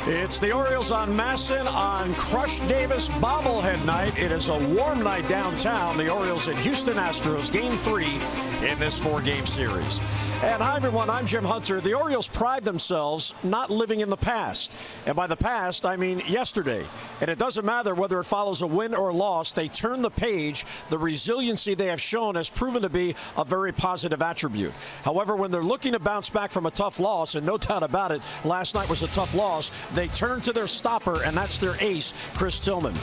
It's the Orioles on Masson on Crush Davis bobblehead night. It is a warm night downtown. The Orioles at Houston Astros, Game 3 in this 4-game series. And hi, everyone. I'm Jim Hunter. The Orioles pride themselves not living in the past. And by the past, I mean yesterday. And it doesn't matter whether it follows a win or a loss. They turn the page. The resiliency they have shown has proven to be a very positive attribute. However, when they're looking to bounce back from a tough loss, and no doubt about it, last night was a tough loss, they turn to their stopper, and that's their ace, Chris Tillman.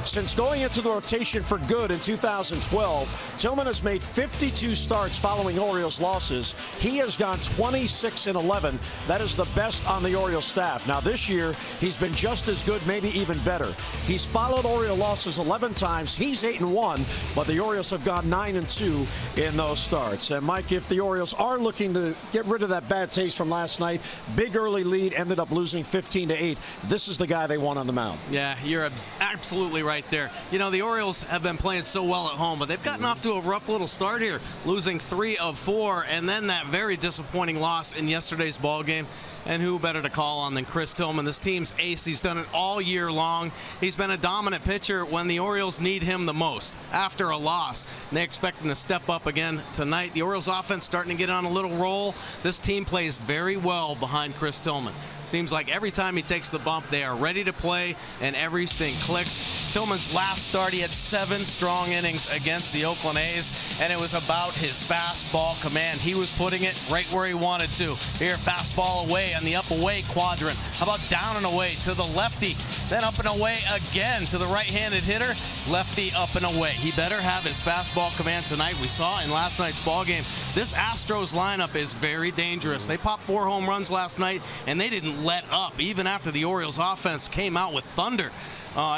Since going into the rotation for good in 2012, Tillman has made 52 starts following Orioles losses. He has gone 26-11. That is the best on the Orioles staff. Now this year, he's been just as good, maybe even better. He's followed Oriole losses 11 times. He's 8-1, but the Orioles have gone 9-2 in those starts. And Mike, if the Orioles are looking to get rid of that bad taste from last night, big early lead, ended up losing 15-8. This is the guy they want on the mound. Yeah, you're absolutely right there. You know, the Orioles have been playing so well at home, but they've gotten off to a rough little start here, losing 3 of 4, and then that very disappointing loss in yesterday's ball game. And who better to call on than Chris Tillman, this team's ace. He's done it all year long. He's been a dominant pitcher when the Orioles need him the most after a loss. And they expect him to step up again tonight. The Orioles offense starting to get on a little roll. This team plays very well behind Chris Tillman. Seems like every time he takes the bump, they are ready to play, and everything clicks. Tillman's last start, he had 7 strong innings against the Oakland A's, and it was about his fastball command. He was putting it right where he wanted to. Here, fastball away on the up away quadrant. How about down and away to the lefty, then up and away again to the right-handed hitter, lefty up and away. He better have his fastball command tonight. We saw in last night's ball game, this Astros lineup is very dangerous. They popped 4 home runs last night, and they didn't let up. Even after the Orioles offense came out with thunder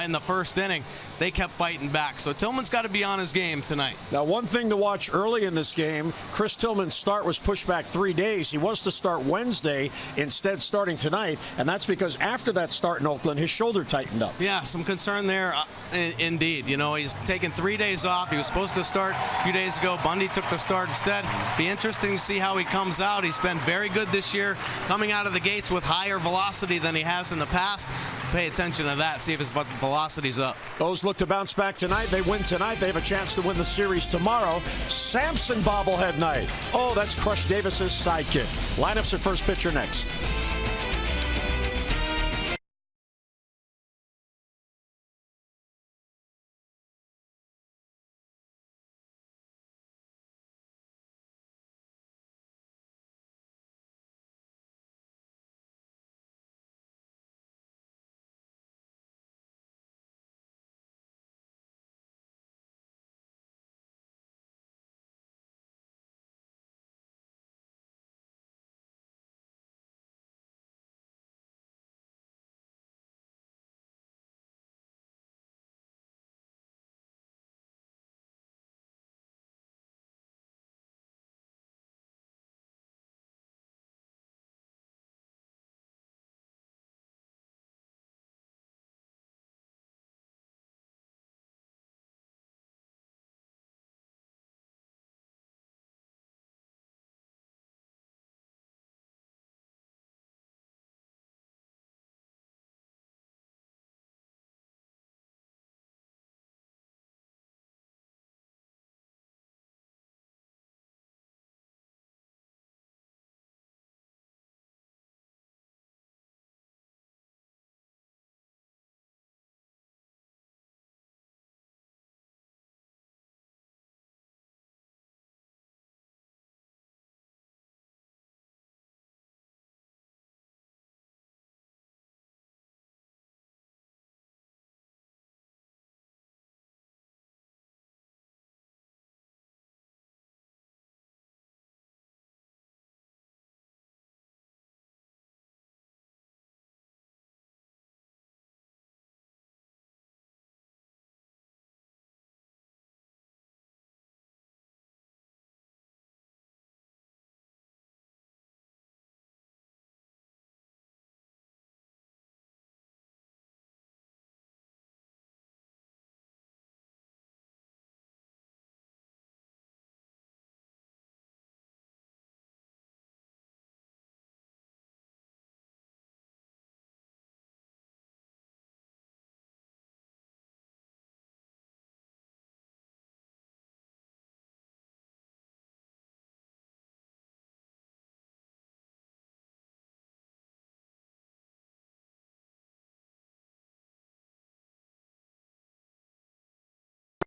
in the first inning, they kept fighting back. So Tillman's got to be on his game tonight. Now, one thing to watch early in this game, Chris Tillman's start was pushed back 3 days. He was to start Wednesday, instead starting tonight, and that's because after that start in Oakland, his shoulder tightened up. Yeah, some concern there, indeed. You know, he's taken 3 days off. He was supposed to start a few days ago. Bundy took the start instead. Be interesting to see how he comes out. He's been very good this year, coming out of the gates with higher velocity than he has in the past. Pay attention to that, see if his velocity's up. Those look to bounce back tonight. They win tonight. They have a chance to win the series tomorrow. Samson bobblehead night. Oh, that's Crush Davis's sidekick. Lineups at first pitcher next.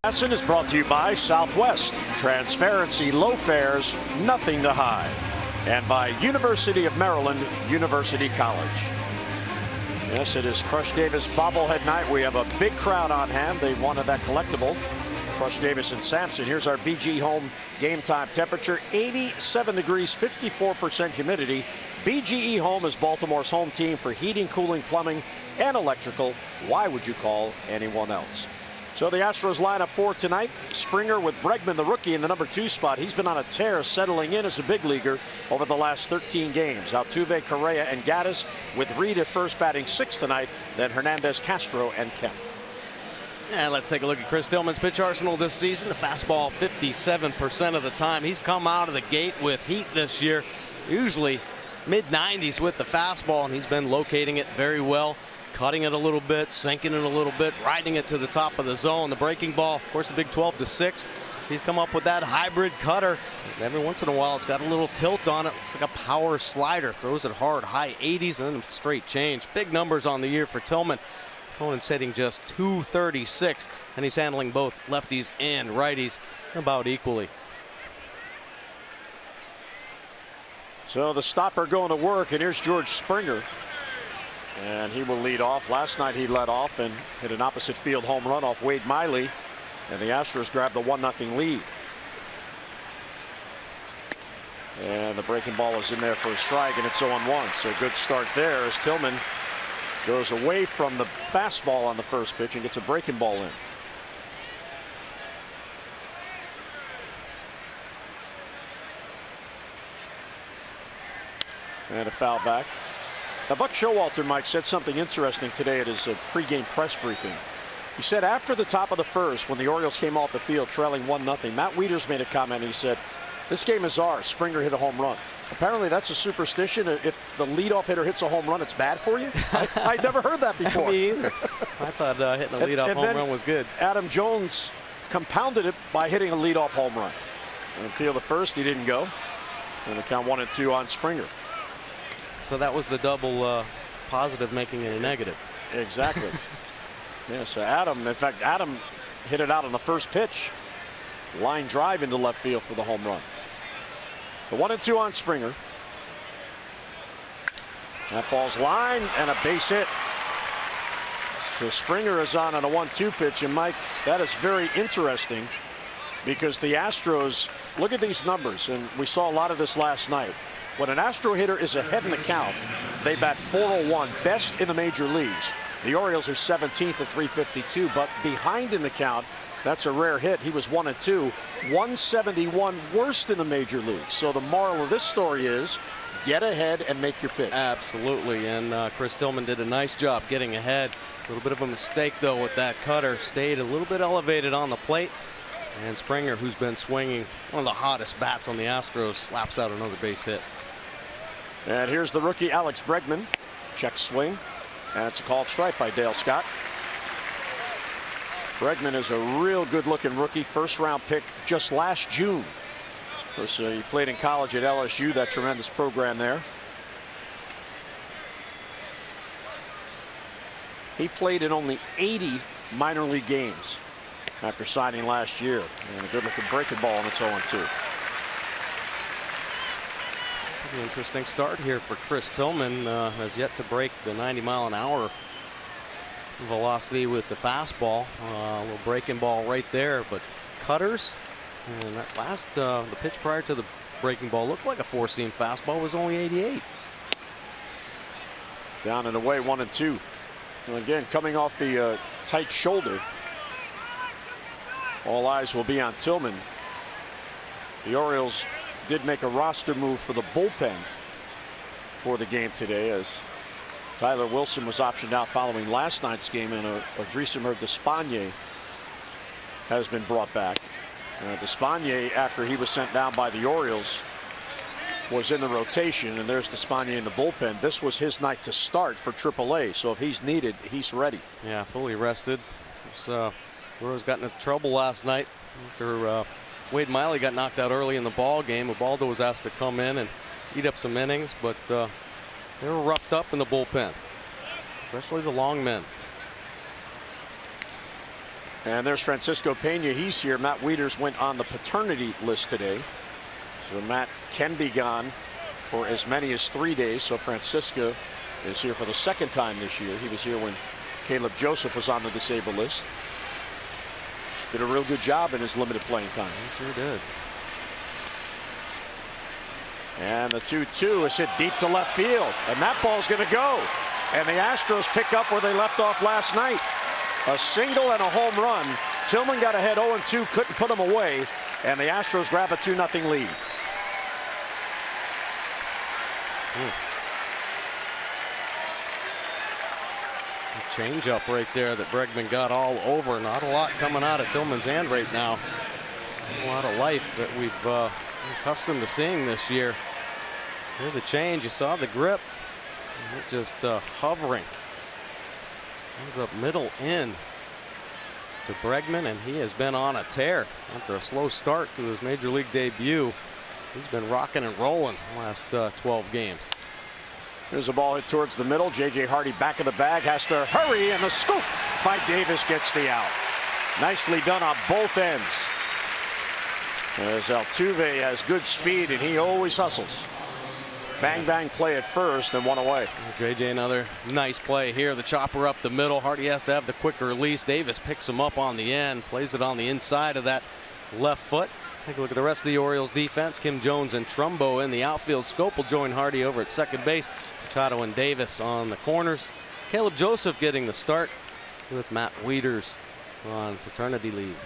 Lesson is brought to you by Southwest. Transparency, low fares, nothing to hide. And by University of Maryland, University College. Yes, it is Crush Davis bobblehead night. We have a big crowd on hand. They wanted that collectible. Crush Davis and Sampson. Here's our BG home game time temperature. 87 degrees, 54% humidity. BGE Home is Baltimore's home team for heating, cooling, plumbing, and electrical. Why would you call anyone else? So the Astros lineup for tonight. Springer with Bregman, the rookie, in the number 2 spot. He's been on a tear, settling in as a big leaguer over the last 13 games. Altuve, Correa, and Gaddis with Reed at first, batting 6th tonight. Then Hernandez, Castro, and Kemp. And let's take a look at Chris Tillman's pitch arsenal this season. The fastball 57% of the time. He's come out of the gate with heat this year. Usually mid-90s with the fastball, and he's been locating it very well. Cutting it a little bit, sinking it a little bit, riding it to the top of the zone. The breaking ball, of course, the big 12-6. He's come up with that hybrid cutter. Every once in a while, it's got a little tilt on it. It's like a power slider. Throws it hard, high 80s, and then straight change. Big numbers on the year for Tillman. Opponent's hitting just 236, and he's handling both lefties and righties about equally. So the stopper going to work, and here's George Springer. And he will lead off. Last night he led off and hit an opposite field home run off Wade Miley. And the Astros grabbed the 1-0 lead. And the breaking ball is in there for a strike, and it's 0-1. So a good start there as Tillman goes away from the fastball on the first pitch and gets a breaking ball in. And a foul back. Now, Buck Showalter, Mike, said something interesting today at his pregame press briefing. He said after the top of the first, when the Orioles came off the field trailing 1-0, Matt Wieters made a comment. And he said, "This game is ours. Springer hit a home run." Apparently, that's a superstition. If the leadoff hitter hits a home run, it's bad for you. I'd never heard that before. Me either. I thought hitting a leadoff home run was good. Adam Jones compounded it by hitting a leadoff home run. And appeal the first, he didn't go. And the count 1-2 on Springer. So that was the double positive, making it a negative. Exactly. Yeah, so Adam, in fact, Adam hit it out on the first pitch. Line drive into left field for the home run. The 1-2 on Springer. That ball's line and a base hit. So Springer is on a 1-2 pitch. And Mike, that is very interesting because the Astros, look at these numbers, and we saw a lot of this last night. When an Astro hitter is ahead in the count, they bat .401, best in the major leagues. The Orioles are 17th at .352, but behind in the count, that's a rare hit. He was 1-2, 171, worst in the major leagues. So the moral of this story is get ahead and make your pitch. Absolutely, and Chris Tillman did a nice job getting ahead. A little bit of a mistake, though, with that cutter. Stayed a little bit elevated on the plate. And Springer, who's been swinging one of the hottest bats on the Astros, slaps out another base hit. And here's the rookie Alex Bregman. Check swing. And it's a called strike by Dale Scott. Bregman is a real good looking rookie. First round pick just last June. Of course, he played in college at LSU, that tremendous program there. He played in only 80 minor league games after signing last year. And a good looking breaking ball, and it's 0-2. Interesting start here for Chris Tillman. Has yet to break the 90-mile-an-hour velocity with the fastball. A little breaking ball right there, but cutters. And that last, the pitch prior to the breaking ball looked like a four-seam fastball. Was only 88. Down and away, 1-2. And again, coming off the tight shoulder. All eyes will be on Tillman. The Orioles did make a roster move for the bullpen for the game today, as Tyler Wilson was optioned out following last night's game, and Odrisamer Despaigne has been brought back. Despaigne, after he was sent down by the Orioles, was in the rotation, and there's Despaigne in the bullpen. This was his night to start for AAA, so if he's needed, he's ready. Yeah, fully rested. Orioles got into trouble last night after Wade Miley got knocked out early in the ball game. Ubaldo was asked to come in and eat up some innings, but they were roughed up in the bullpen, especially the long men. And there's Francisco Pena. He's here. Matt Wieters went on the paternity list today. So Matt can be gone for as many as 3 days. So Francisco is here for the second time this year. He was here when Caleb Joseph was on the disabled list. Did a real good job in his limited playing time. He sure did. And the 2-2 is hit deep to left field. And that ball's going to go. And the Astros pick up where they left off last night. A single and a home run. Tillman got ahead 0-2, couldn't put him away. And the Astros grab a 2-0 lead. Change up right there that Bregman got all over. Not a lot coming out of Tillman's hand right now. A lot of life that we've accustomed to seeing this year. Here's the change. You saw the grip. Just hovering. Comes up middle in to Bregman, and he has been on a tear after a slow start to his major league debut. He's been rocking and rolling the last 12 games. Here's a ball hit towards the middle. J.J. Hardy back of the bag, has to hurry, and the scoop by Davis gets the out. Nicely done on both ends. As Altuve has good speed, and he always hustles. Bang, bang play at first, and one away. J.J. another nice play here. The chopper up the middle. Hardy has to have the quicker release. Davis picks him up on the end, plays it on the inside of that left foot. Take a look at the rest of the Orioles defense. Kim Jones and Trumbo in the outfield. Scope will join Hardy over at second base. Machado and Davis on the corners. Caleb Joseph getting the start with Matt Wieters on paternity leave.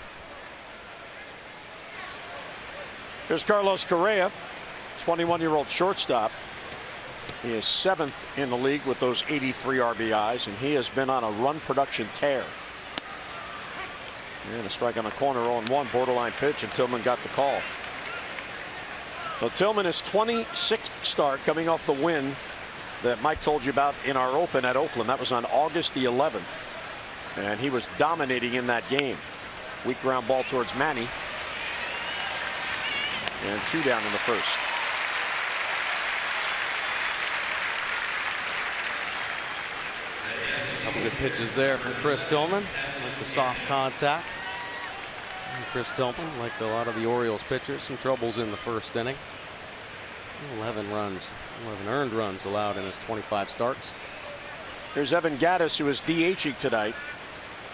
Here's Carlos Correa, 21-year-old shortstop. He is 7th in the league with those 83 RBIs, and he has been on a run production tear. And a strike on the corner, 0-1, borderline pitch, and Tillman got the call. So Tillman is 26th start, coming off the win that Mike told you about in our open at Oakland. That was on August the 11th, and he was dominating in that game. Weak ground ball towards Manny, and 2 down in the first. Couple good pitches there from Chris Tillman, like the soft contact. And Chris Tillman, like a lot of the Orioles pitchers, some troubles in the first inning. 11 runs, 11 earned runs allowed in his 25 starts. Here's Evan Gattis, who is DHing tonight.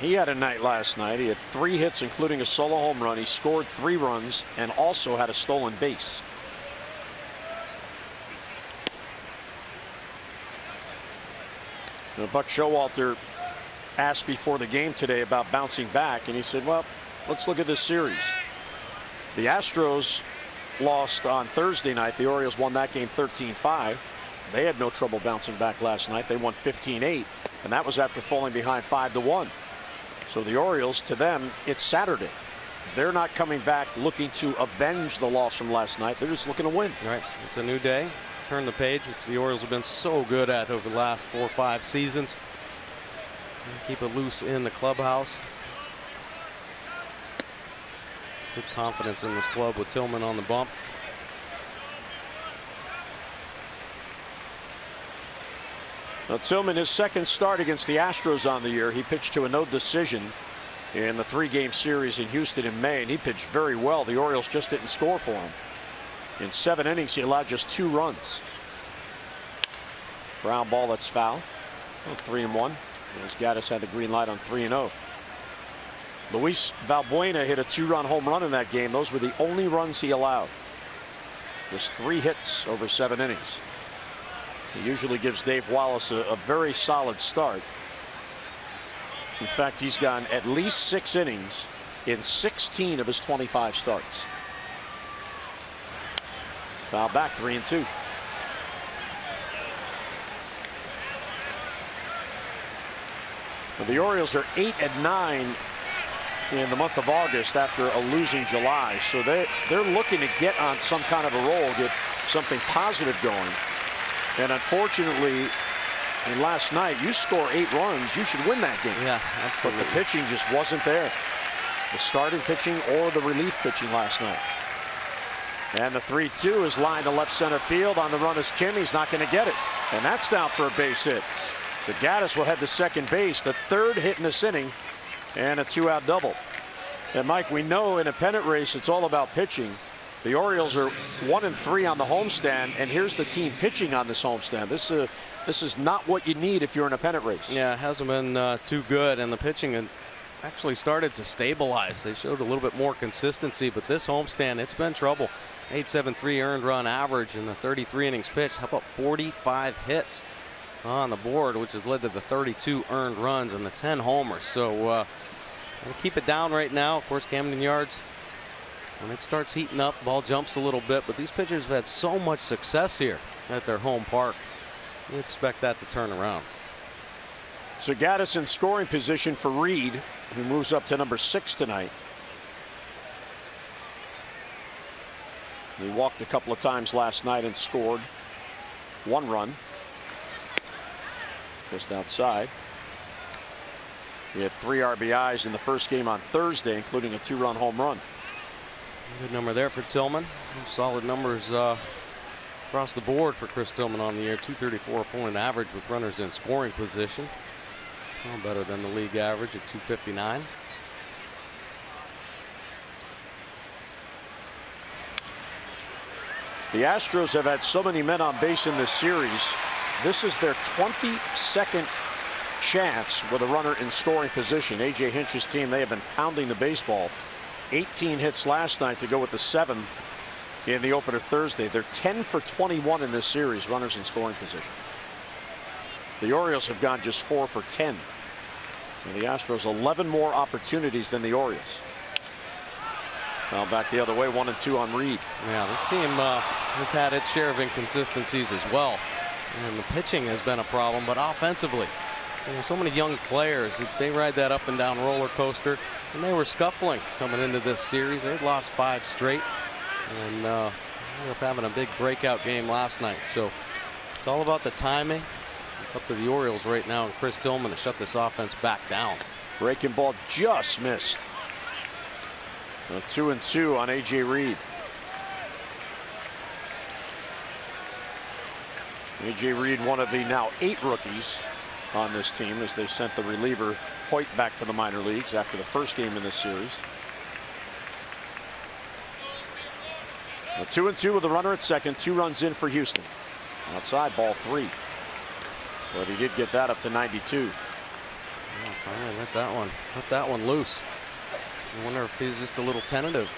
He had a night last night. He had 3 hits, including a solo home run. He scored 3 runs and also had a stolen base. Now, Buck Showalter asked before the game today about bouncing back, and he said, well, let's look at this series. The Astros lost on Thursday night. The Orioles won that game 13-5. They had no trouble bouncing back last night. They won 15-8, and that was after falling behind 5-1. So the Orioles, to them, it's Saturday. They're not coming back looking to avenge the loss from last night. They're just looking to win. Right. It's a new day. Turn the page, which the Orioles have been so good at over the last 4 or 5 seasons. Keep it loose in the clubhouse. Good confidence in this club with Tillman on the bump. Now, Tillman, his second start against the Astros on the year. He pitched to a no decision in the 3-game series in Houston in May, and he pitched very well. The Orioles just didn't score for him. In 7 innings, he allowed just 2 runs. Ground ball, that's foul. Well, 3-1. As Gattis had the green light on 3-0. Luis Valbuena hit a 2-run home run in that game. Those were the only runs he allowed. Just 3 hits over 7 innings. He usually gives Dave Wallace a very solid start. In fact, he's gone at least 6 innings in 16 of his 25 starts. Foul back, 3-2. The Orioles are 8-9 in the month of August after a losing July. So they're looking to get on some kind of a roll, get something positive going. And unfortunately, in last night, you score 8 runs, you should win that game. Yeah, absolutely. But the pitching just wasn't there. The starting pitching or the relief pitching last night. And the 3-2 is lined to left center field. On the run is Kim. He's not going to get it. And that's down for a base hit. The Gattis will head to second base. The 3rd hit in this inning And a 2-out double. And Mike, we know in a pennant race it's all about pitching. The Orioles are 1-3 on the homestand, and here's the team pitching on this homestand. This is not what you need if you're in a pennant race. Yeah, it hasn't been too good, and the pitching actually started to stabilize. They showed a little bit more consistency, but this homestand, it's been trouble. 8.73 earned run average in the 33 innings pitched. How about 45 hits on the board, which has led to the 32 earned runs and the 10 homers. So we'll keep it down right now. Of course, Camden Yards, when it starts heating up, ball jumps a little bit, but these pitchers have had so much success here at their home park. You expect that to turn around. So Gaddis in scoring position for Reed, who moves up to number 6 tonight. He walked a couple of times last night and scored 1 run. Just outside. He had 3 RBIs in the first game on Thursday, including a 2-run home run. Good number there for Tillman. Solid numbers across the board for Chris Tillman on the year. 234 opponent average with runners in scoring position. Well, better than the league average at 259. The Astros have had so many men on base in this series. This is their 22nd chance with a runner in scoring position. A.J. Hinch's team, they have been pounding the baseball. 18 hits last night to go with the 7 in the opener Thursday. They're 10 for 21 in this series, runners in scoring position. The Orioles have gone just 4 for 10. And the Astros 11 more opportunities than the Orioles. Now back the other way, 1-2 on Reed. Yeah, this team has had its share of inconsistencies as well. And the pitching has been a problem, but offensively, so many young players, they ride that up and down roller coaster, and they were scuffling coming into this series. They'd lost 5 straight, and ended up having a big breakout game last night. So it's all about the timing. It's up to the Orioles right now and Chris Tillman to shut this offense back down. Breaking ball just missed. 2-2 on A.J. Reed. A.J. Reed, one of the now 8 rookies on this team, as they sent the reliever Hoyt back to the minor leagues after the first game in this series. 2-2 with a runner at second. 2 runs in for Houston. Outside, ball 3. But he did get that up to 92. Yeah, finally let that one loose. I wonder if he's just a little tentative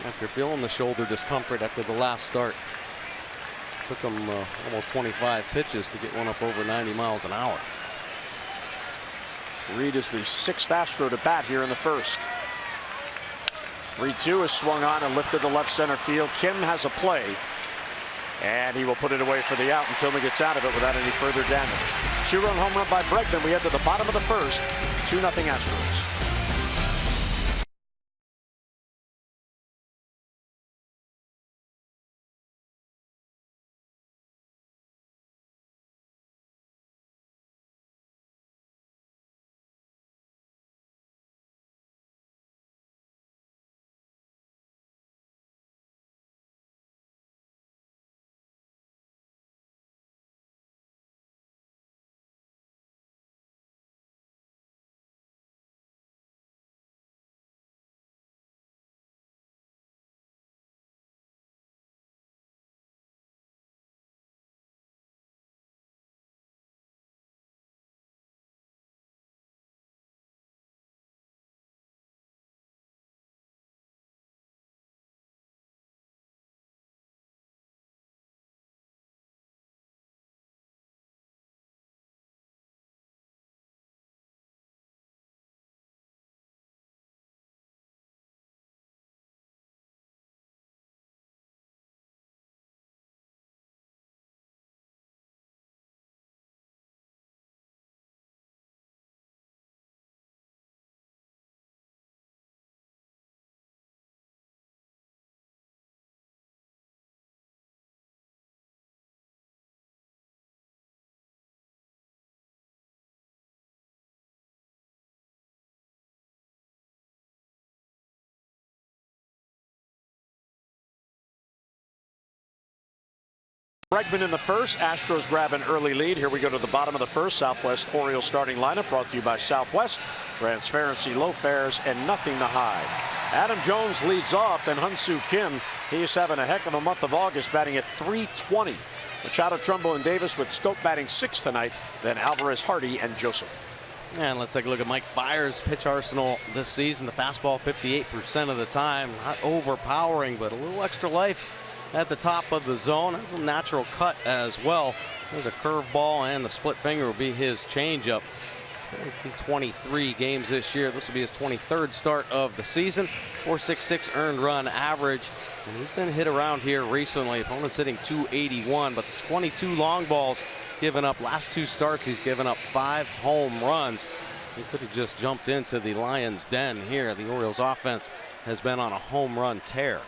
after feeling the shoulder discomfort after the last start. Took him almost 25 pitches to get one up over 90 miles an hour. Reed is the 6th Astro to bat here in the first. 3-2 is swung on and lifted to left center field. Kim has a play, and he will put it away for the out until he gets out of it without any further damage. 2-run home run by Bregman. We head to the bottom of the first. 2-0 Astros. Bregman in the first. Astros grab an early lead. Here we go to the bottom of the first. Southwest Orioles starting lineup brought to you by Southwest. Transparency, low fares, and nothing to hide. Adam Jones leads off, then Hyun-Soo Kim. He's having a heck of a month of August, batting at .320. Machado, Trumbo, and Davis with Stoke batting 6th tonight. Then Alvarez, Hardy, and Joseph. And let's take a look at Mike Fiers' pitch arsenal this season. The fastball 58% of the time. Not overpowering, but a little extra life at the top of the zone. Has a natural cut as well. There's a curveball, and the split finger will be his changeup. He's seen 23 games this year. This will be his 23rd start of the season. .466 earned run average. And he's been hit around here recently. Opponent's hitting .281, but the 22 long balls given up. Last 2 starts, he's given up 5 home runs. He could have just jumped into the Lions' den here. The Orioles offense has been on a home run tear.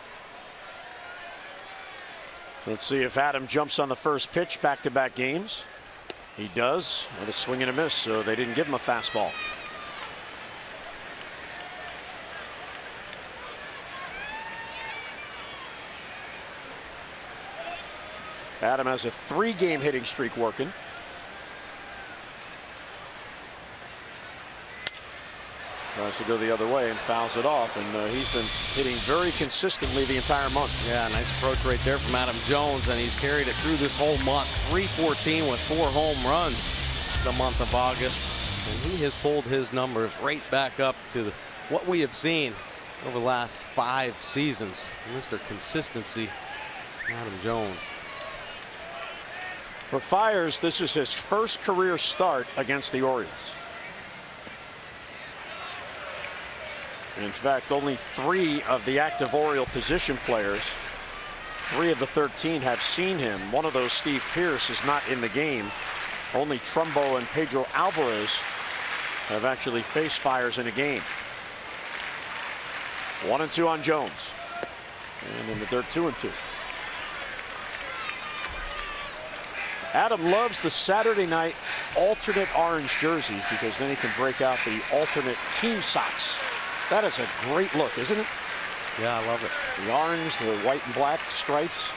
Let's see if Adam jumps on the first pitch, back-to-back games. He does, with a swing and a miss, so they didn't give him a fastball. Adam has a 3-game hitting streak working. Tries to go the other way and fouls it off, and he's been hitting very consistently the entire month. Yeah, nice approach right there from Adam Jones, and he's carried it through this whole month. .314 with 4 home runs the month of August, and he has pulled his numbers right back up to what we have seen over the last 5 seasons. Mr. Consistency, Adam Jones. For Fiers, this is his first career start against the Orioles. In fact, only 3 of the active Oriole position players, 3 of the 13, have seen him. One of those, Steve Pearce, is not in the game. Only Trumbo and Pedro Alvarez have actually faced Fiers in a game. 1-2 on Jones. And in the dirt, 2-2. Adam loves the Saturday night alternate orange jerseys because then he can break out the alternate team socks. That is a great look, isn't it? Yeah, I love it. The orange, the white and black stripes.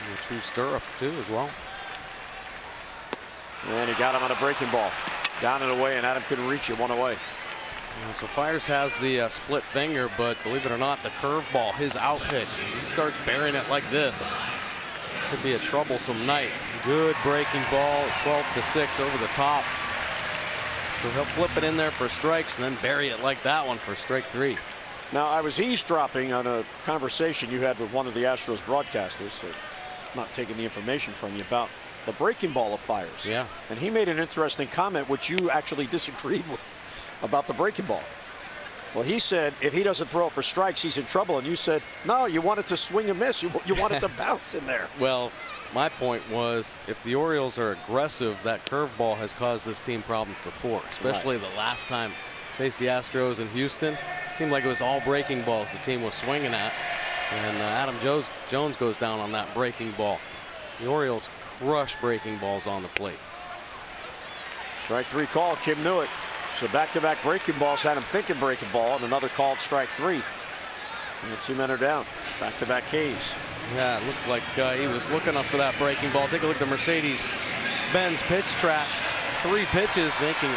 And the true stirrup, too, as well. And he got him on a breaking ball. Down and away, and Adam couldn't reach it, 1 away. Yeah, so Fiers has the split finger, but believe it or not, the curveball, his out pitch, he starts burying it like this. Could be a troublesome night. Good breaking ball, 12-6 over the top. So he'll flip it in there for strikes and then bury it like that one for strike 3. Now, I was eavesdropping on a conversation you had with one of the Astros broadcasters, so not taking the information from you, about the breaking ball of Fiers. Yeah. And he made an interesting comment, which you actually disagreed with, about the breaking ball. Well, he said if he doesn't throw it for strikes, he's in trouble. And you said, no, you want it to swing and miss. You want it to bounce in there. Well, my point was, if the Orioles are aggressive, that curveball has caused this team problems before, especially the last time faced the Astros in Houston. It seemed like it was all breaking balls the team was swinging at. And Adam Jones goes down on that breaking ball. The Orioles crush breaking balls on the plate. Strike 3 call. Kim knew it. So back-to-back breaking balls had him thinking breaking ball, and another called strike 3. And the 2 men are down. Back-to-back Ks. Yeah, it looked like he was looking up for that breaking ball. Take a look at the Mercedes-Benz pitch track. 3 pitches, making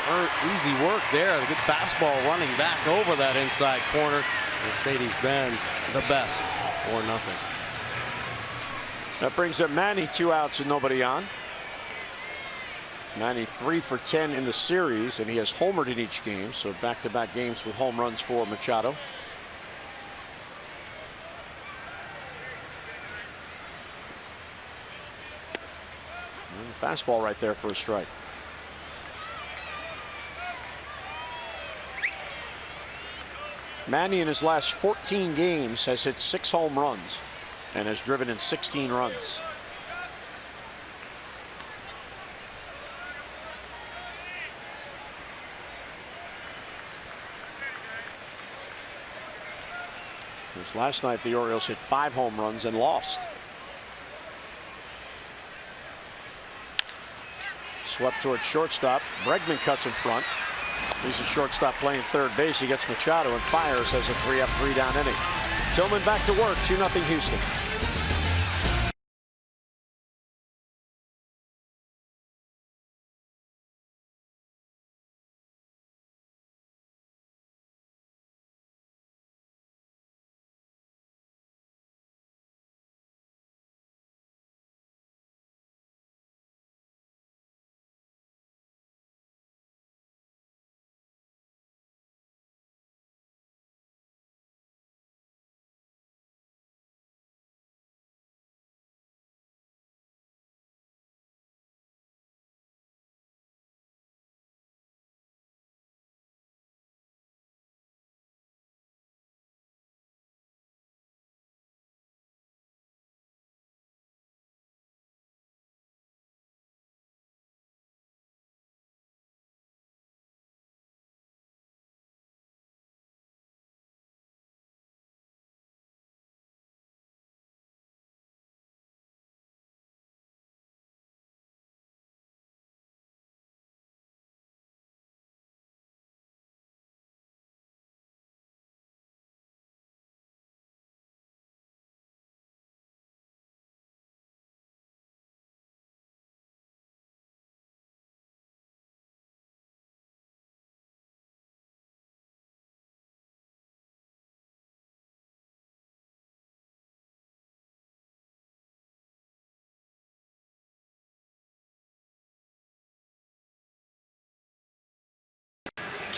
easy work there. The good fastball running back over that inside corner. Mercedes-Benz, the best, 4-0. That brings up Manny, 2 outs and nobody on. Manny 3 for 10 in the series, and he has homered in each game, so back-to-back games with home runs for Machado. And fastball right there for a strike. Manny in his last 14 games has hit 6 home runs and has driven in 16 runs. Last night the Orioles hit 5 home runs and lost. Swept toward shortstop. Bregman cuts in front. He's a shortstop playing third base. He gets Machado, and Fiers has a 3-up, 3-down inning. Tillman back to work. 2-0 Houston.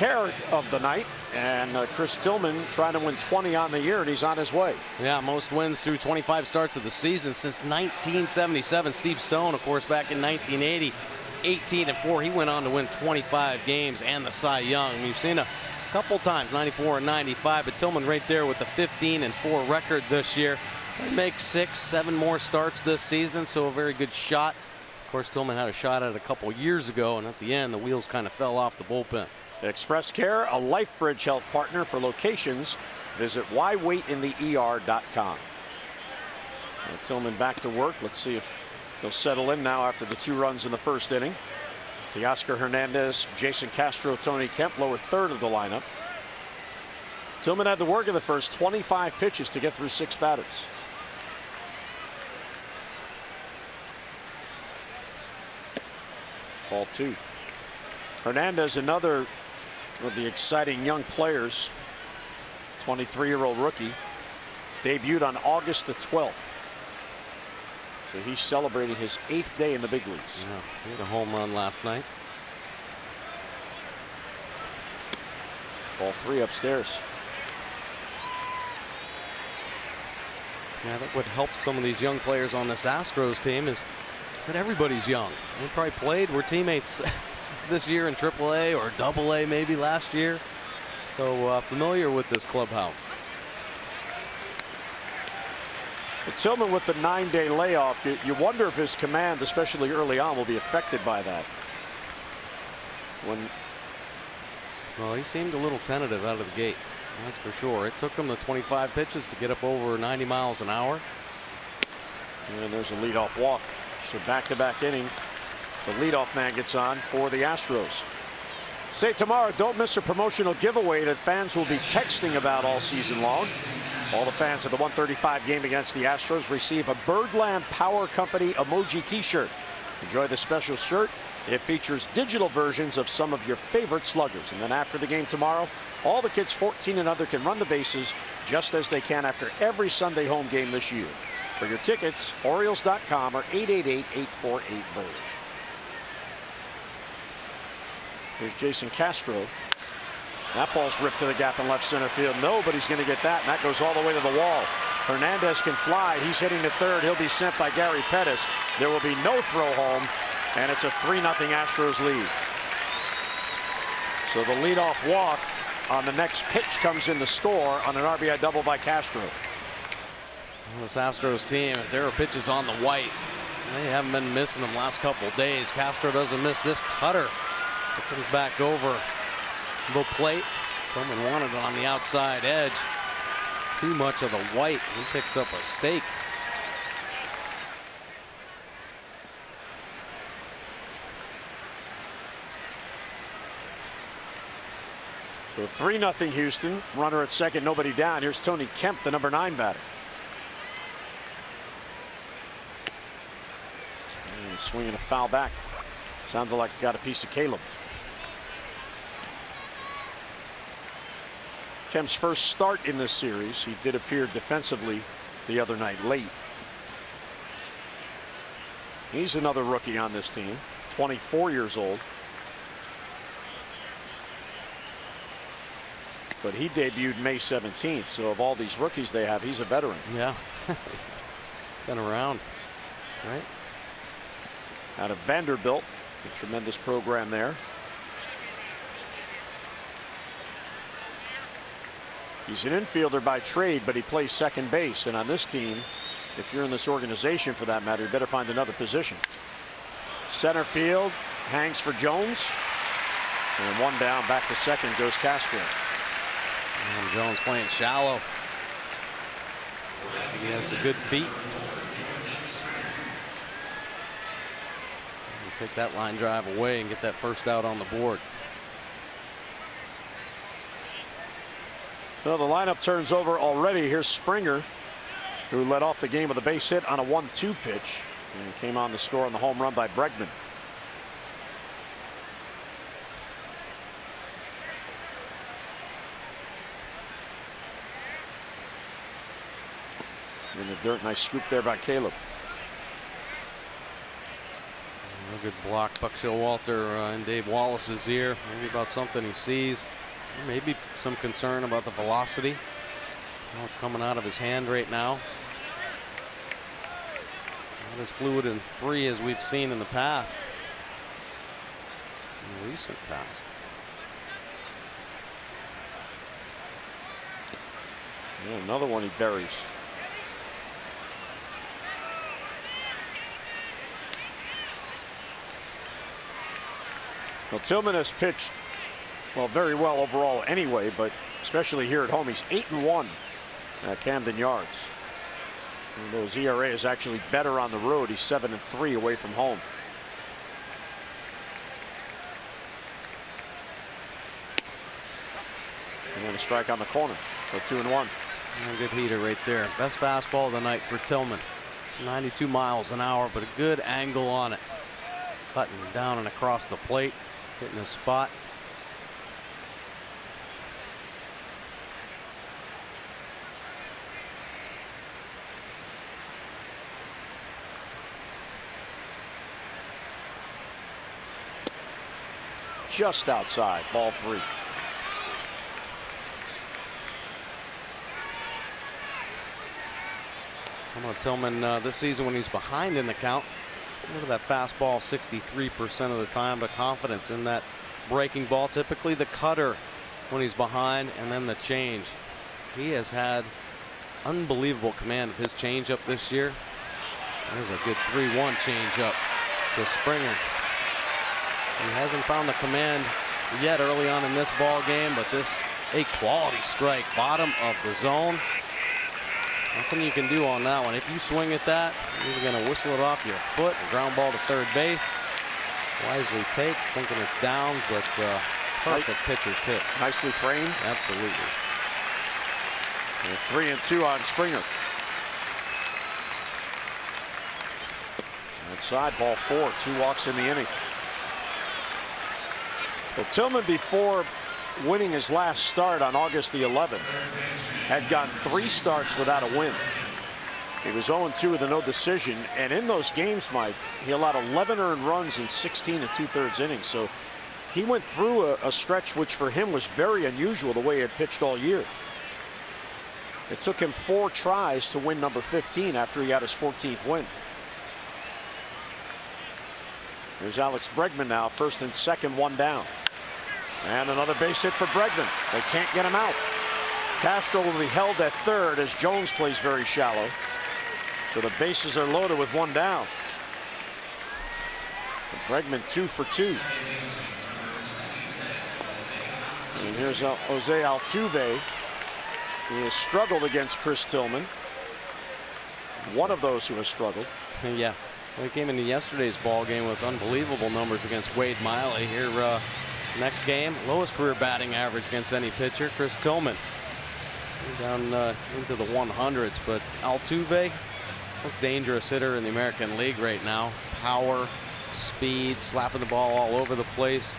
care of the night. And Chris Tillman trying to win 20 on the year, and he's on his way. Yeah, most wins through 25 starts of the season since 1977. Steve Stone, of course, back in 1980, 18-4. He went on to win 25 games and the Cy Young. We've seen a couple times, 94 and 95, but Tillman right there with the 15-4 record this year. He makes 6, 7 more starts this season, so a very good shot. Of course, Tillman had a shot at it a couple years ago, and at the end, the wheels kind of fell off the bullpen. Express Care, a LifeBridge health partner. For locations, visit whywaitintheer.com. Tillman back to work. Let's see if he'll settle in now after the 2 runs in the first inning. Teoscar Hernandez, Jason Castro, Tony Kemp, lower third of the lineup. Tillman had the work of the first 25 pitches to get through 6 batters. Ball 2. Hernandez, another of the exciting young players. 23-year-old rookie. Debuted on August the 12th. So he's celebrating his 8th day in the big leagues. Yeah, he had a home run last night. Ball 3 upstairs. Yeah, that would help some of these young players on this Astros team is that everybody's young. They probably played, were teammates this year in AAA or AA maybe last year. So familiar with this clubhouse. Tillman with the 9-day layoff, you wonder if his command, especially early on, will be affected by that. Well, he seemed a little tentative out of the gate, that's for sure. It took him the 25 pitches to get up over 90 miles an hour. And there's a leadoff walk. So back-to-back inning. The leadoff man gets on for the Astros. Say tomorrow, don't miss a promotional giveaway that fans will be texting about all season long. All the fans of the 135 game against the Astros receive a Birdland Power Company emoji t-shirt. Enjoy the special shirt. It features digital versions of some of your favorite sluggers. And then after the game tomorrow, all the kids 14 and under can run the bases just as they can after every Sunday home game this year. For your tickets, Orioles.com or 888-848-BIRD. There's Jason Castro. That ball's ripped to the gap in left center field. Nobody's going to get that, and that goes all the way to the wall. Hernandez can fly. He's hitting the third. He'll be sent by Gary Pettis. There will be no throw home, and it's a 3-0 Astros lead. So the leadoff walk on the next pitch comes in the score on an RBI double by Castro. Well, this Astros team, if there are pitches on the white, they haven't been missing them last couple of days. Castro doesn't miss this cutter. It comes back over the plate. Tillman wanted it on the outside edge. Too much of the white. He picks up a stake. So 3-0 Houston. Runner at second, nobody down. Here's Tony Kemp, the number 9 batter. And swinging a foul back. Sounded like he got a piece of Caleb. Kemp's first start in this series. He did appear defensively the other night late. He's another rookie on this team, 24 years old. But he debuted May 17th, so of all these rookies they have, he's a veteran. Yeah. Been around, right? Out of Vanderbilt, a tremendous program there. He's an infielder by trade, but he plays second base. And on this team, if you're in this organization for that matter, you better find another position. Center field hangs for Jones. And 1 down, back to second goes Castro. And Jones playing shallow. He has the good feet. He'll take that line drive away and get that first out on the board. Well, the lineup turns over already. Here's Springer, who led off the game with a base hit on a 1-2 pitch and came on to score on the home run by Bregman. In the dirt, nice scoop there by Caleb. Good block. Buck Showalter in Dave Wallace's ear. Maybe about something he sees. Maybe some concern about the velocity. Oh, it's coming out of his hand right now. Not as fluid in 3 as we've seen in the past. In the recent past. Yeah, another one he buries. Well, Tillman has pitched, well, very well overall anyway, but especially here at home. He's 8-1 at Camden Yards. And though his ERA is actually better on the road, he's 7-3 away from home. And then a strike on the corner. So 2-1. A good heater right there. Best fastball of the night for Tillman. 92 miles an hour, but a good angle on it. Cutting down and across the plate. Hitting a spot. Just outside, ball 3. Come on, Tillman this season when he's behind in the count. Look at that fastball 63% of the time, but confidence in that breaking ball. Typically the cutter when he's behind, and then the change. He has had unbelievable command of his changeup this year. There's a good 3-1 changeup to Springer. He hasn't found the command yet early on in this ball game, but this a quality strike, bottom of the zone. Nothing you can do on that one. If you swing at that, you're going to whistle it off your foot. A ground ball to third base. Wisely takes, thinking it's down, but perfect pitcher's pitch. Nicely framed. Absolutely. And 3-2 on Springer. Outside, ball 4. 2 walks in the inning. Well, Tillman, before winning his last start on August the 11th, had gone 3 starts without a win. He was 0-2 with a no decision, and in those games, Mike, he allowed 11 earned runs in 16 2/3 innings. So he went through a stretch which for him was very unusual, the way he had pitched all year. It took him 4 tries to win number 15 after he got his 14th win. Here's Alex Bregman now, first and second, 1 down. And another base hit for Bregman. They can't get him out. Castro will be held at third as Jones plays very shallow. So the bases are loaded with 1 down. And Bregman 2 for 2. And here's Jose Altuve. He has struggled against Chris Tillman. One of those who has struggled. Yeah. Well, he came into yesterday's ball game with unbelievable numbers against Wade Miley. Here, next game, lowest career batting average against any pitcher, Chris Tillman. Down into the 100s, but Altuve, most dangerous hitter in the American League right now. Power, speed, slapping the ball all over the place.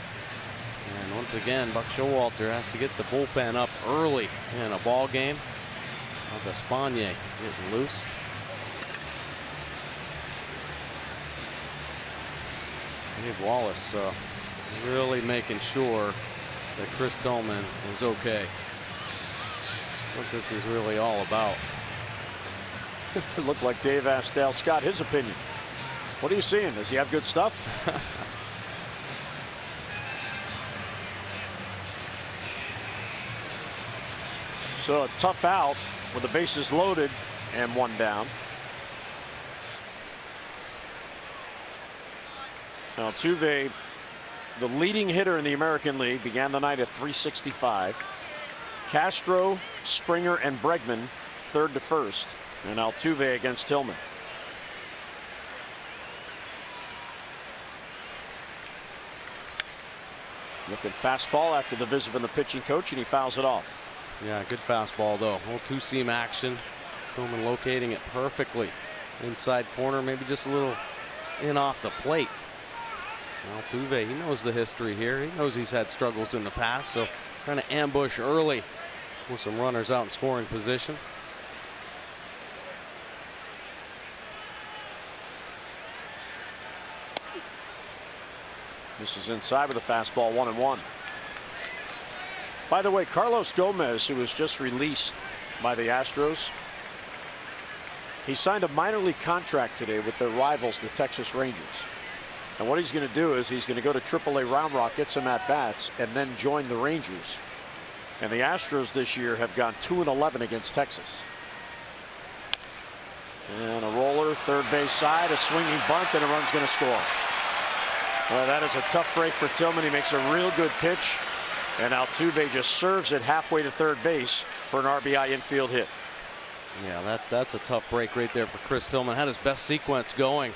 And once again, Buck Showalter has to get the bullpen up early in a ball game. Despaigne getting loose. Dave Wallace really making sure that Chris Tillman is okay. What this is really all about. It looked like Dave asked Dale Scott his opinion. What are you seeing? Does he have good stuff? So a tough out with the bases loaded and 1 down. Altuve, the leading hitter in the American League, began the night at .365. Castro, Springer, and Bregman third to first, and Altuve against Tillman. Looking fastball after the visit from the pitching coach, and he fouls it off. Yeah, good fastball though. A little 2-seam action. Tillman locating it perfectly. Inside corner, maybe just a little in off the plate. Altuve, he knows the history here. He knows he's had struggles in the past, so trying to ambush early with some runners out in scoring position. This is inside with a fastball, 1-1. By the way, Carlos Gomez, who was just released by the Astros, he signed a minor league contract today with their rivals, the Texas Rangers. And what he's going to do is he's going to go to AAA Round Rock, get some at-bats, and then join the Rangers. And the Astros this year have gone 2-11 against Texas. And a roller, third base side, a swinging bunt, and a run's going to score. Well, that is a tough break for Tillman. He makes a real good pitch, and Altuve just serves it halfway to third base for an RBI infield hit. Yeah, that's a tough break right there for Chris Tillman. Had his best sequence going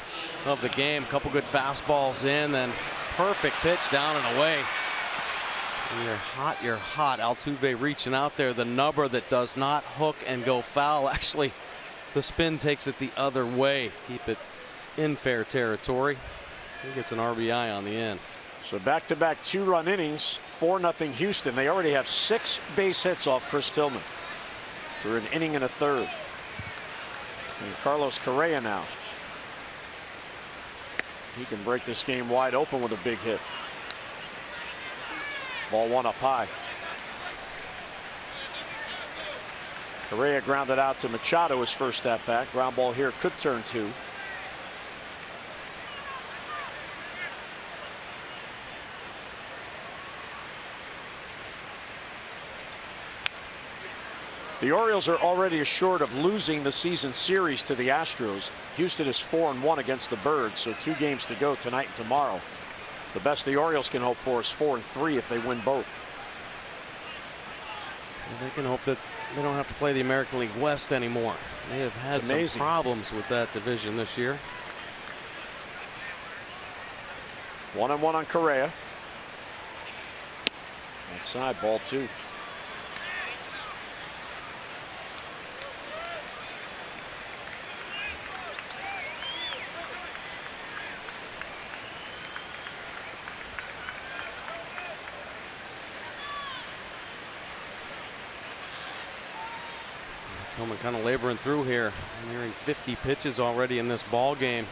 of the game. A couple good fastballs in, then perfect pitch down and away. When you're hot, you're hot. Altuve reaching out there. The number that does not hook and go foul. Actually, the spin takes it the other way. Keep it in fair territory. He gets an RBI on the end. So back-to-back 2-run innings, 4-0 Houston. They already have 6 base hits off Chris Tillman through an inning and a third. And Carlos Correa now. He can break this game wide open with a big hit. Ball 1 up high. Correa grounded out to Machado, his first at bat. Ground ball here could turn 2. The Orioles are already assured of losing the season series to the Astros. Houston is 4-1 against the Birds, so 2 games to go tonight and tomorrow. The best the Orioles can hope for is 4-3 if they win both. Well, they can hope that they don't have to play the American League West anymore. They have had some problems with that division this year. 1-1 on Correa. Outside, ball 2. Tillman kind of laboring through here, nearing 50 pitches already in this ball game.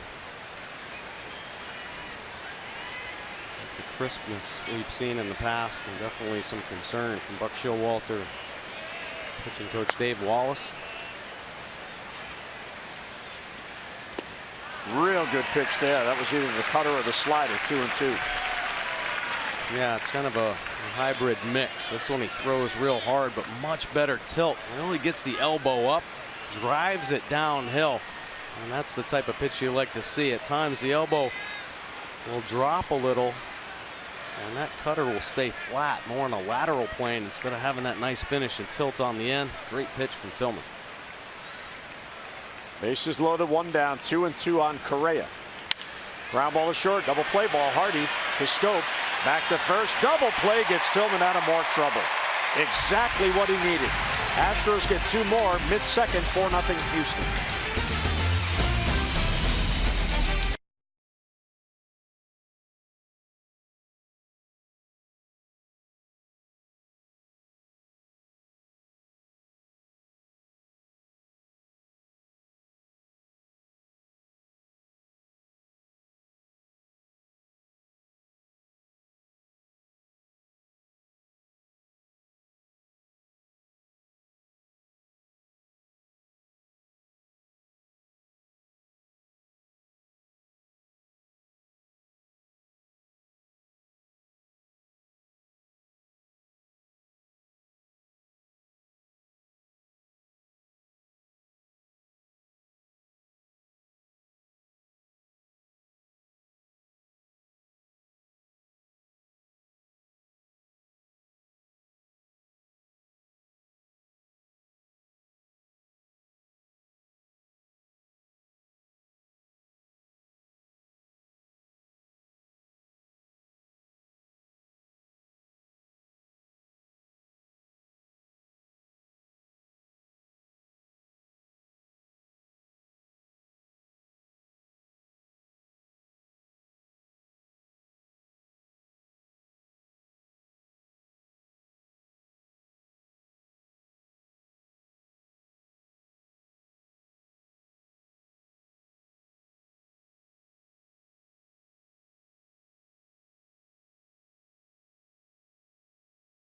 The crispness we've seen in the past, and definitely some concern from Buck Showalter, pitching coach Dave Wallace. Real good pitch there. That was either the cutter or the slider. 2-2. Yeah, it's kind of a hybrid mix. This one he throws real hard, but much better tilt. Really gets the elbow up, drives it downhill, and that's the type of pitch you like to see. At times the elbow will drop a little, and that cutter will stay flat, more on a lateral plane instead of having that nice finish and tilt on the end. Great pitch from Tillman. Bases loaded, 1 down, 2-2 on Correa. Ground ball is short, double play ball. Hardy to Scope. Back to first, double play gets Tillman out of more trouble. Exactly what he needed. Astros get 2 more, mid-second, 4-0 Houston.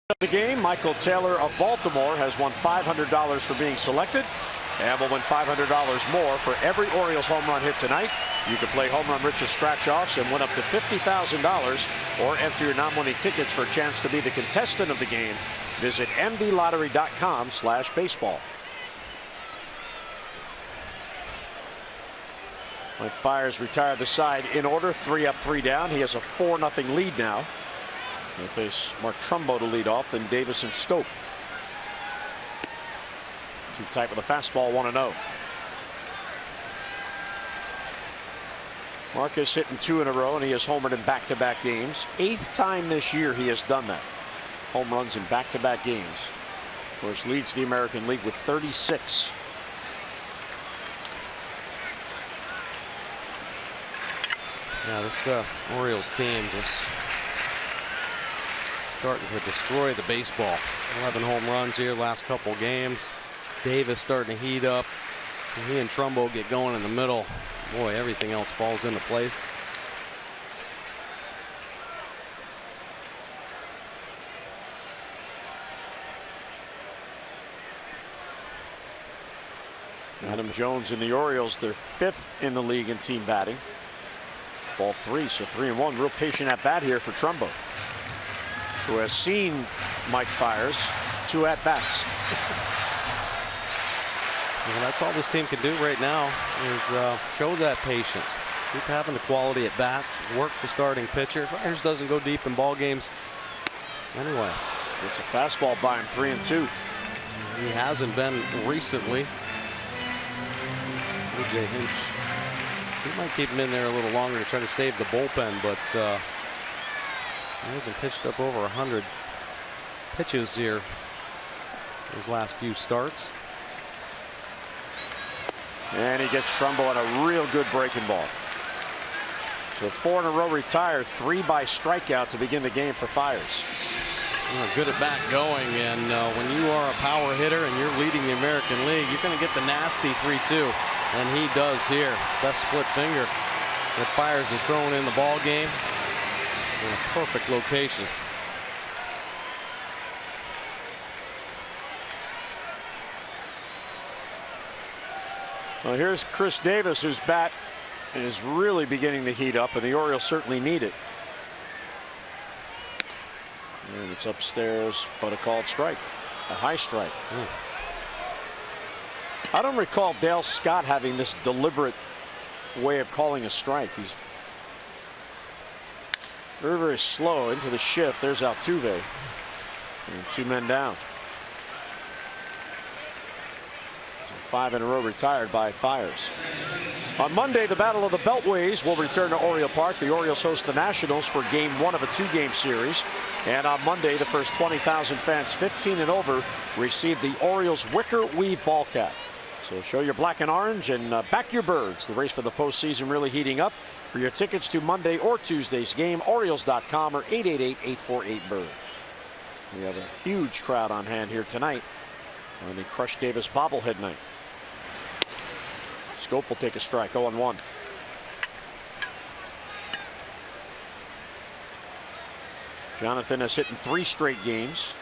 The game, Michael Taylor of Baltimore has won $500 for being selected and will win $500 more for every Orioles home run hit tonight. You can play Home Run Rich's scratch-offs and win up to $50,000 or enter your non-winning tickets for a chance to be the contestant of the game. Visit mdlottery.com/baseball. Mike Fiers retired the side in order, 3 up, 3 down. He has a 4-0 lead now. They face Mark Trumbo to lead off, then Davis and Scope. Too tight with a fastball, 1-0. Marcus hitting 2 in a row, and he has homered in back-to-back games. 8th time this year he has done that. Home runs in back-to-back games. Of course, leads the American League with 36. Yeah, this Orioles team just starting to destroy the baseball. 11 home runs here last couple games. Davis starting to heat up. And he and Trumbo get going in the middle. Boy, everything else falls into place. Adam Jones and the Orioles, they're 5th in the league in team batting. Ball 3, so 3-1. Real patient at bat here for Trumbo, who has seen Mike Fiers 2 at bats. Well, that's all this team can do right now is show that patience. Keep having the quality at bats. Work the starting pitcher. Fiers doesn't go deep in ball games anyway. It's a fastball by him, 3-2. He hasn't been recently. AJ Hinch, he might keep him in there a little longer to try to save the bullpen, but he hasn't pitched up over 100 pitches here his last few starts. And he gets Trumbo on a real good breaking ball. So 4 in a row retired, 3 by strikeout to begin the game for Fiers. Good at bat going, and when you are a power hitter and you're leading the American League, you're going to get the nasty 3-2, and he does here. Best split finger that Fiers is throwing in the ball game in a perfect location. Well, here's Chris Davis, whose bat is really beginning to heat up, and the Orioles certainly need it. And it's upstairs, but a called strike, a high strike. I don't recall Dale Scott having this deliberate way of calling a strike. He's very, very slow into the shift. There's Altuve, and 2 men down. 5 in a row retired by Fiers. On Monday, the Battle of the Beltways will return to Oriole Park. The Orioles host the Nationals for game 1 of a 2-game series. And on Monday, the first 20,000 fans 15 and over receive the Orioles wicker weave ball cap. So show your black and orange and back your birds. The race for the postseason really heating up. For your tickets to Monday or Tuesday's game, Orioles.com or 888-848-BIRD. We have a huge crowd on hand here tonight on the Crush Davis bobblehead night. Scope will take a strike, 0-1. Jonathan has hit in 3 straight games.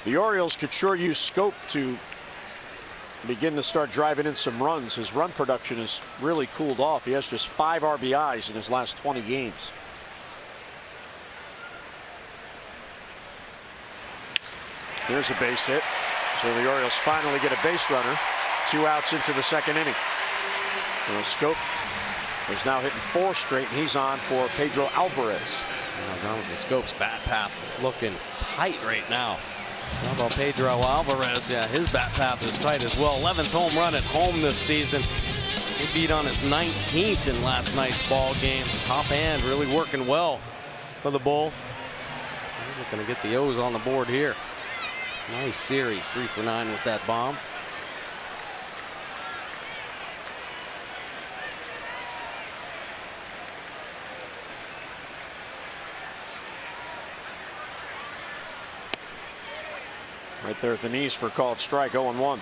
The Orioles could sure use Scope to begin to start driving in some runs. His run production has really cooled off. He has just 5 RBIs in his last 20 games. There's a base hit. So the Orioles finally get a base runner. 2 outs into the 2nd inning. Well, Scope is now hitting 4 straight, and he's on for Pedro Alvarez. Jonathan Scope's bat path looking tight right now. How about Pedro Alvarez? Yeah, his bat path is tight as well. 11th home run at home this season. He beat on his 19th in last night's ball game. Top hand really working well for the Bull. He's looking to get the O's on the board here. Nice series, 3 for 9 with that bomb. Right there at the knees for a called strike, 0-1.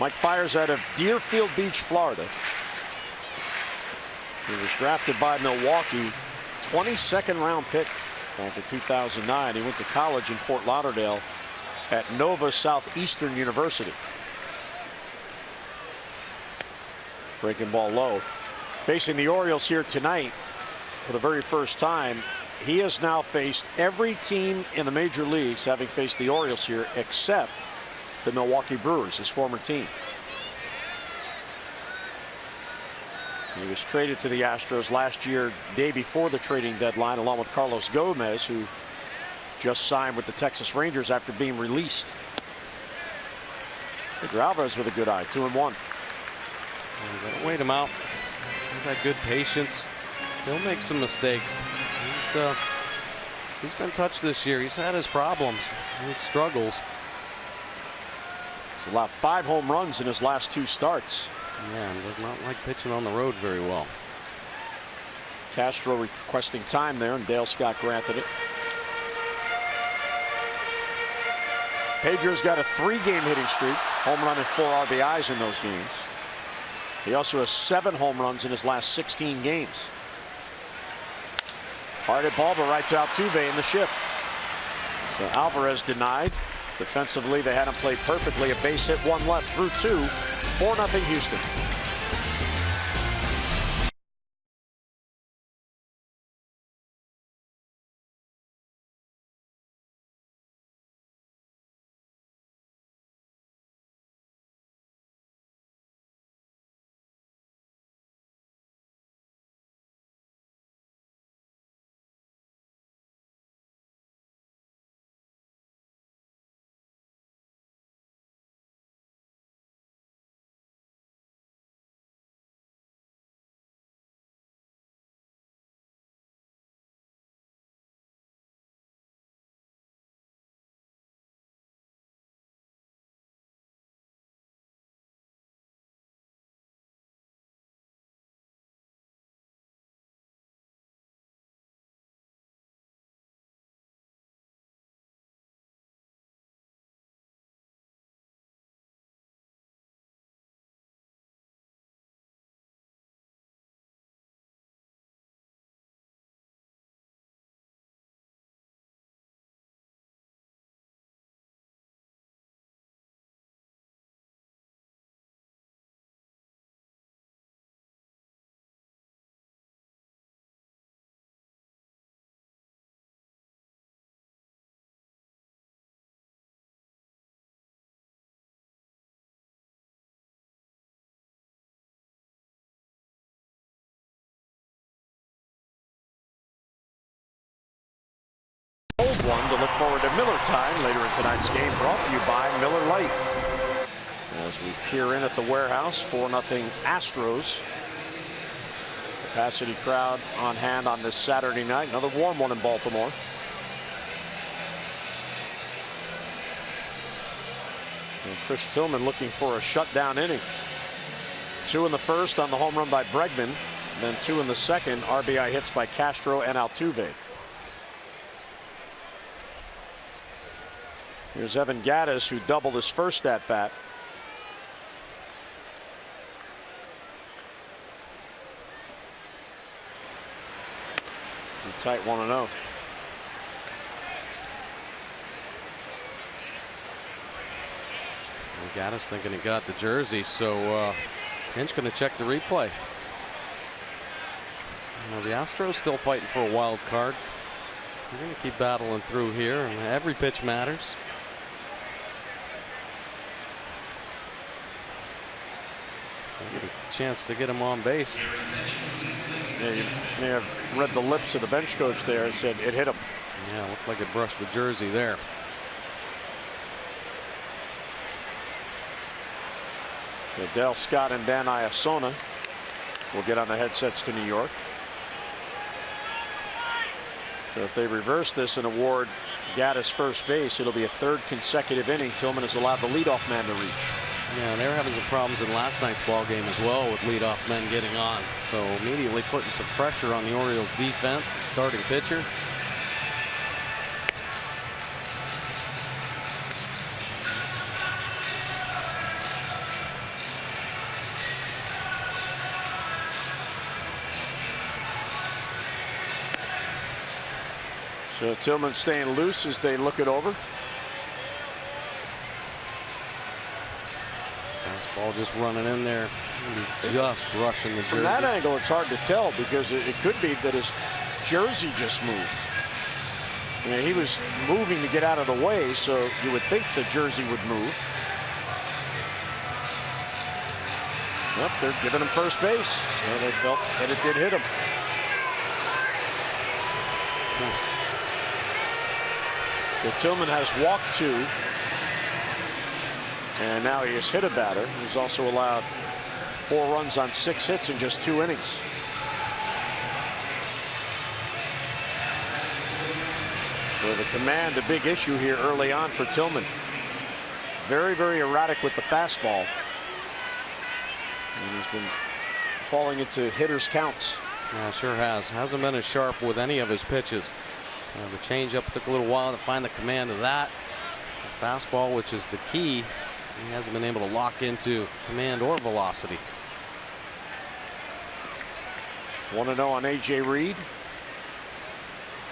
Mike fires out of Deerfield Beach, Florida. He was drafted by Milwaukee, 22nd round pick back in 2009. He went to college in Fort Lauderdale at Nova Southeastern University. Breaking ball low. Facing the Orioles here tonight for the very first time. He has now faced every team in the major leagues, having faced the Orioles here, except the Milwaukee Brewers, his former team. He was traded to the Astros last year, day before the trading deadline, along with Carlos Gomez, who just signed with the Texas Rangers after being released. Pedro Alvarez with a good eye, 2-1. Wait him out. He's got good patience. He'll make some mistakes. He's been touched this year. He's had his problems. He struggles. He's allowed 5 home runs in his last 2 starts. Yeah, and does not like pitching on the road very well. Castro requesting time there, and Dale Scott granted it. Pedro's got a 3-game hitting streak, home run and 4 RBIs in those games. He also has 7 home runs in his last 16 games. Hard hit ball, but right to Altuve in the shift. So Alvarez denied. Defensively, they had him play perfectly. A base hit, 1 left through 2. 4-0 Houston. One to look forward to Miller time later in tonight's game, brought to you by Miller Lite. As we peer in at the warehouse, 4-0 Astros. Capacity crowd on hand on this Saturday night. Another warm one in Baltimore. And Chris Tillman looking for a shutdown inning. 2 in the first on the home run by Bregman, then 2 in the second. RBI hits by Castro and Altuve. Here's Evan Gattis, who doubled his first at bat. Tight 1-0. Gattis thinking he got the jersey, so Hinch going to check the replay. The Astros still fighting for a wild card. They're going to keep battling through here, and every pitch matters. A chance to get him on base. Yeah, you may have read the lips of the bench coach there and said it hit him. Yeah, looked like it brushed the jersey there. Dale Scott and Dan Iasona will get on the headsets to New York. So if they reverse this and award Gattis first base, it'll be a 3rd consecutive inning Tillman has allowed the leadoff man to reach. Yeah, they were having some problems in last night's ball game as well, with leadoff men getting on. So immediately putting some pressure on the Orioles defense, starting pitcher. So Tillman staying loose as they look it over. Fastball just running in there. Just brushing the jersey. From that angle, it's hard to tell because it could be that his jersey just moved. I mean, he was moving to get out of the way, so you would think the jersey would move. Yep, they're giving him first base. So they felt that it did hit him. So Tillman has walked 2. And now he has hit a batter. He's also allowed 4 runs on 6 hits in just 2 innings. So the command, the big issue here early on for Tillman. Very, very erratic with the fastball. And he's been falling into hitters' counts. Yeah, sure has. Hasn't been as sharp with any of his pitches. The changeup took a little while to find the command of that. The fastball, which is the key, he hasn't been able to lock into command or velocity. 1-0 on A.J. Reed.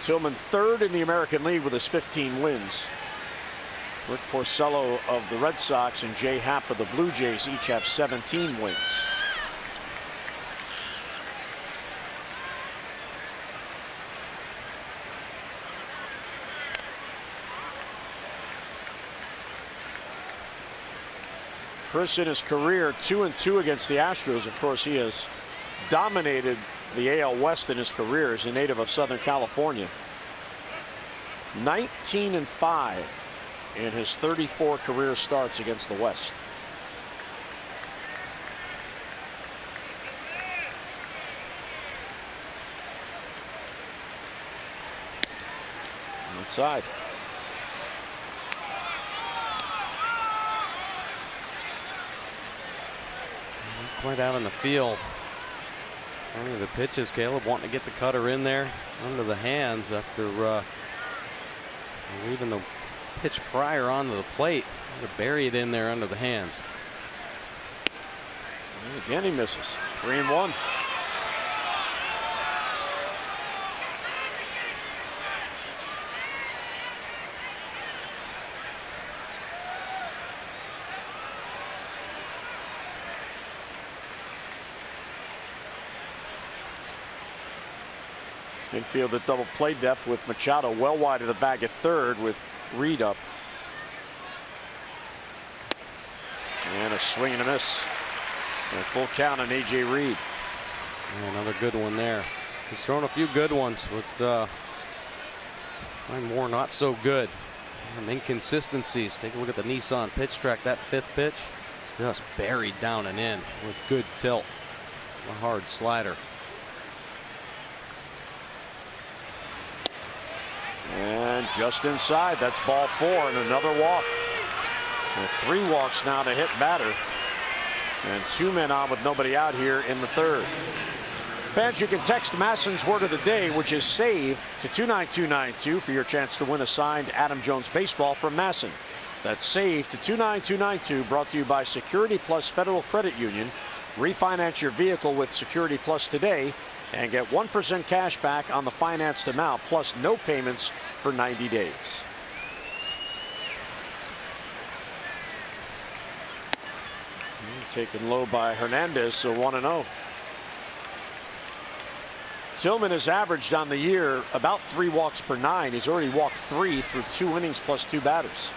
Tillman 3rd in the American League with his 15 wins. Rick Porcello of the Red Sox and Jay Happ of the Blue Jays each have 17 wins. Chris in his career 2-2 against the Astros. Of course, he has dominated the AL West in his career as a native of Southern California. 19-5 in his 34 career starts against the West. Outside. Quite out in the field. Only the pitches. Caleb wanting to get the cutter in there under the hands after leaving the pitch prior onto the plate. To bury it in there under the hands. And again, he misses. 3-1. Infield at double play depth with Machado well wide of the bag at 3rd with Reed up. And a swing and a miss. And a full count on A.J. Reed. Yeah, another good one there. He's thrown a few good ones, but more not so good. Some inconsistencies. Take a look at the Nissan pitch track. That 5th pitch just buried down and in with good tilt. A hard slider. And just inside. That's ball 4 and another walk. So 3 walks now to hit batter. And 2 men on with nobody out here in the 3rd. Fans, you can text Masson's word of the day, which is save, to 29292 for your chance to win a signed Adam Jones baseball from Masson. That's save to 29292, brought to you by Security Plus Federal Credit Union. Refinance your vehicle with Security Plus today and get 1% cash back on the financed amount, plus no payments for 90 days. Taken low by Hernandez, so 1-0. Tillman has averaged on the year about 3 walks per 9. He's already walked 3 through 2 innings plus 2 batters.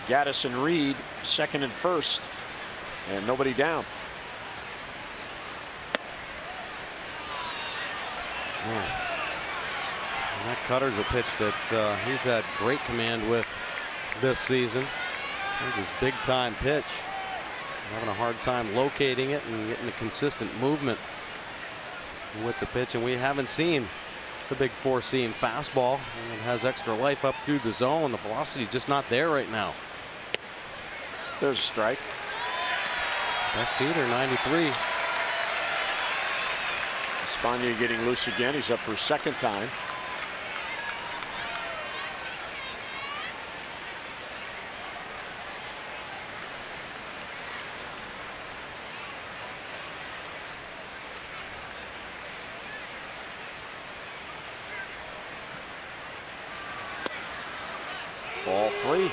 Gaddis and Reed 2nd and 1st, and nobody down. And that cutter's a pitch that he's had great command with this season. This is his big time pitch. Having a hard time locating it and getting a consistent movement with the pitch, and we haven't seen the big 4-seam fastball. It has extra life up through the zone. The velocity just not there right now. There's a strike. Best heater, 93. Espana getting loose again. He's up for his 2nd time. Ball 3.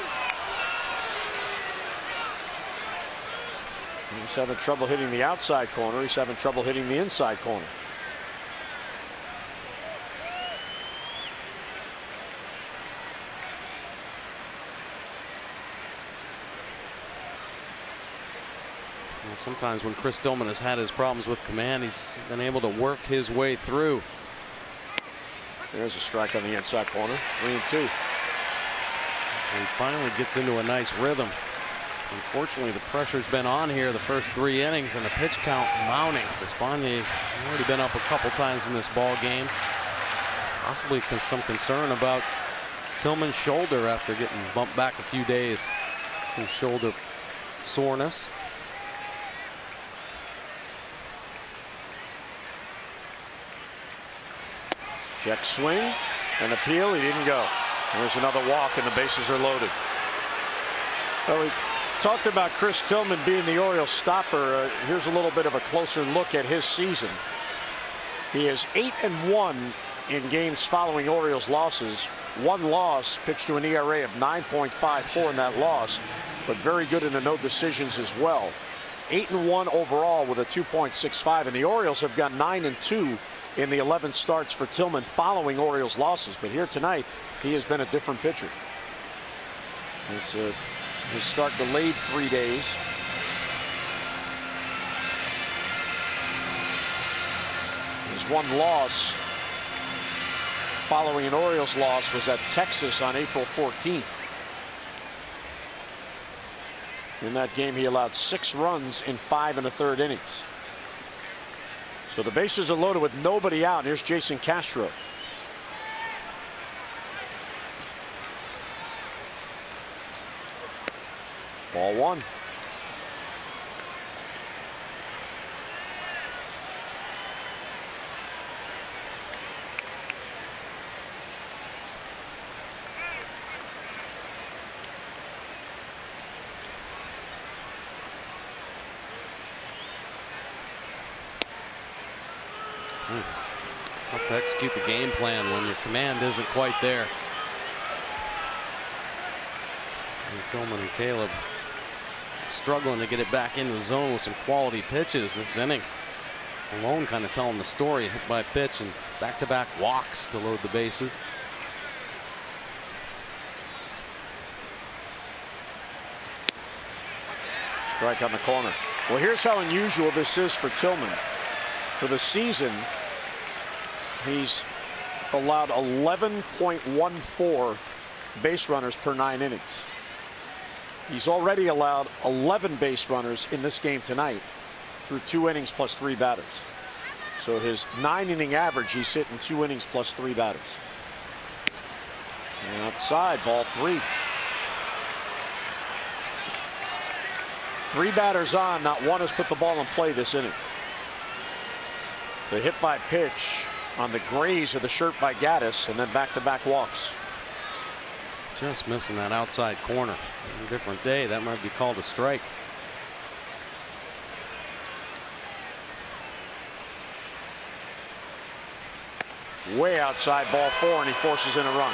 He's having trouble hitting the outside corner. He's having trouble hitting the inside corner. Well, sometimes when Chris Tillman has had his problems with command, he's been able to work his way through. There's a strike on the inside corner. 3-2. And he finally gets into a nice rhythm. Unfortunately, the pressure's been on here the first 3 innings, and the pitch count mounting. Despaigne already been up a couple times in this ball game. Possibly some concern about Tillman's shoulder after getting bumped back a few days. Some shoulder soreness. Check swing and appeal. He didn't go. There's another walk, and the bases are loaded. Well, we talked about Chris Tillman being the Orioles stopper. Here's a little bit of a closer look at his season. He is 8-1 in games following Orioles losses. 1 loss, pitched to an ERA of 9.54 in that loss, but very good in the no decisions as well. 8-1 overall with a 2.65, and the Orioles have got 9-2 in the 11 starts for Tillman following Orioles losses. But here tonight, he has been a different pitcher. His start delayed 3 days. His 1 loss following an Orioles loss was at Texas on April 14th. In that game, he allowed 6 runs in 5 1/3 innings. So the bases are loaded with nobody out. Here's Jason Castro. Ball 1. Tough to execute the game plan when your command isn't quite there. And Tillman and Caleb struggling to get it back into the zone with some quality pitches this inning. Alone kind of telling the story, hit by pitch and back-to-back walks to load the bases. Strike on the corner. Well, here's how unusual this is for Tillman. For the season, he's allowed 11.14 base runners per 9 innings. He's already allowed 11 base runners in this game tonight through 2 innings plus 3 batters. So his 9-inning average, he's hitting 2 innings plus 3 batters. And outside, ball 3. 3 batters on, not one has put the ball in play this inning. The hit by pitch on the graze of the shirt by Gaddis, and then back-to-back walks. Just missing that outside corner. On a different day, that might be called a strike. Way outside, ball 4, and he forces in a run.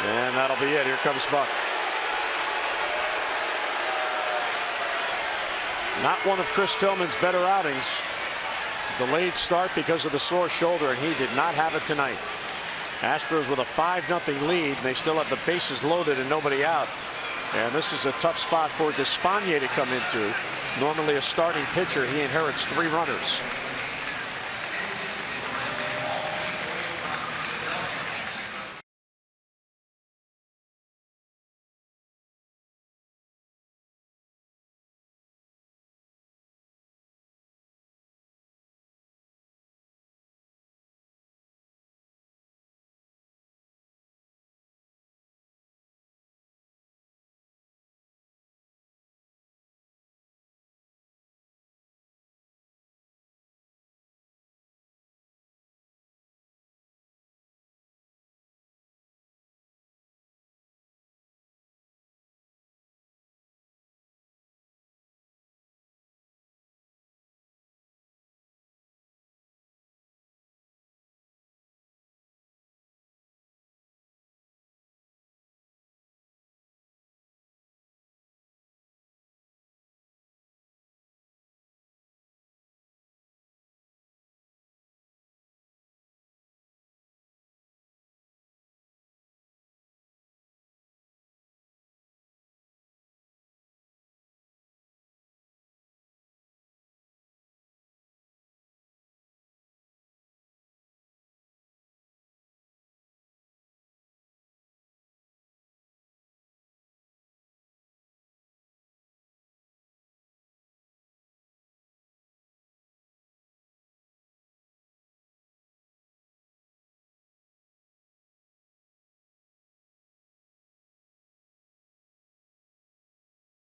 And that'll be it. Here comes Buck. Not one of Chris Tillman's better outings. Delayed start because of the sore shoulder, and he did not have it tonight. Astros with a 5-0 lead, and they still have the bases loaded and nobody out. And this is a tough spot for Despaigne to come into. Normally a starting pitcher, he inherits 3 runners.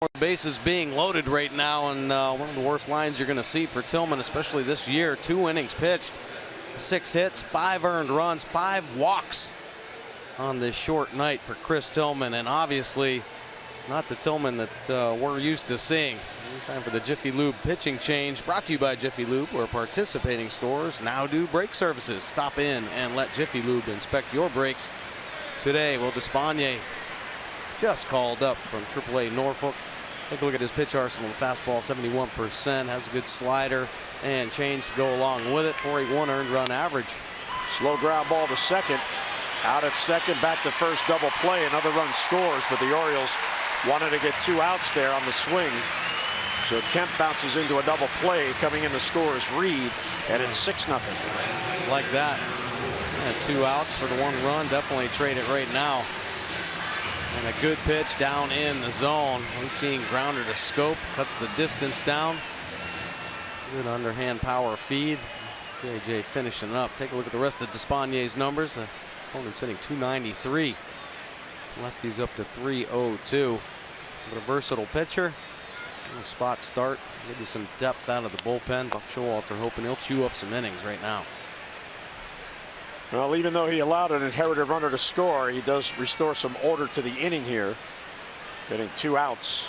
The bases being loaded right now, and one of the worst lines you're going to see for Tillman, especially this year. 2 innings pitched, 6 hits, 5 earned runs, 5 walks on this short night for Chris Tillman, and obviously not the Tillman that we're used to seeing. Time for the Jiffy Lube pitching change, brought to you by Jiffy Lube, where participating stores now do brake services. Stop in and let Jiffy Lube inspect your brakes today. Well, Despaigne just called up from AAA Norfolk. Take a look at his pitch arsenal. Fastball 71%, has a good slider and change to go along with it. 4.81 earned run average. Slow ground ball to second. Out at second, back to first, double play. Another run scores, but the Orioles wanted to get 2 outs there on the swing. So Kemp bounces into a double play. Coming in to score is Reed, and it's 6-0. Like that. Yeah, 2 outs for the 1 run. Definitely trade it right now. And a good pitch down in the zone. Routine grounder to Scope. Cuts the distance down. Good underhand power feed. JJ finishing up. Take a look at the rest of Despaigne's numbers. Opponent's hitting .293. Lefty's up to .302. But a versatile pitcher. A spot start. Give you some depth out of the bullpen. Buck Showalter hoping he'll chew up some innings right now. Well, even though he allowed an inherited runner to score, he does restore some order to the inning here, getting 2 outs.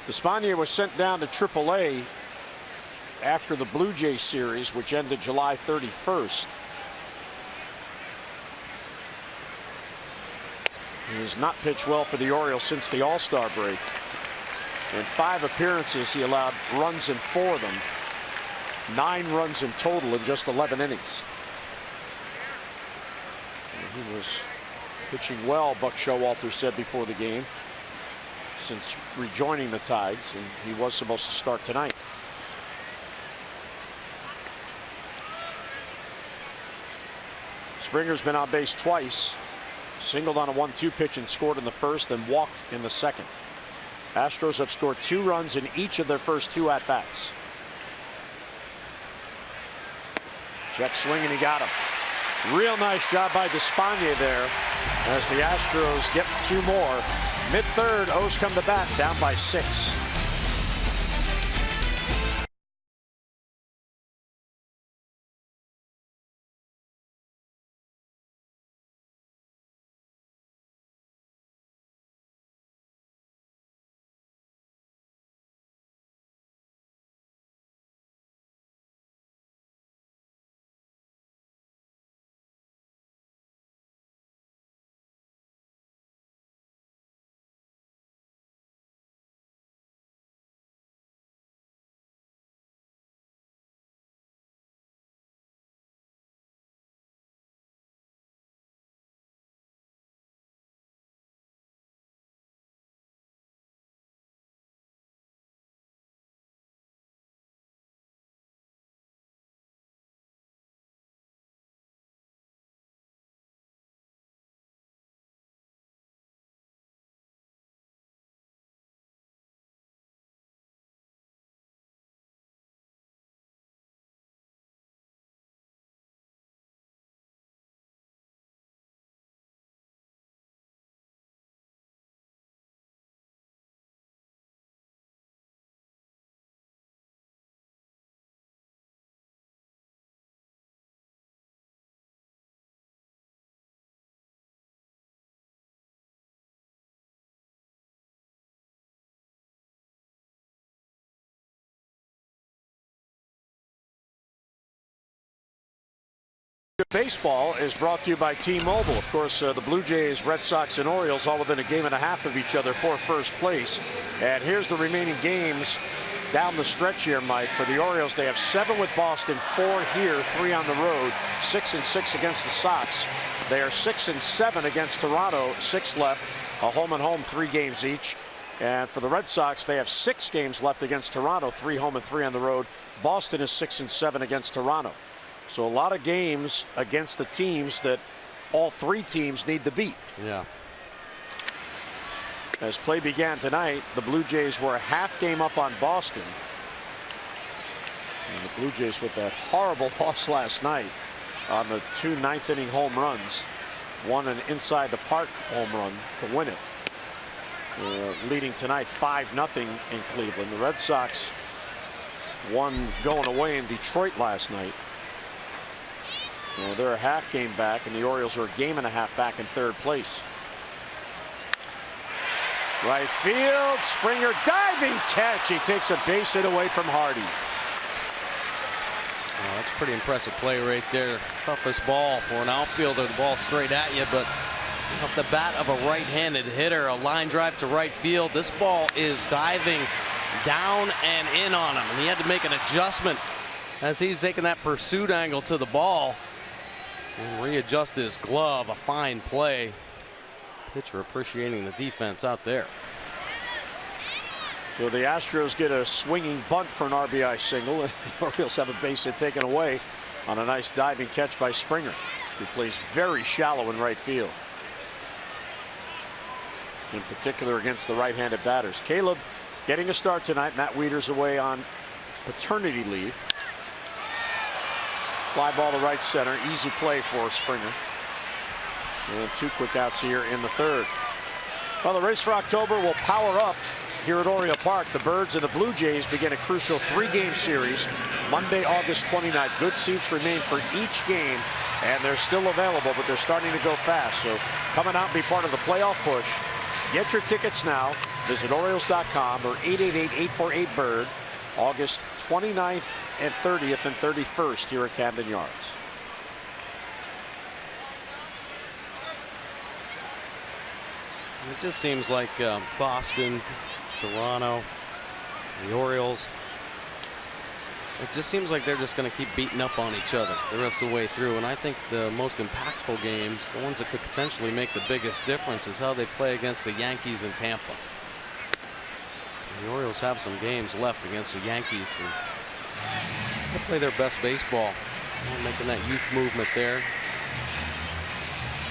Despaigne was sent down to AAA after the Blue Jays series, which ended July 31st. He has not pitched well for the Orioles since the All-Star break. In 5 appearances, he allowed runs in 4 of them. 9 runs in total in just 11 innings. And he was pitching well, Buck Showalter said before the game, since rejoining the Tides, and he was supposed to start tonight. Springer's been on base twice. Singled on a 1-2 pitch and scored in the first, then walked in the second. Astros have scored 2 runs in each of their first 2 at-bats. Check swing, and he got him. Real nice job by Despaigne there as the Astros get 2 more. Mid-third, O's come to bat, down by 6. Baseball is brought to you by T-Mobile. Of course, the Blue Jays, Red Sox, and Orioles all within a game and a half of each other for first place. And here's the remaining games down the stretch here, Mike. For the Orioles, they have 7 with Boston, 4 here, 3 on the road, 6-6 against the Sox. They are 6-7 against Toronto, 6 left, a home and home, 3 games each. And for the Red Sox, they have 6 games left against Toronto, 3 home and 3 on the road. Boston is 6-7 against Toronto. So a lot of games against the teams that all 3 teams need to beat. Yeah. As play began tonight, the Blue Jays were a half game up on Boston. And the Blue Jays with that horrible loss last night on the 2 ninth-inning home runs. won an inside the park home run to win it. Leading tonight 5-0 in Cleveland. The Red Sox won going away in Detroit last night. They're a half game back, and the Orioles are a game and a half back in third place. Right field, Springer diving catch. He takes a base hit away from Hardy. Oh, that's a pretty impressive play right there. Toughest ball for an outfielder. The ball straight at you, but off the bat of a right-handed hitter, a line drive to right field. This ball is diving down and in on him, and he had to make an adjustment as he's taking that pursuit angle to the ball and readjust his glove. A fine play. Pitcher appreciating the defense out there. So the Astros get a swinging bunt for an RBI single, and the Orioles have a base hit taken away on a nice diving catch by Springer, who plays very shallow in right field, in particular against the right-handed batters. Caleb getting a start tonight. Matt Wieters away on paternity leave. Fly ball to right center. Easy play for Springer. And 2 quick outs here in the third. Well, the race for October will power up here at Oriole Park. The Birds and the Blue Jays begin a crucial 3-game series Monday, August 29th. Good seats remain for each game, and they're still available, but they're starting to go fast. So coming out and be part of the playoff push. Get your tickets now. Visit Orioles.com or 888-848-BIRD. August 29th and 30th and 31st here at Camden Yards. It just seems like Boston, Toronto, the Orioles, it just seems like they're just going to keep beating up on each other the rest of the way through. And I think the most impactful games, the ones that could potentially make the biggest difference, is how they play against the Yankees and Tampa. And the Orioles have some games left against the Yankees, and they play their best baseball. They're making that youth movement there.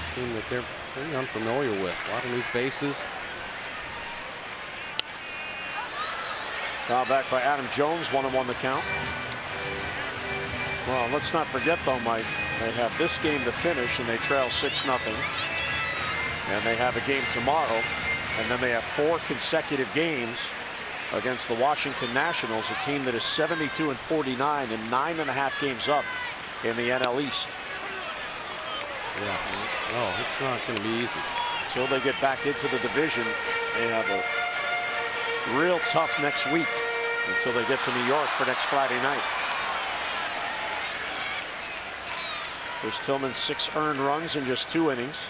A team that they're pretty unfamiliar with. A lot of new faces. Foul back by Adam Jones. 1-1 the count. Well, let's not forget though, Mike, they have this game to finish and they trail 6-0. And they have a game tomorrow, and then they have 4 consecutive games against the Washington Nationals, a team that is 72-49 and 9.5 games up in the NL East. Yeah. Oh, it's not going to be easy. Until they get back into the division, they have a real tough next week until they get to New York for next Friday night. There's Tillman, 6 earned runs in just 2 innings.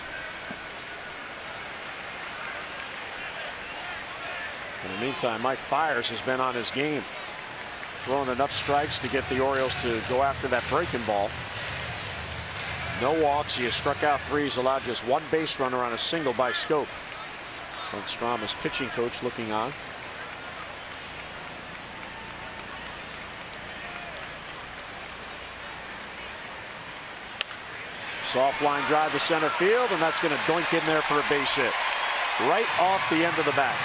In the meantime, Mike Fiers has been on his game, throwing enough strikes to get the Orioles to go after that breaking ball. No walks. He has struck out 3. He's allowed just 1 base runner on a single by Scope. Brent Strom, his pitching coach, looking on. Soft line drive to center field, and that's going to doink in there for a base hit. Right off the end of the bat.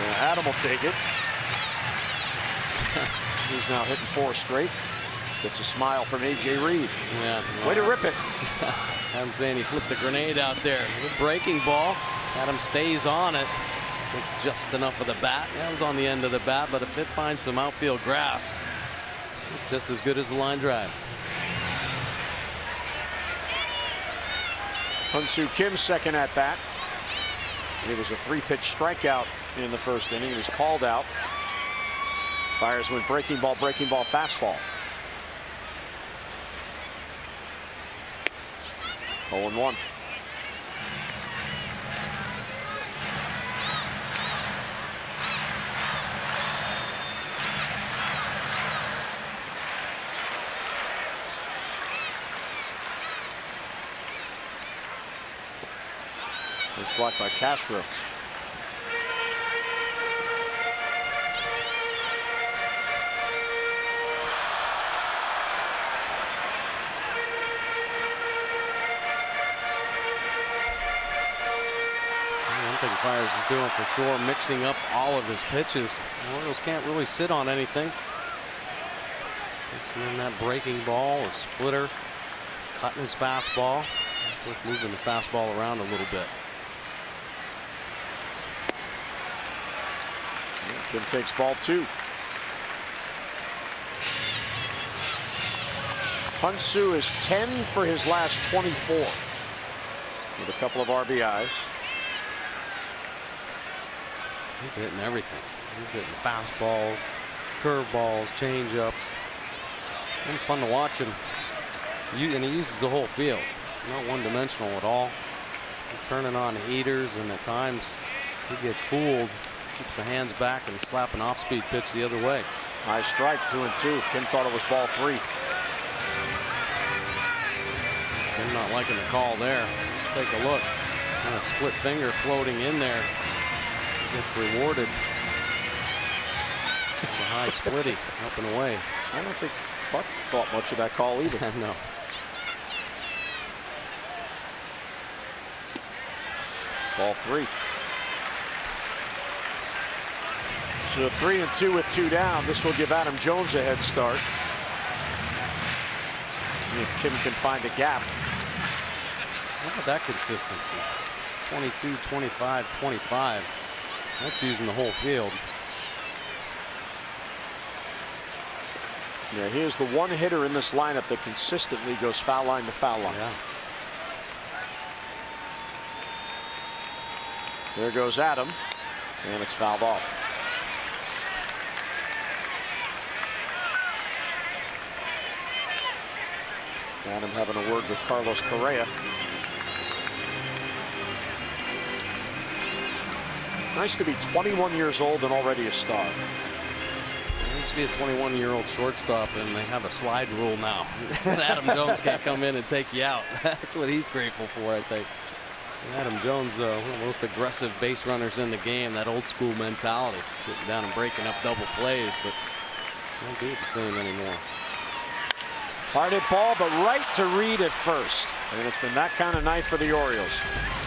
And Adam will take it. He's now hitting 4 straight. Gets a smile from A.J. Reed. Yeah. Way to rip it. I'm saying he flipped the grenade out there. Good breaking ball. Adam stays on it. It's just enough of the bat. That was on the end of the bat, but if it finds some outfield grass, it's just as good as a line drive. Hyun-Soo Kim's second at bat. It was a 3-pitch strikeout in the first inning. He was called out. Fiers went breaking ball, fastball. 0-1. It's blocked by Castro. One thing Fiers is doing for sure, mixing up all of his pitches. The Orioles can't really sit on anything. Mixing in that breaking ball, a splitter, Cutting his fastball. Just moving the fastball around a little bit. Kim takes ball 2. HOU is 10 for his last 24 with a couple of RBIs. He's hitting everything. He's hitting fastballs, curveballs, changeups. It's fun to watch him. And he uses the whole field. Not one-dimensional at all. He's turning on heaters, and at times he gets fooled. Keeps the hands back and slap an off-speed pitch the other way. High strike, 2-2. Kim thought it was ball 3. Kim not liking the call there. Let's take a look. And a split finger floating in there. Gets rewarded. The high splitty up and away. I don't think Buck thought much of that call either. No. Ball 3. So 3-2 with 2 down. This will give Adam Jones a head start. See if Kim can find a gap. Look at that consistency. 22, 25, 25. That's using the whole field. Yeah, he is the one hitter in this lineup that consistently goes foul line to foul line. Yeah. There goes Adam, and it's fouled off. Adam having a word with Carlos Correa. Nice to be 21 years old and already a star. He used to be a 21-year-old shortstop, and they have a slide rule now. Adam Jones can't come in and take you out. That's what he's grateful for, I think. Adam Jones, one of the most aggressive base runners in the game. That old school mentality, getting down and breaking up double plays, but don't do it the same anymore. Hard hit ball, but right to Reed at first. And it's been that kind of night for the Orioles.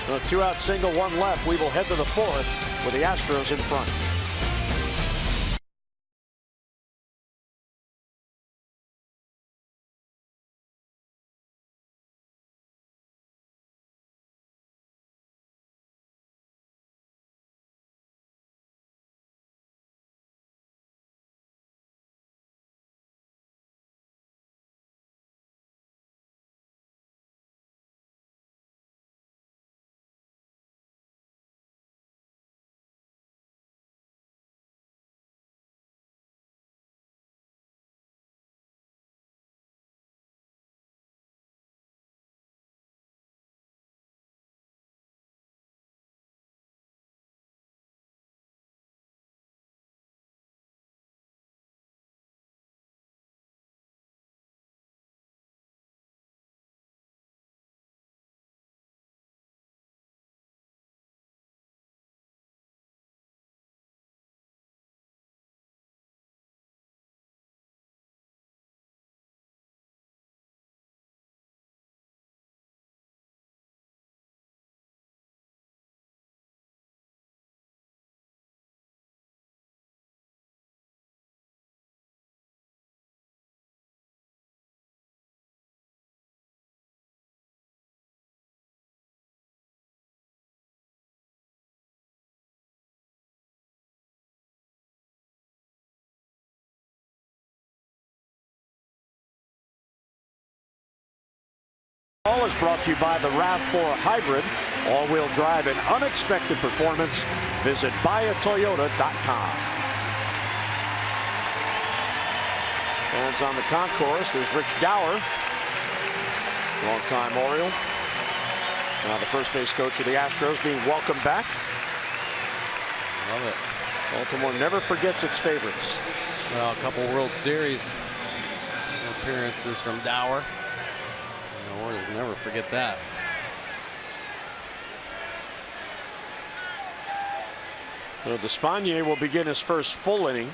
A 2-out single, 1 left. We will head to the 4th with the Astros in front. All is brought to you by the RAV4 Hybrid, all-wheel drive and unexpected performance. Visit buyatoyota.com. Fans on the concourse. There's Rich Gower, longtime Oriole. Now the first base coach of the Astros being welcomed back. Love it. Baltimore never forgets its favorites. Well, a couple World Series appearances from Dower. The Orioles never forget that. So Despaigne will begin his first full inning.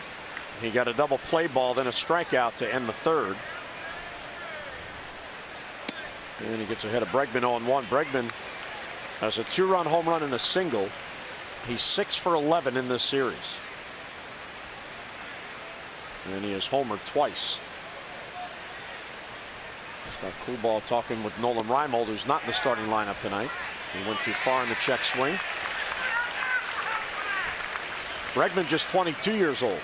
He got a double play ball, then a strikeout to end the 3rd. And he gets ahead of Bregman 0-1. Bregman has a 2-run home run and a single. He's 6 for 11 in this series. And he has homered twice. Got cool ball talking with Nolan Reimold, who's not in the starting lineup tonight. He went too far in the check swing. Bregman just 22 years old.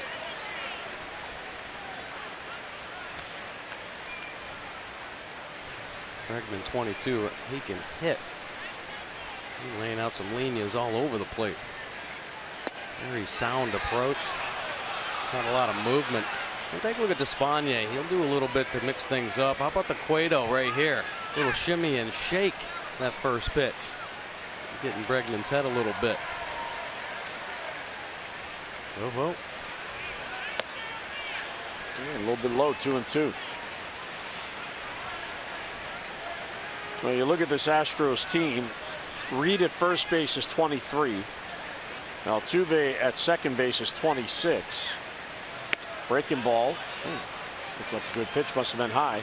Bregman 22, he can hit. He's laying out some líneas all over the place. Very sound approach. Not a lot of movement. And take a look at Despaigne. He'll do a little bit to mix things up. How about the Cueto right here? Little shimmy and shake that first pitch. Getting Bregman's head a little bit. Oh. Yeah, a little bit low, 2-2. Well, you look at this Astros team. Reed at first base is 23. Altuve at second base is 26. Breaking ball. Looked like a good pitch, must have been high.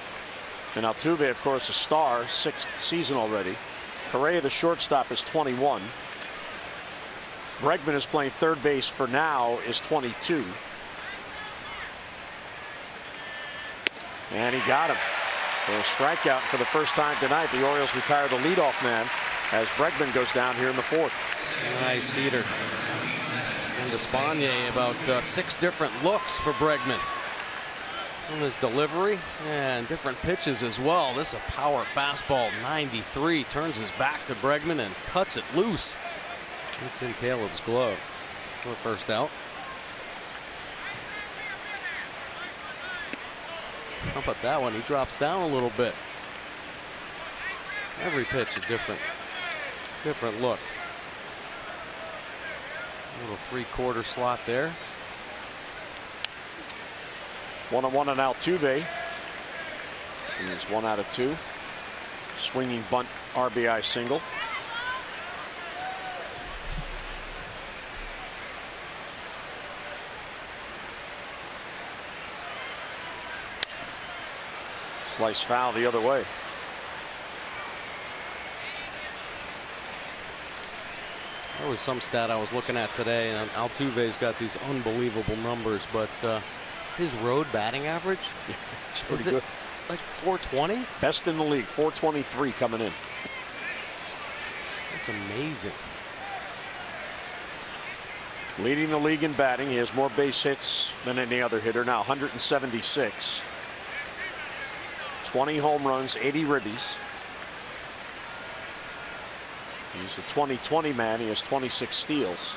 And Altuve, of course, a star, 6th season already. Correa, the shortstop, is 21. Bregman is playing third base for now, is 22. And he got him. For a strikeout for the first time tonight. The Orioles retire the leadoff man as Bregman goes down here in the 4th. Nice heater. And Despaigne, about 6 different looks for Bregman. On his delivery and different pitches as well. This is a power fastball, 93. Turns his back to Bregman and cuts it loose. It's in Caleb's glove for first out. How about that one? He drops down a little bit. Every pitch a different look. A little 3/4 slot there. 1-1 on Altuve. He is 1 out of 2. Swinging bunt RBI single. Slice foul the other way. There was some stat I was looking at today, and Altuve's got these unbelievable numbers, but his road batting average, it's pretty good. Like 420? Best in the league, 423 coming in. That's amazing. Leading the league in batting. He has more base hits than any other hitter now, 176. 20 home runs, 80 ribbies. He's a 20-20 man. He has 26 steals.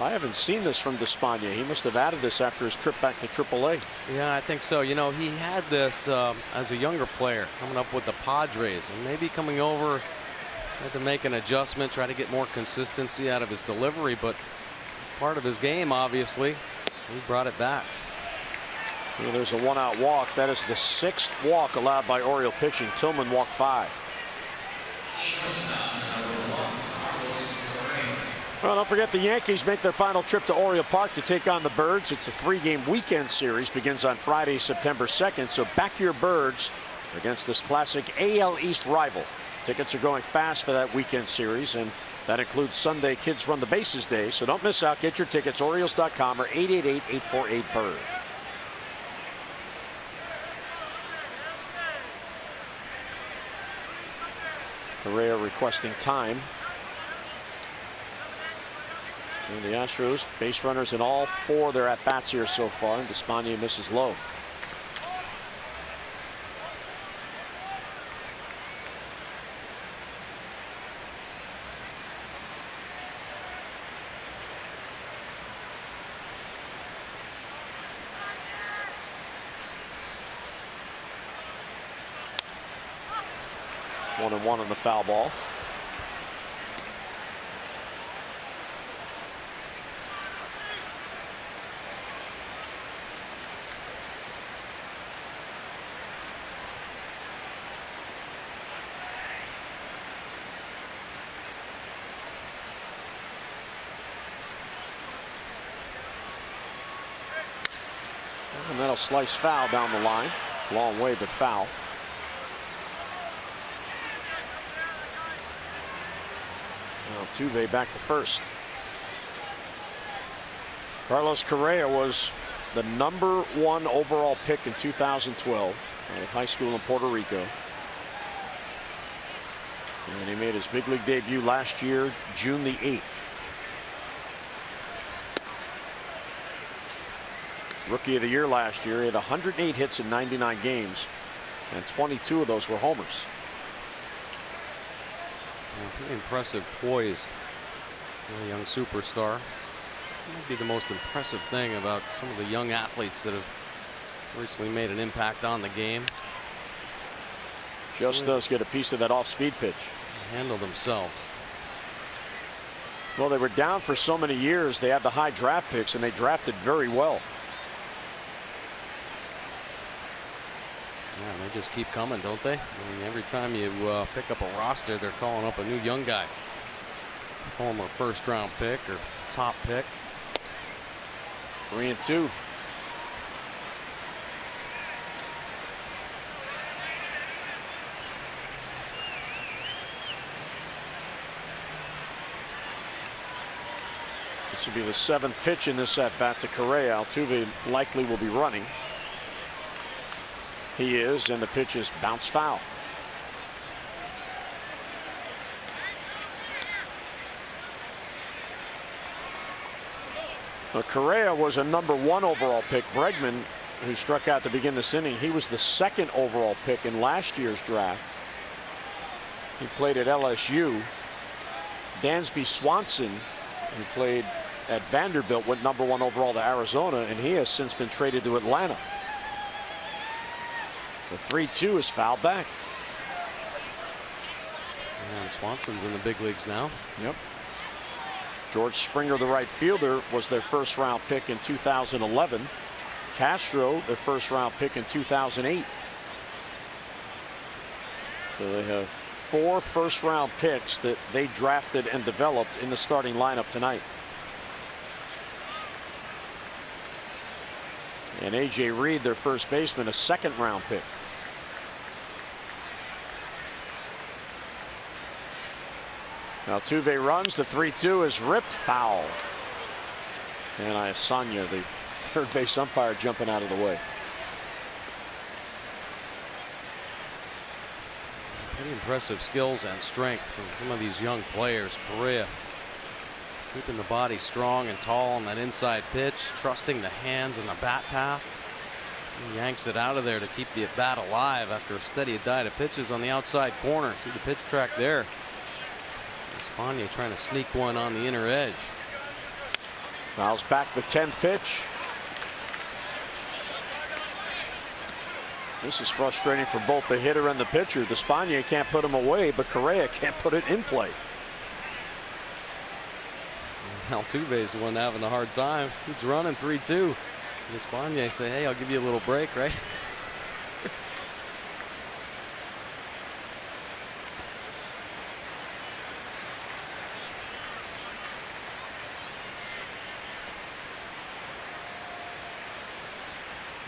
I haven't seen this from Despaigne. He must have added this after his trip back to AAA. Yeah, I think so. You know, he had this as a younger player coming up with the Padres, and maybe coming over, had to make an adjustment, try to get more consistency out of his delivery, but it's part of his game, obviously. He brought it back. Well, there's a 1-out walk. That is the 6th walk allowed by Oriole pitching. Tillman walked 5. Well, don't forget the Yankees make their final trip to Oriole Park to take on the Birds. It's a 3-game weekend series. Begins on Friday, September 2nd. So back your Birds against this classic AL East rival. Tickets are going fast for that weekend series, and that includes Sunday Kids Run the Bases Day. So don't miss out. Get your tickets, Orioles.com or 888-848-BIRD. Correa requesting time. So the Astros base runners in all 4 of their at-bats here so far, and Despaigne misses low. One and one on the foul ball. And that'll slice foul down the line. Long way, but foul. Altuve back to first. Carlos Correa was the #1 overall pick in 2012 out of high school in Puerto Rico. And he made his big league debut last year, June the 8th. Rookie of the year last year. He had 108 hits in 99 games, and 22 of those were homers. Pretty impressive poise. A young superstar. Might be the most impressive thing about some of the young athletes that have recently made an impact on the game. Just does get a piece of that off-speed pitch. Handle themselves. Well, they were down for so many years. They had the high draft picks, and they drafted very well. Yeah, and they just keep coming, don't they? I mean, every time you pick up a roster, they're calling up a new young guy. Former first-round pick or top pick. 3-2. This will be the 7th pitch in this at bat to Correa. Altuve likely will be running. He is, and the pitch is bounce foul. Well, Correa was a #1 overall pick. Bregman, who struck out to begin this inning, he was the 2nd overall pick in last year's draft. He played at LSU. Dansby Swanson, who played at Vanderbilt, went #1 overall to Arizona, and he has since been traded to Atlanta. The 3-2 is fouled back. And Swanson's in the big leagues now. Yep. George Springer, the right fielder, was their first-round pick in 2011. Castro, their first-round pick in 2008. So they have 4 first-round picks that they drafted and developed in the starting lineup tonight. And A.J. Reed, their first baseman, a 2nd-round pick. Altuve runs. The 3-2 is ripped foul. And Asanya, the third base umpire, jumping out of the way. Pretty impressive skills and strength from some of these young players. Correa keeping the body strong and tall on that inside pitch, trusting the hands and the bat path. He yanks it out of there to keep the at bat alive after a steady diet of pitches on the outside corner. See the pitch track there. Espana trying to sneak one on the inner edge. Fouls back the 10th pitch. This is frustrating for both the hitter and the pitcher. Despaigne can't put him away, but Correa can't put it in play. Altuve's the one having a hard time. Keeps running 3-2. Despaigne say, hey, I'll give you a little break, right?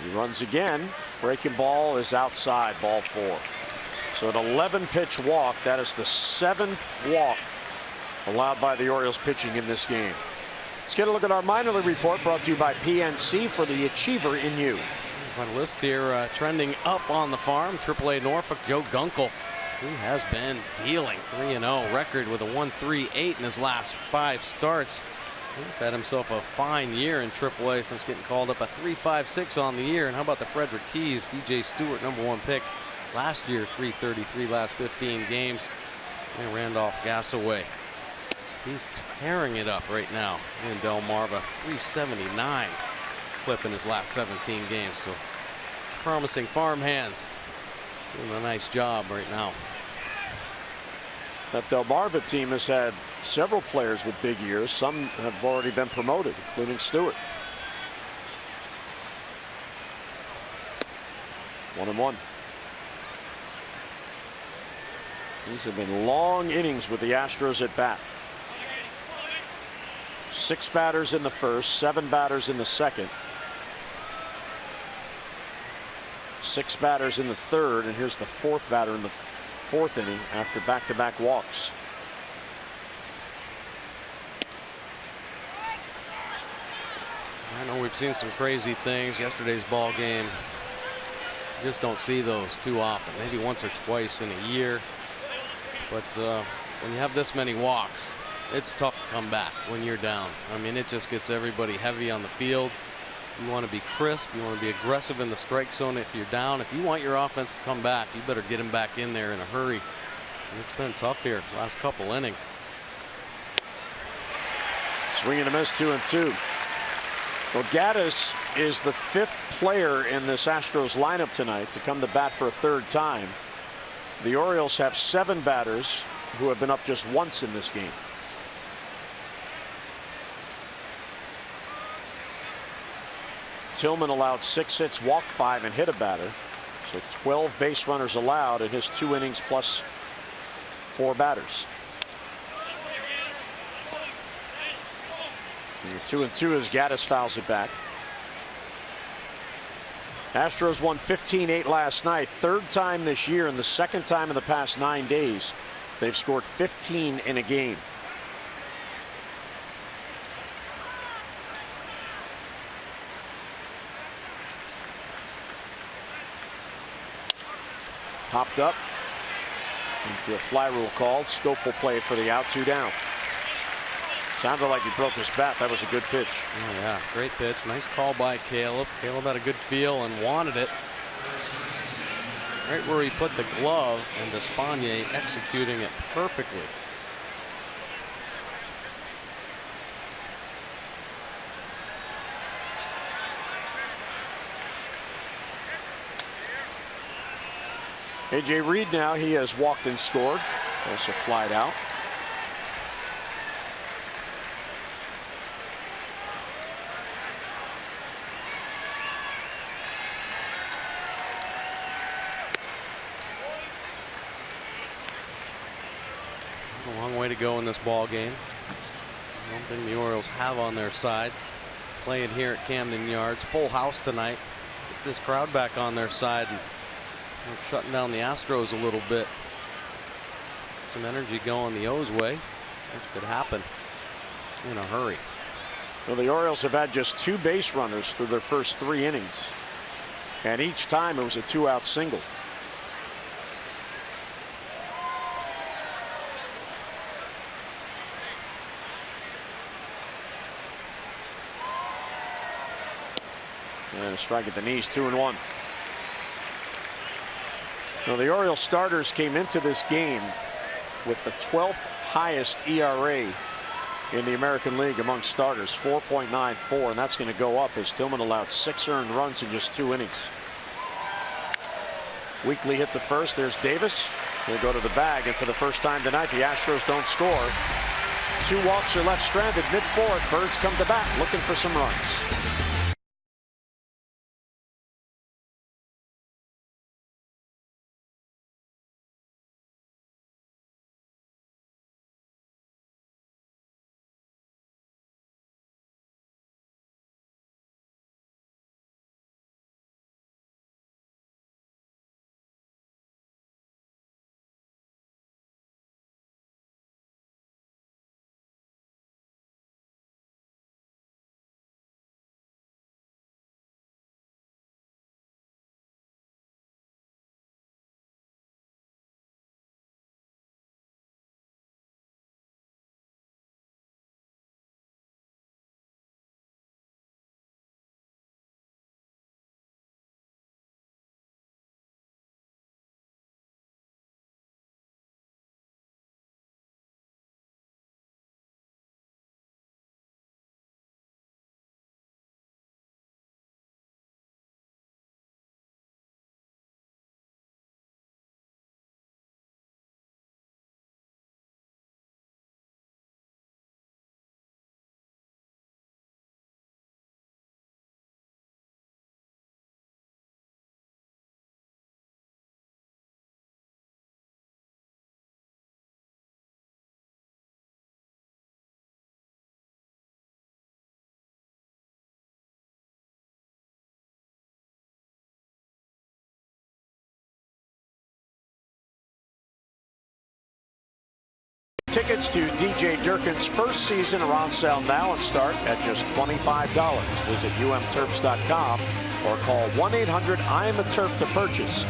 He runs again. Breaking ball is outside, ball 4. So an 11-pitch walk. That is the 7th walk allowed by the Orioles pitching in this game. Let's get a look at our minor league report, brought to you by PNC for the achiever in you. On a list here, trending up on the farm, AAA Norfolk, Joe Gunkel. He has been dealing. 3-0 record with a 1.38 in his last 5 starts. He's had himself a fine year in AAA since getting called up, a 3.56 on the year. And how about the Frederick Keys, DJ Stewart, #1 pick last year, 3.33 last 15 games. And Randolph Gassaway. He's tearing it up right now in Delmarva. 3.79 clip in his last 17 games. So promising farm hands. Doing a nice job right now. That Delmarva team has had several players with big years. Some have already been promoted, including Stewart. 1-1. These have been long innings with the Astros at bat. 6 batters in the first, 7 batters in the second, 6 batters in the third, and here's the 4th batter in the 4th inning after back-to-back walks. I know we've seen some crazy things. Yesterday's ball game, you just don't see those too often. Maybe once or twice in a year. But when you have this many walks, it's tough to come back when you're down. I mean, it just gets everybody heavy on the field. You want to be crisp. You want to be aggressive in the strike zone if you're down. If you want your offense to come back, you better get them back in there in a hurry. And it's been tough here last couple innings. Swing and a miss, 2-2. Well, Gaddis is the 5th player in this Astros lineup tonight to come to bat for a 3rd time. The Orioles have 7 batters who have been up just once in this game. Tillman allowed 6 hits, walked 5, and hit a batter. So 12 base runners allowed in his 2 innings plus 4 batters. 2-2 as Gaddis fouls it back. Astros won 15-8 last night. 3rd time this year and the 2nd time in the past 9 days they've scored 15 in a game. Popped up into a fly rule called. Scope will play for the out, 2 down. Sounded like he broke his bat. That was a good pitch. Oh, yeah, great pitch. Nice call by Caleb. Caleb had a good feel and wanted it. Right where he put the glove, and Despaigne executing it perfectly. A.J. Reed now, he has walked and scored. Also flied out. A long way to go in this ball game. One thing the Orioles have on their side, playing here at Camden Yards, full house tonight. Get this crowd back on their side and shutting down the Astros a little bit. Get some energy going the O's way, which could happen in a hurry. Well, the Orioles have had just 2 base runners through their first 3 innings, and each time it was a 2-out single. And a strike at the knees, 2-1. Now, the Orioles starters came into this game with the 12th highest ERA in the American League among starters, 4.94, and that's going to go up as Tillman allowed 6 earned runs in just 2 innings. Weekly hit the first. There's Davis. He'll go to the bag, and for the first time tonight, the Astros don't score. 2 walks are left stranded mid-4th. Birds come to bat looking for some runs. Tickets to DJ Durkin's first season are on sale now and start at just $25. Visit umterps.com or call 1-800-I'm-A-Terp to purchase.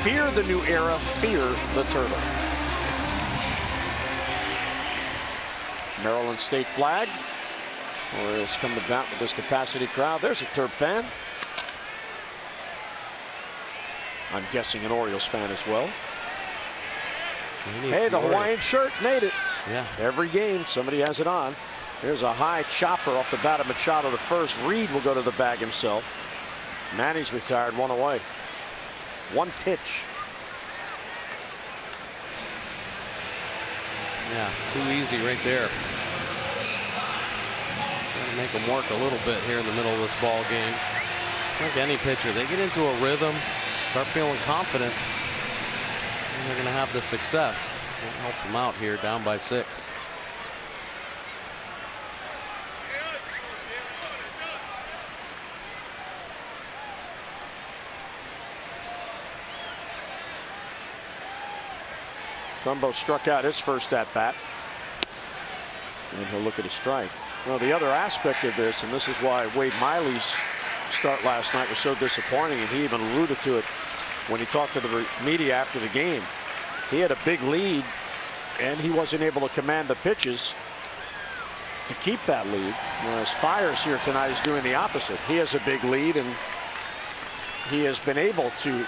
Fear the new era. Fear the Turtle. Maryland State flag. Orioles come to bat with this capacity crowd. There's a Terp fan. I'm guessing an Orioles fan as well. Hey, the Hawaiian shirt made it. Yeah. Every game, somebody has it on. Here's a high chopper off the bat of Machado to first. Reed will go to the bag himself. Manny's retired, one away. One pitch. Yeah, too easy right there. Trying to make them work a little bit here in the middle of this ball game. Like any pitcher, they get into a rhythm, start feeling confident, and they're going to have the success. Won't help them out here, down by 6. Trumbo struck out his first at bat. And he'll look at a strike. Well, the other aspect of this, and this is why Wade Miley's start last night was so disappointing, and he even alluded to it when he talked to the media after the game. He had a big lead, and he wasn't able to command the pitches to keep that lead. Whereas Fiers here tonight is doing the opposite. He has a big lead, and he has been able to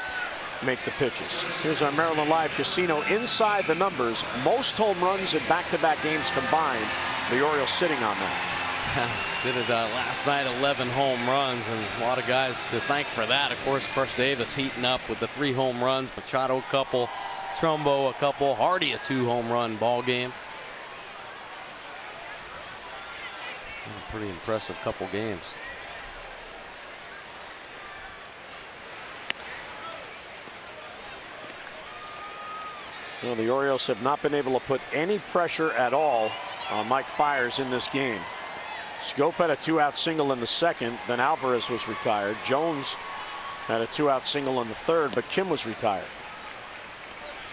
make the pitches. Here's our Maryland Live Casino inside the numbers. Most home runs in back-to-back games combined. The Orioles sitting on that. Did it last night, 11 home runs, and a lot of guys to thank for that. Of course, Crush Davis heating up with the 3 home runs. Machado a couple, Trumbo a couple, Hardy a 2 home run ball game. A pretty impressive couple games. Well, the Orioles have not been able to put any pressure at all on Mike Fiers in this game. Schoop had a 2-out single in the second. Then Alvarez was retired. Jones had a 2-out single in the third, but Kim was retired.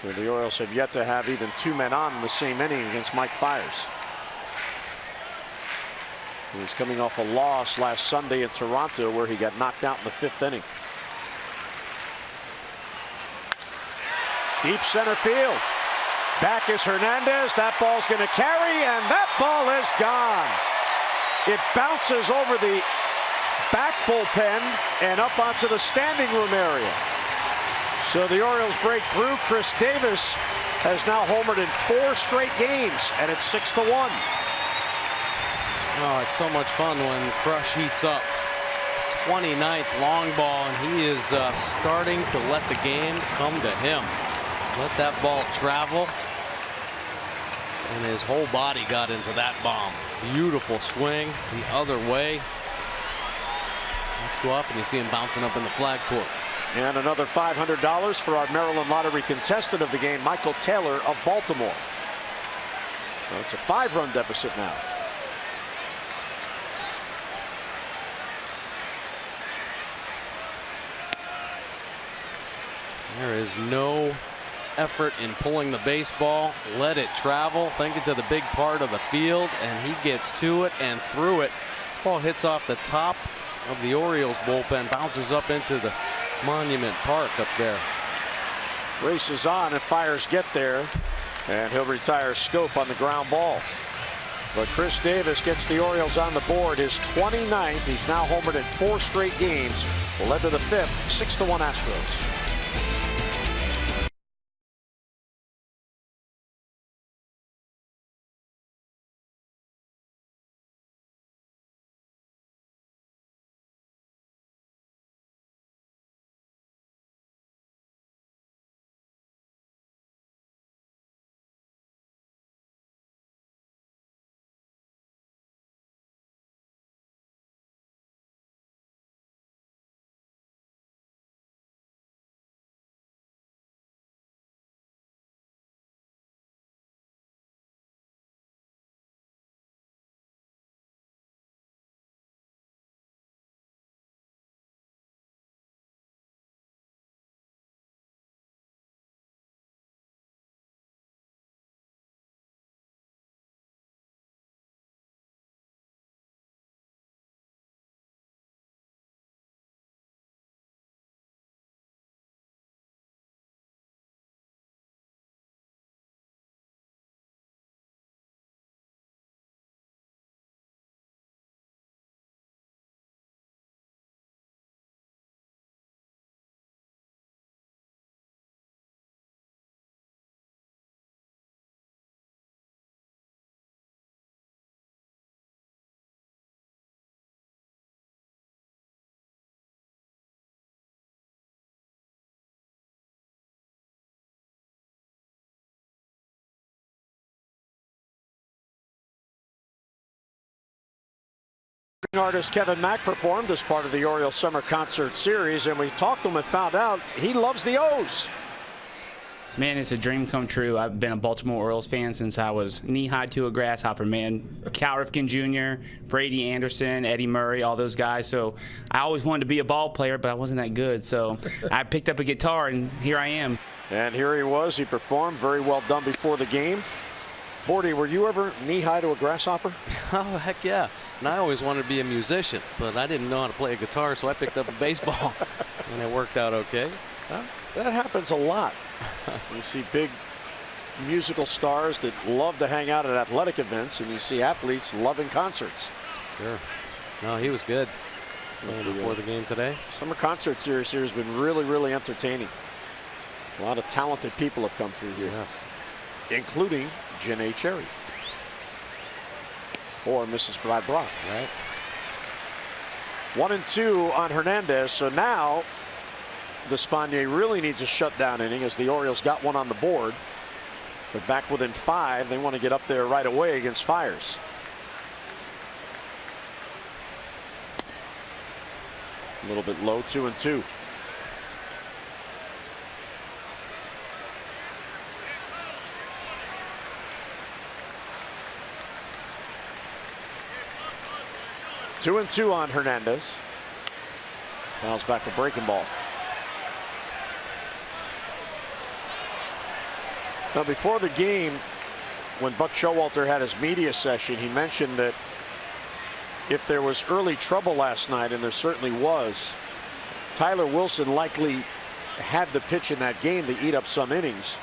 So the Orioles have yet to have even 2 men on in the same inning against Mike Fiers. He was coming off a loss last Sunday in Toronto where he got knocked out in the 5th inning. Deep center field. Back is Hernandez. That ball's going to carry, and that ball is gone. It bounces over the back bullpen and up onto the standing room area. So the Orioles break through. Chris Davis has now homered in 4 straight games, and it's 6-1. Oh, it's so much fun when Crush heats up. 29th long ball, and he is starting to let the game come to him. Let that ball travel, and his whole body got into that bomb. Beautiful swing the other way. Not too often you see him bouncing up in the flag court. And another $500 for our Maryland Lottery contestant of the game, Michael Taylor of Baltimore. So it's a 5-run deficit now. There is no effort in pulling the baseball. Let it travel. Think it to the big part of the field, and he gets to it and through it. This ball hits off the top of the Orioles bullpen, bounces up into the Monument Park up there. Races on, and Fiers get there, and he'll retire Schoop on the ground ball. But Chris Davis gets the Orioles on the board, his 29th. He's now homered in 4 straight games. Led to the 5th, 6-1 Astros. Artist Kevin Mack performed as part of the Orioles Summer Concert Series, and we talked to him and found out he loves the O's. Man, it's a dream come true. I've been a Baltimore Orioles fan since I was knee-high to a grasshopper, man. Cal Ripken Jr., Brady Anderson, Eddie Murray, all those guys. So I always wanted to be a ball player, but I wasn't that good. So I picked up a guitar, and here I am. And here he was. He performed very well done before the game. Bordy, were you ever knee-high to a grasshopper? Oh, heck yeah. And I always wanted to be a musician, but I didn't know how to play a guitar, so I picked up a baseball, and it worked out okay. That happens a lot. You see big musical stars that love to hang out at athletic events, and you see athletes loving concerts. Sure. No, he was good before the game today. Summer Concert Series here has been really, really entertaining. A lot of talented people have come through here. Yes. Including Janae Cherry. Or Mrs. Brad Brock. Right. 1-2 on Hernandez. So now Despaigne really needs a shutdown inning as the Orioles got one on the board. They're back within 5. They want to get up there right away against Fires. A little bit low, 2-2. Two and two on Hernandez. Fouls back to breaking ball. Now, before the game, when Buck Showalter had his media session, he mentioned that if there was early trouble last night, and there certainly was, Tyler Wilson likely had the pitch in that game to eat up some innings,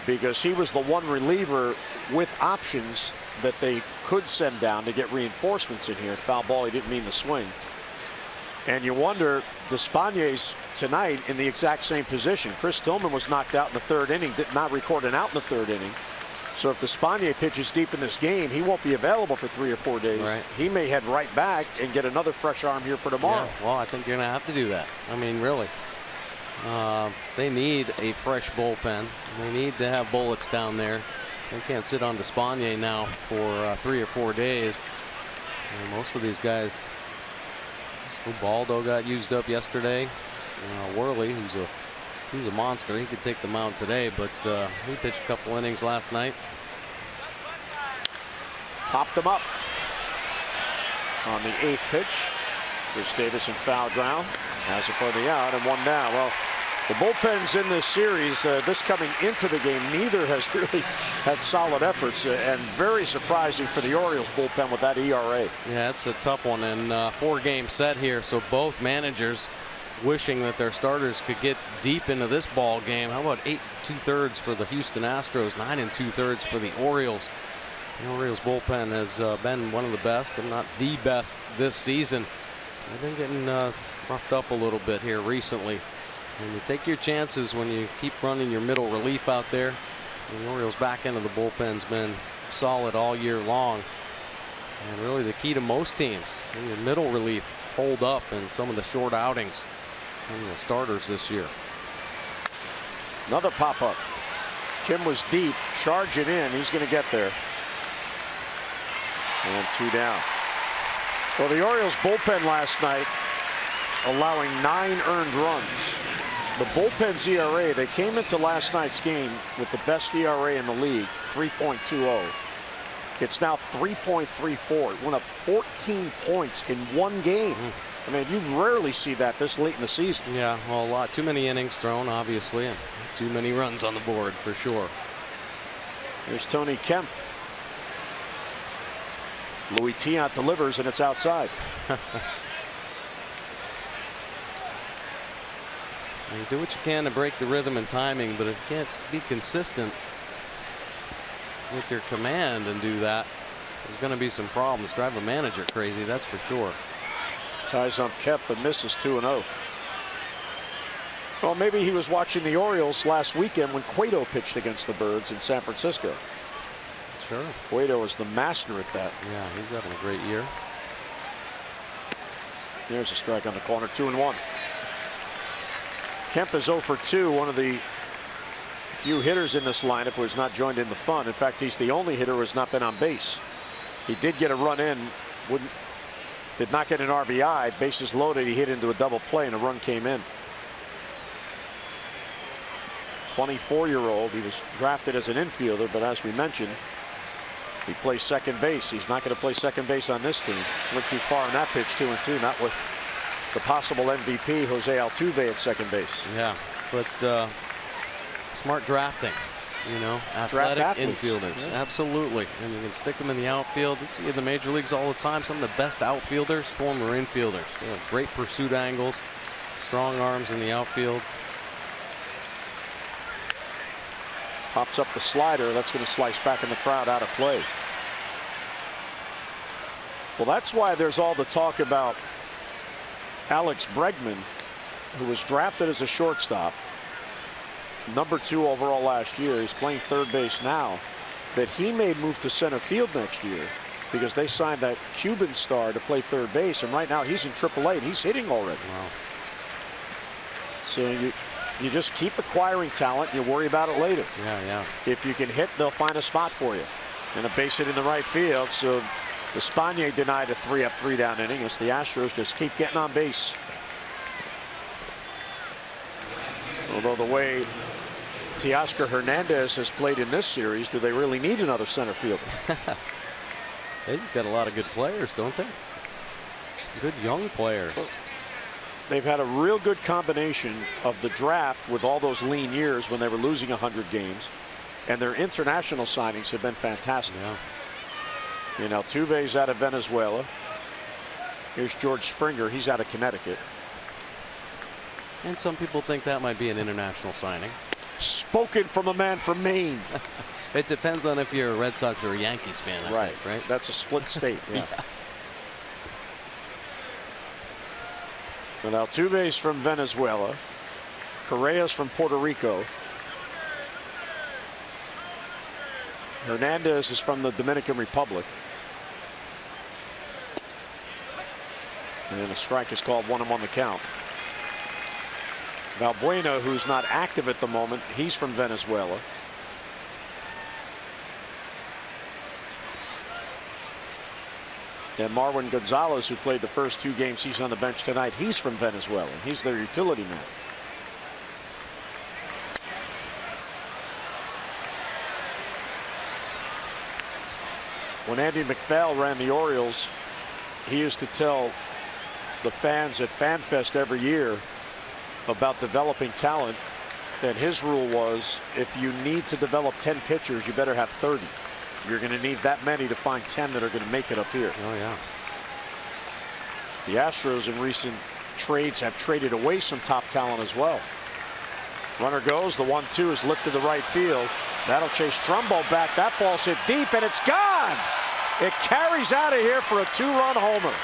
because he was the one reliever with options that they could send down to get reinforcements in here. Foul ball, he didn't mean to swing. And you wonder, Despaigne's tonight in the exact same position. Chris Tillman was knocked out in the 3rd inning, did not record an out in the 3rd inning. So if Despaigne pitches deep in this game, he won't be available for 3 or 4 days. Right. He may head right back and get another fresh arm here for tomorrow. Yeah, well, I think you're going to have to do that. I mean, really. They need a fresh bullpen. They need to have bullets down there. They can't sit on Despaigne now for 3 or 4 days. And most of these guys, Ubaldo got used up yesterday. Worley, he's a monster. He could take the mound today, but he pitched a couple innings last night. Popped them up on the 8th pitch. Chris Davis in foul ground. Has it for the out and 1 down. Well, the bullpens in this series, this coming into the game, neither has really had solid efforts, and very surprising for the Orioles bullpen with that ERA. Yeah, it's a tough one, and 4-game set here, so both managers wishing that their starters could get deep into this ball game. How about 8 2/3 for the Houston Astros, 9 2/3 for the Orioles. The Orioles bullpen has been one of the best, if not the best, this season. They've been getting roughed up a little bit here recently. And you take your chances when you keep running your middle relief out there. The Orioles back end of the bullpen's been solid all year long. And really the key to most teams, your middle relief hold up in some of the short outings and the starters this year. Another pop-up. Kim was deep, charging in. He's going to get there. And 2 down. Well, the Orioles bullpen last night allowing 9 earned runs. The bullpen's ERA, they came into last night's game with the best ERA in the league, 3.20. It's now 3.34. It went up 14 points in 1 game. I mean, you rarely see that this late in the season. Yeah, well, a lot too many innings thrown, obviously, and too many runs on the board for sure. Here's Tony Kemp. Louis Tiant delivers, and it's outside. You do what you can to break the rhythm and timing, but if you can't be consistent with your command and do that, there's going to be some problems. Drive a manager crazy, that's for sure. Ties up Kemp but misses 2-0. Well, maybe he was watching the Orioles last weekend when Cueto pitched against the Birds in San Francisco. Sure. Cueto is the master at that. Yeah, he's having a great year. There's a strike on the corner, 2-1. Kemp is 0 for 2, one of the few hitters in this lineup who has not joined in the fun. In fact, he's the only hitter who has not been on base. He did get a run in, did not get an RBI. Bases loaded, he hit into a double play, and a run came in. 24-year-old. He was drafted as an infielder, but as we mentioned, he plays second base. He's not going to play second base on this team. Went too far on that pitch, 2-2, not with the possible MVP, Jose Altuve, at second base. Yeah, but smart drafting. You know, athletic infielders. Yeah. Absolutely. And you can stick them in the outfield. You see in the major leagues all the time, some of the best outfielders, former infielders. You know, great pursuit angles, strong arms in the outfield. Pops up the slider. That's going to slice back in the crowd, out of play. Well, that's why there's all the talk about Alex Bregman, who was drafted as a shortstop, #2 overall last year. He's playing third base now. That he may move to center field next year because they signed that Cuban star to play third base, and right now he's in AAA and he's hitting already. Wow. So you just keep acquiring talent. You worry about it later. Yeah. If you can hit, they'll find a spot for you. And a base hit in the right field. So Espana denied a 3-up, 3-down inning as the Astros just keep getting on base. Although the way Teoscar Hernandez has played in this series, do they really need another center fielder? They just got a lot of good players, don't they? Good young players. They've had a real good combination of the draft with all those lean years when they were losing 100 games, and their international signings have been fantastic. Yeah. You know, Altuve's out of Venezuela. Here's George Springer. He's out of Connecticut. And some people think that might be an international signing. Spoken from a man from Maine. It depends on if you're a Red Sox or a Yankees fan. I think, right? That's a split state. Yeah. And Altuve's from Venezuela. Correa's from Puerto Rico. Hernandez is from the Dominican Republic. And a strike is called, 1-1 on the count. Valbuena, who's not active at the moment, he's from Venezuela. And Marwin Gonzalez, who played the first 2 games, he's on the bench tonight. He's from Venezuela. He's their utility man. When Andy McPhail ran the Orioles, he used to tell the fans at FanFest every year about developing talent, and his rule was if you need to develop 10 pitchers, you better have 30. You're going to need that many to find 10 that are going to make it up here. Oh yeah. The Astros in recent trades have traded away some top talent as well. Runner goes, the 1-2 is lifted to right field. That'll chase Trumbo back. That ball's hit deep and it's gone. It carries out of here for a 2-run homer.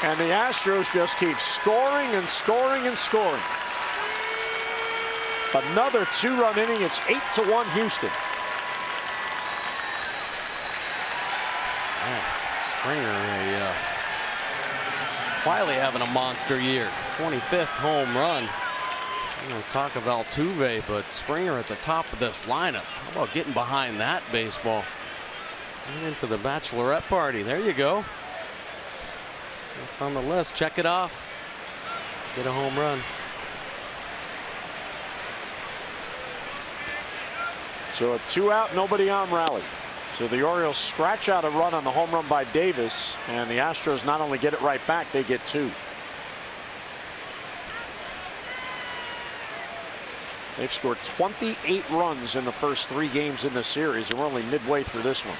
And the Astros just keep scoring and scoring and scoring. Another 2-run inning. It's 8-1 Houston. Man, Springer quietly having a monster year. 25th home run. We'll talk of Altuve, but Springer at the top of this lineup. How about getting behind that baseball? Right into the bachelorette party. There you go. It's on the list. Check it off. Get a home run. So a 2-out, nobody on rally. So the Orioles scratch out a run on the home run by Davis, and the Astros not only get it right back, they get 2. They've scored 28 runs in the first 3 games in the series, and we're only midway through this one.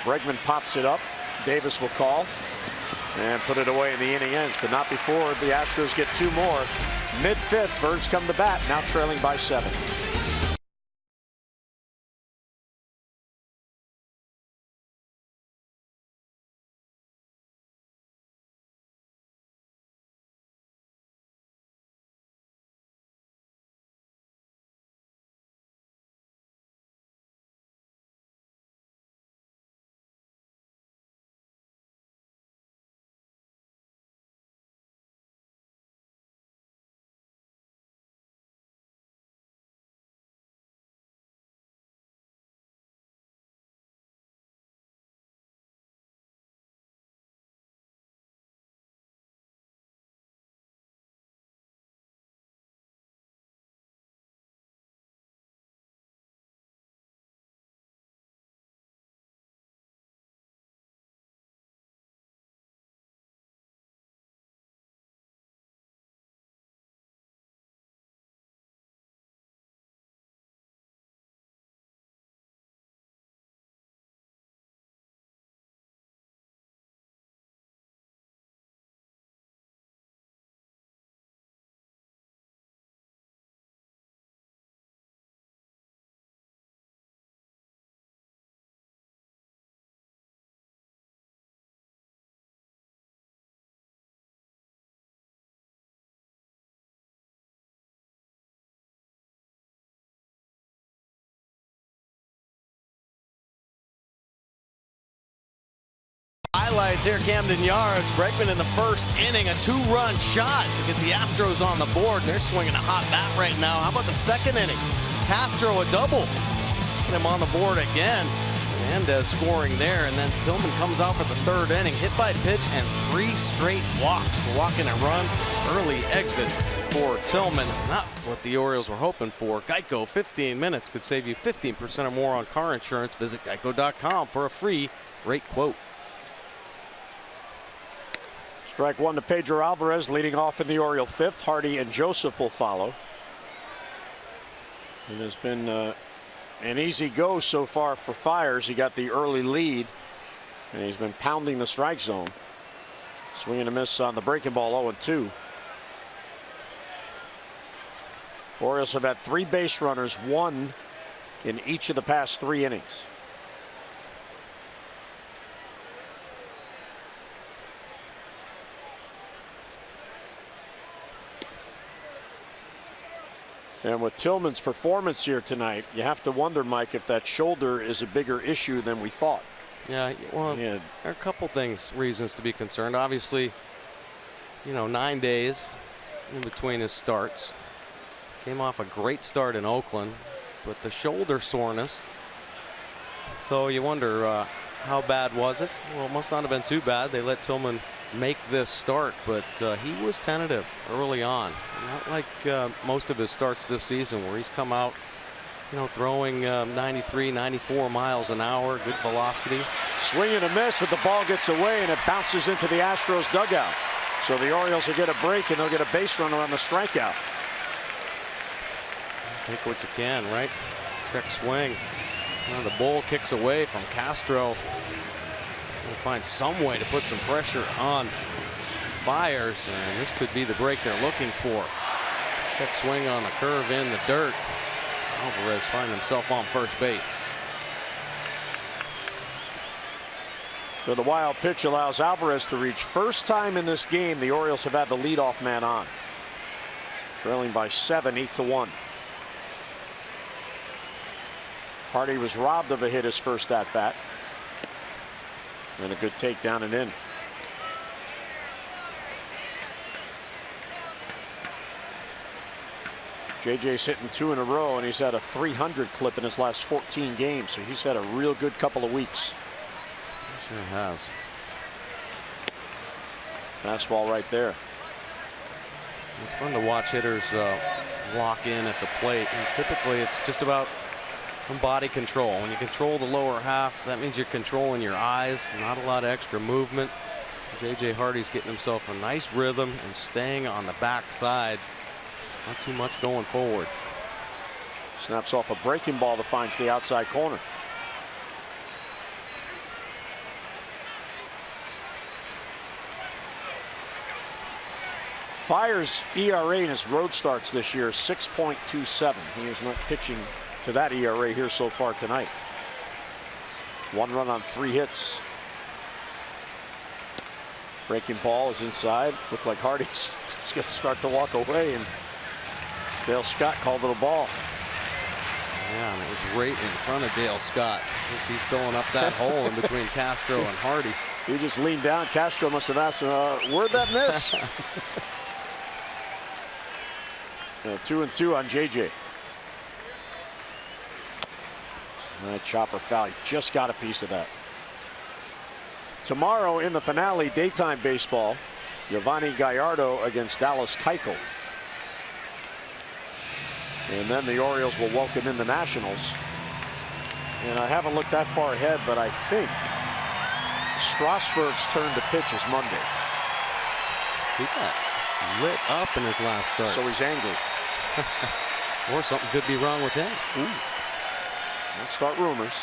Bregman pops it up. Davis will call and put it away in the inning ends, but not before the Astros get 2 more. Mid-5th, Birds come to bat, now trailing by 7. highlights here. Camden Yards. Bregman in the first inning, a 2-run shot to get the Astros on the board. They're swinging a hot bat right now. How about the second inning? Castro a double. Get him on the board again. Hernandez scoring there, and then Tillman comes out for the third inning, hit by pitch and 3 straight walks to walk in a run. Early exit for Tillman. Not what the Orioles were hoping for. Geico, 15 minutes could save you 15% or more on car insurance. Visit geico.com for a free rate quote. Strike one to Pedro Alvarez, leading off in the Oriole fifth. Hardy and Joseph will follow. It has been an easy go so far for Fiers. He got the early lead, and he's been pounding the strike zone. Swing and a miss on the breaking ball, 0-2. Orioles have had 3 base runners, 1 in each of the past 3 innings. And with Tillman's performance here tonight, you have to wonder, Mike, if that shoulder is a bigger issue than we thought. Yeah, well, there are a couple reasons to be concerned. Obviously, 9 days in between his starts. Came off a great start in Oakland, but the shoulder soreness. So you wonder, how bad was it? Well, it must not have been too bad. They let Tillman make this start, but he was tentative early on. Not like most of his starts this season, where he's come out, throwing 93, 94 miles an hour, good velocity. Swing and a miss, but the ball gets away and it bounces into the Astros dugout. So the Orioles will get a break and they'll get a base runner on the strikeout. Take what you can, right? Check swing. The ball kicks away from Castro. We'll find some way to put some pressure on Fiers, and this could be the break they're looking for. Check swing on the curve in the dirt. Alvarez finds himself on first base. So the wild pitch allows Alvarez to reach. First time in this game the Orioles have had the leadoff man on. Trailing by 7, 8-1. Hardy was robbed of a hit his first at bat. And a good takedown and in. JJ's hitting 2 in a row, and he's had a 300 clip in his last 14 games. So he's had a real good couple of weeks. Sure has. Fastball right there. It's fun to watch hitters lock in at the plate. And typically it's just about body control. When you control the lower half, that means you're controlling your eyes. Not a lot of extra movement. JJ Hardy's getting himself a nice rhythm and staying on the back side. Not too much going forward. Snaps off a breaking ball that finds the outside corner. Fiers' ERA in his road starts this year is 6.27. He is not pitching to that ERA here so far tonight. 1 run on 3 hits. Breaking ball is inside. Looked like Hardy's going to start to walk away, and Dale Scott called it a ball. Yeah, and it was right in front of Dale Scott. He's filling up that hole in between Castro and Hardy. He just leaned down. Castro must have asked him, where'd that miss? 2-2 on JJ. That chopper foul. He just got a piece of that. Tomorrow in the finale, daytime baseball, Giovanni Gallardo against Dallas Keuchel. And then the Orioles will welcome in the Nationals. And I haven't looked that far ahead, but I think Strasburg's turn to pitch is Monday. He got lit up in his last start. So he's angry. Or something could be wrong with him. Ooh. Let's start rumors.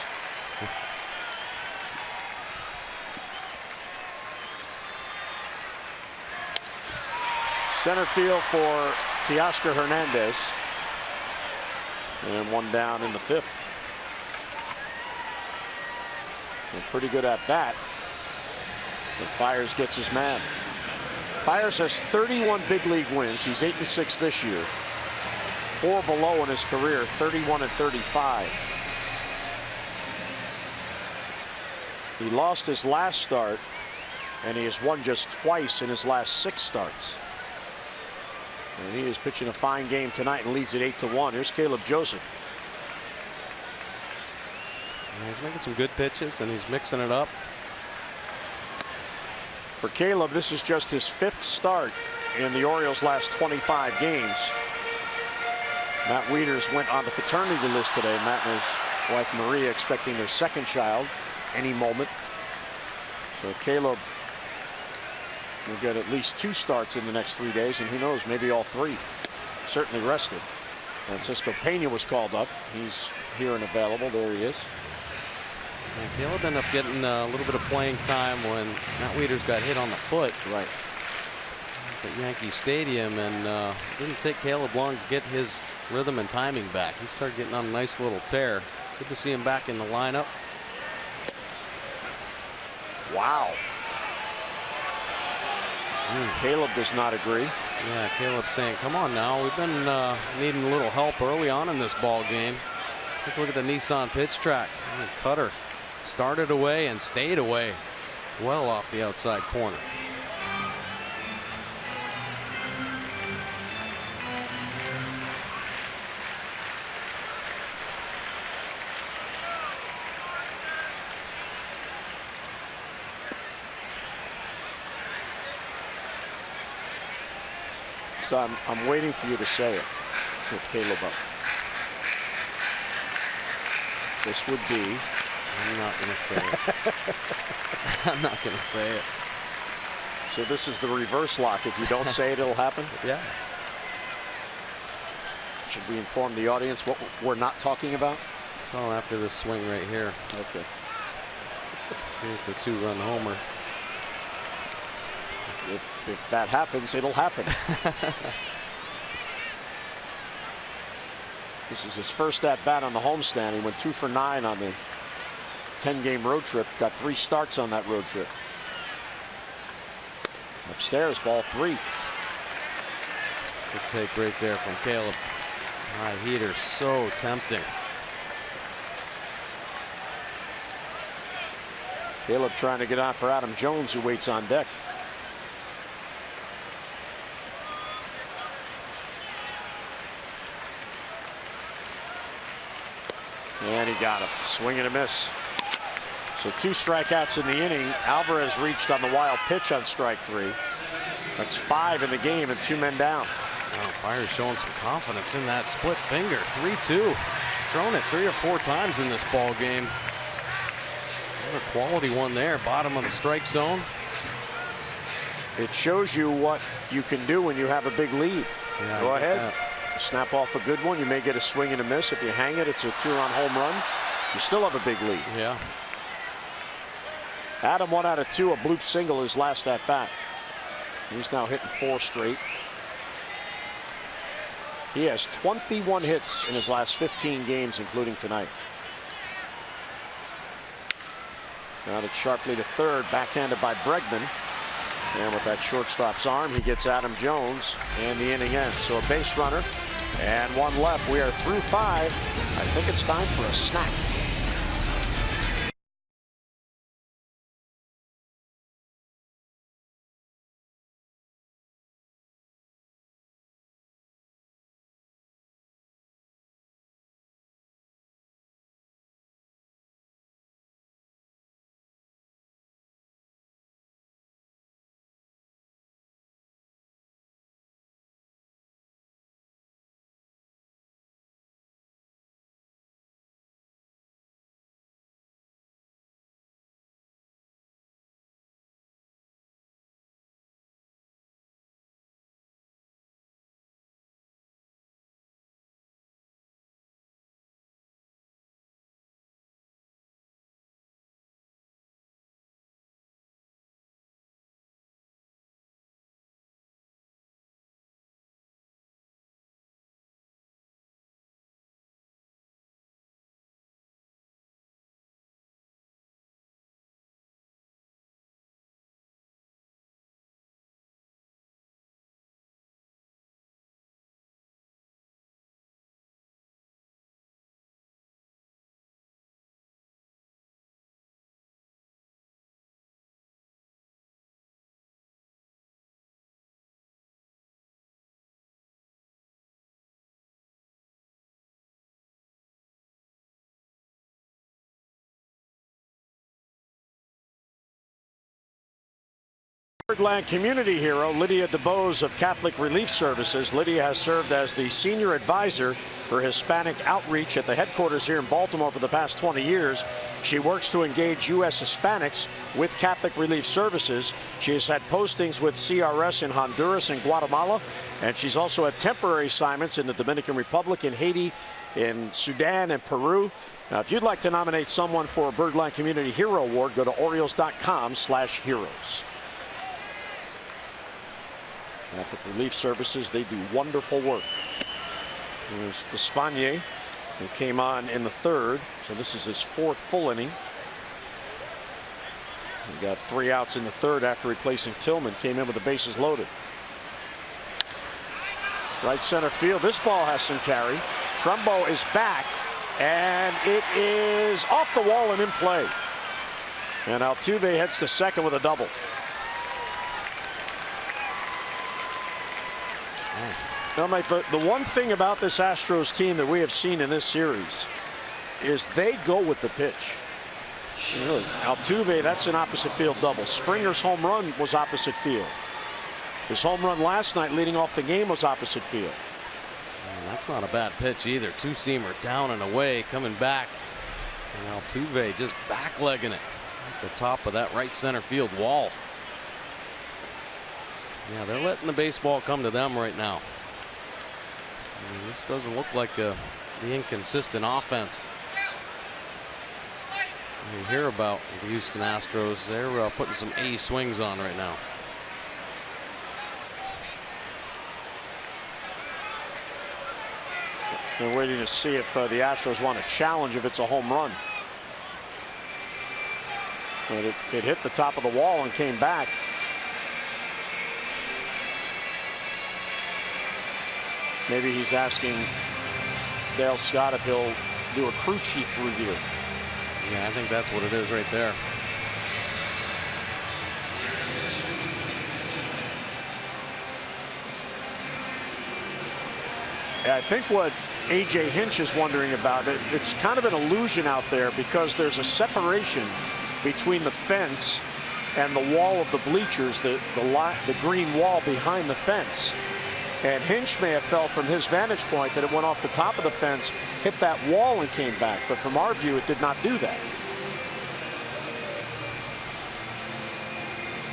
Center field for Teoscar Hernandez. And 1 down in the 5th. A pretty good at bat. But Fiers gets his man. Fiers has 31 big league wins. He's 8-6 this year. 4 below in his career, 31-35. He lost his last start and he has won just twice in his last 6 starts. And he is pitching a fine game tonight and leads it 8-1. Here's Caleb Joseph. Yeah, he's making some good pitches and he's mixing it up. For Caleb, this is just his 5th start in the Orioles' last 25 games. Matt Wieters went on the paternity list today. Matt and his wife Maria expecting their 2nd child any moment. So Caleb will get at least 2 starts in the next 3 days, and who knows, maybe all 3. Certainly rested. Francisco Pena was called up. He's here and available. There he is. And Caleb ended up getting a little bit of playing time when Matt Wieters got hit on the foot. Right. At Yankee Stadium, and didn't take Caleb long to get his rhythm and timing back. He started getting on a nice little tear. Good to see him back in the lineup. Wow. Caleb does not agree. Yeah, Caleb saying, come on now, we've been needing a little help early on in this ball game. Take a look at the Nissan pitch track. Cutter started away and stayed away well off the outside corner. So I'm waiting for you to say it with Caleb up. This would be. I'm not going to say it. I'm not going to say it. So this is the reverse lock. If you don't say it, it'll happen? Yeah. Should we inform the audience what we're not talking about? It's all after this swing right here. Okay. It's a 2-run homer. If that happens, it'll happen. This is his first at bat on the homestand. He went 2 for 9 on the 10-game road trip. Got 3 starts on that road trip. Upstairs, ball 3. Good take right there from Caleb. High heater, so tempting. Caleb trying to get on for Adam Jones, who waits on deck. And he got him. Swing and a miss. So 2 strikeouts in the inning. Alvarez reached on the wild pitch on strike 3. That's 5 in the game and 2 men down. Oh, Fire's showing some confidence in that split finger. 3-2. He's thrown it 3 or 4 times in this ball game. Another quality one there. Bottom of the strike zone. It shows you what you can do when you have a big lead. Yeah, go ahead. Snap off a good one. You may get a swing and a miss. If you hang it, it's a 2-run home run. You still have a big lead. Yeah. Adam 1 out of 2, a bloop single his last at bat. He's now hitting 4 straight. He has 21 hits in his last 15 games, including tonight. Grounded sharply to third, backhanded by Bregman. And with that shortstop's arm, he gets Adam Jones, and the inning ends. So a base runner and 1 left. We are through 5. I think it's time for a snack. Birdland community hero Lydia DeBose of Catholic Relief Services. Lydia has served as the senior advisor for Hispanic outreach at the headquarters here in Baltimore for the past 20 years. She works to engage U.S. Hispanics with Catholic Relief Services. She has had postings with CRS in Honduras and Guatemala, and she's also had temporary assignments in the Dominican Republic, in Haiti, in Sudan, and Peru. Now, if you'd like to nominate someone for a Birdland Community Hero Award, go to Orioles.com/heroes. Catholic Relief Services, they do wonderful work. There's Espanier, who came on in the third, so this is his fourth full inning. He got 3 outs in the third after replacing Tillman. Came in with the bases loaded. Right center field. This ball has some carry. Trumbo is back, and it is off the wall and in play. And Altuve heads to second with a double. Now, Mike, the one thing about this Astros team that we have seen in this series is they go with the pitch. Really, Altuve, that's an opposite field double. Springer's home run was opposite field. His home run last night leading off the game was opposite field. And that's not a bad pitch either. Two-seamer down and away, coming back. And Altuve just backlegging it at the top of that right center field wall. Yeah, they're letting the baseball come to them right now. I mean, this doesn't look like the inconsistent offense you hear about the Houston Astros. They're putting some A swings on right now. They're waiting to see if the Astros want to challenge if it's a home run. But it hit the top of the wall and came back. Maybe he's asking Dale Scott if he'll do a crew chief review. Yeah, I think that's what it is right there. I think what A.J. Hinch is wondering about, it's kind of an illusion out there because there's a separation between the fence and the wall of the bleachers, the green wall behind the fence. And Hinch may have felt from his vantage point that it went off the top of the fence, hit that wall and came back. But from our view, it did not do that.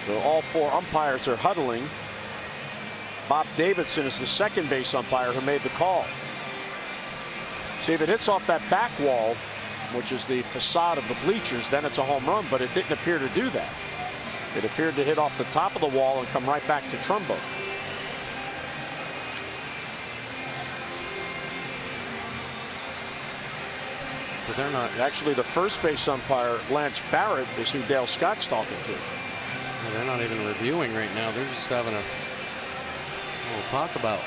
So all 4 umpires are huddling. Bob Davidson is the second base umpire who made the call. See, if it hits off that back wall, which is the facade of the bleachers, then it's a home run, but it didn't appear to do that. It appeared to hit off the top of the wall and come right back to Trumbo. So they're not. Actually, the first base umpire, Lance Barrett, is who Dale Scott's talking to. Well, they're not even reviewing right now. They're just having a little talk about.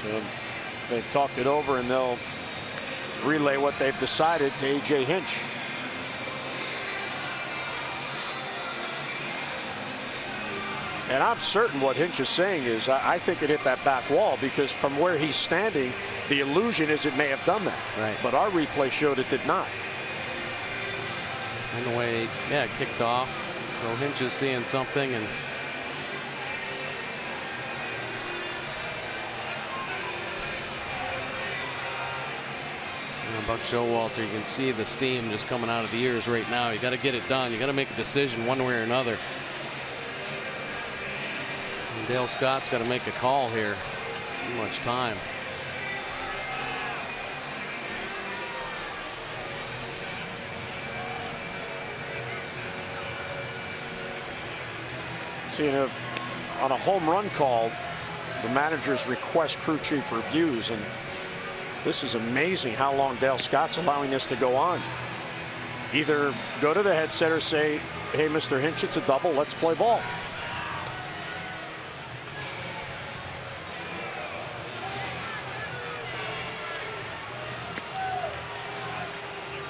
So they've talked it over and they'll relay what they've decided to A.J. Hinch. And I'm certain what Hinch is saying is I think it hit that back wall because from where he's standing, the illusion is it may have done that. Right. But our replay showed it did not. And the way, yeah, it kicked off. So Hinch is seeing something, and Buck Showalter, you can see the steam just coming out of the ears right now. You got to get it done. You got to make a decision one way or another. And Dale Scott's got to make a call here. Too much time. See, on a home run call, the managers request crew chief reviews, and this is amazing how long Dale Scott's allowing this to go on. Either go to the headset or say, hey, Mr. Hinch, it's a double, let's play ball.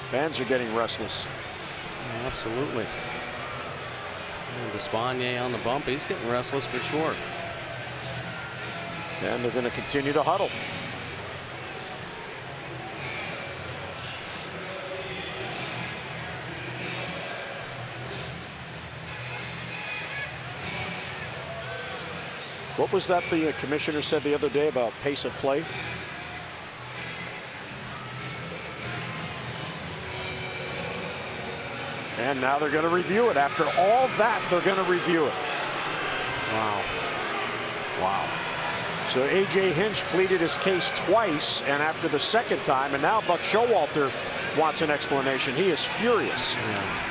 Fans are getting restless. Yeah, absolutely. And Despaigne on the bump, he's getting restless for sure. And they're going to continue to huddle. What was that the commissioner said the other day about pace of play? And now they're going to review it. After all that, they're going to review it. Wow. Wow. So A.J. Hinch pleaded his case twice, and after the second time, and now Buck Showalter wants an explanation. He is furious. Yeah.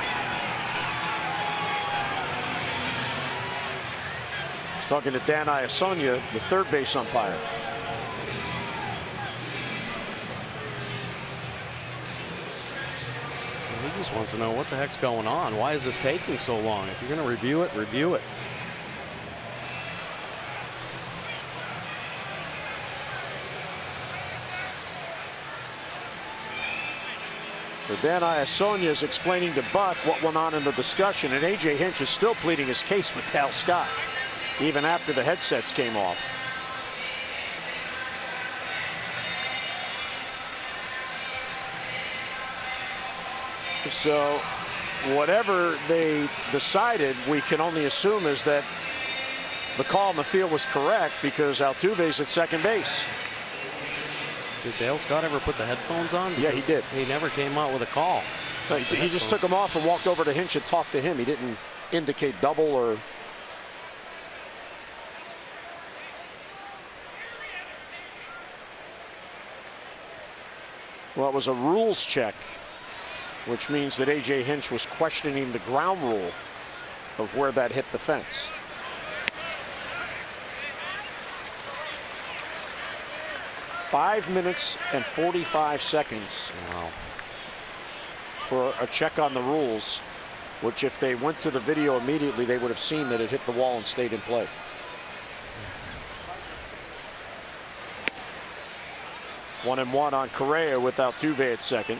He's talking to Dan Iasonia, the third base umpire. He just wants to know what the heck's going on. Why is this taking so long? If you're going to review it, review it. So Dan Iasonia is explaining to Buck what went on in the discussion, and A.J. Hinch is still pleading his case with Dale Scott, even after the headsets came off. So whatever they decided, we can only assume is that the call on the field was correct, because Altuve's at second base. Did Dale Scott ever put the headphones on? Yeah, he did. He never came out with a call. No, he just took them off and walked over to Hinch and talked to him. He didn't indicate double or... Well, it was a rules check, which means that A.J. Hinch was questioning the ground rule of where that hit the fence. Five minutes and 45 seconds. Wow. For a check on the rules, which if they went to the video immediately, they would have seen that it hit the wall and stayed in play. One and one on Correa with Altuve at second.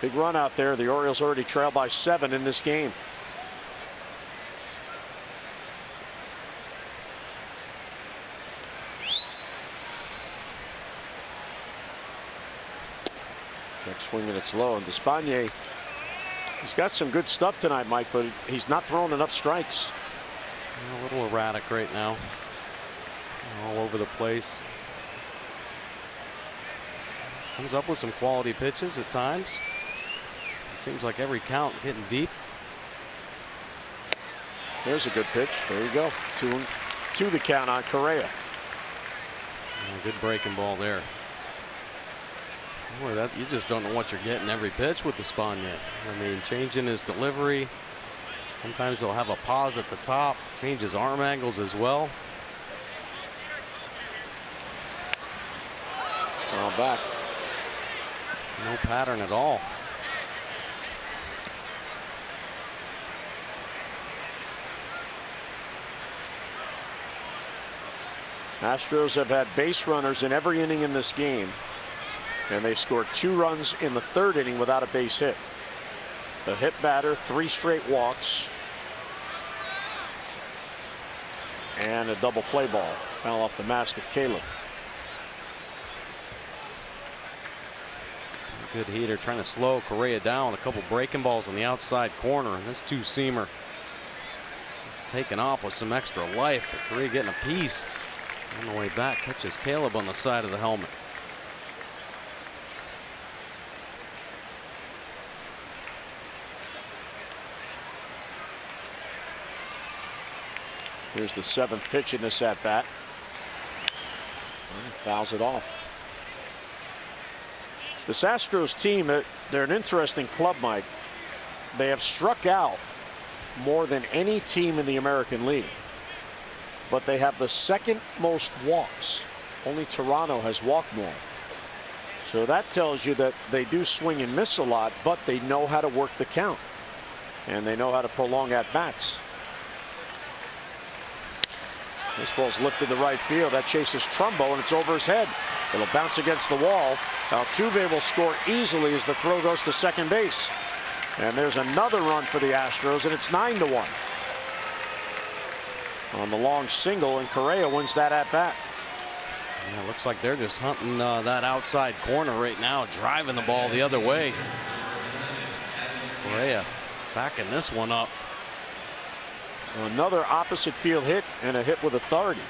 Big run out there. The Orioles already trail by 7 in this game. Next swing and it's low, and Despaigne, he's got some good stuff tonight, Mike, but he's not throwing enough strikes. A little erratic right now. All over the place. Comes up with some quality pitches at times. Seems like every count getting deep. There's a good pitch. There you go. 2-2 the count on Correa. Good breaking ball there. Boy, that, you just don't know what you're getting every pitch with Despaigne. I mean, changing his delivery. Sometimes he'll have a pause at the top, change his arm angles as well. Now back. No pattern at all. Astros have had base runners in every inning in this game, and they scored 2 runs in the 3rd inning without a base hit. A hit batter, 3 straight walks, and a double play ball. Foul off the mask of Caleb. Good heater, trying to slow Correa down. A couple breaking balls on the outside corner, and this 2-seamer is taking off with some extra life, but Correa getting a piece. On the way back, catches Caleb on the side of the helmet. Here's the 7th pitch in this at bat. And he fouls it off. This Astros team, they're an interesting club, Mike. They have struck out more than any team in the American League, but they have the 2nd most walks. Only Toronto has walked more. So that tells you that they do swing and miss a lot, but they know how to work the count, and they know how to prolong at bats. This ball's lifted to right field. That chases Trumbo, and it's over his head. It'll bounce against the wall. Altuve will score easily as the throw goes to second base. And there's another run for the Astros, and it's 9-1. On the long single, and Correa wins that at bat. Yeah, it looks like they're just hunting that outside corner right now, driving the ball the other way. Correa backing this one up. So another opposite field hit and a hit with authority.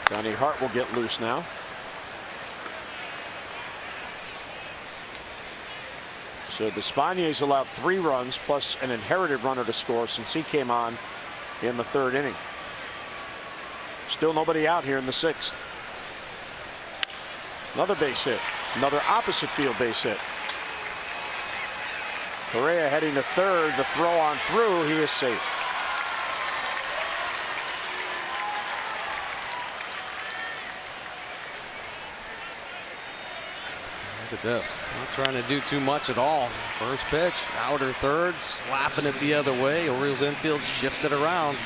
Donnie Hart will get loose now. So Despaign's allowed 3 runs plus an inherited runner to score since he came on in the 3rd inning. Still nobody out here in the 6th. Another base hit. Another opposite field base hit. Correa heading to 3rd. The throw on through. He is safe. Look at this. Not trying to do too much at all. First pitch, outer 3rd, slapping it the other way. Orioles infield shifted around.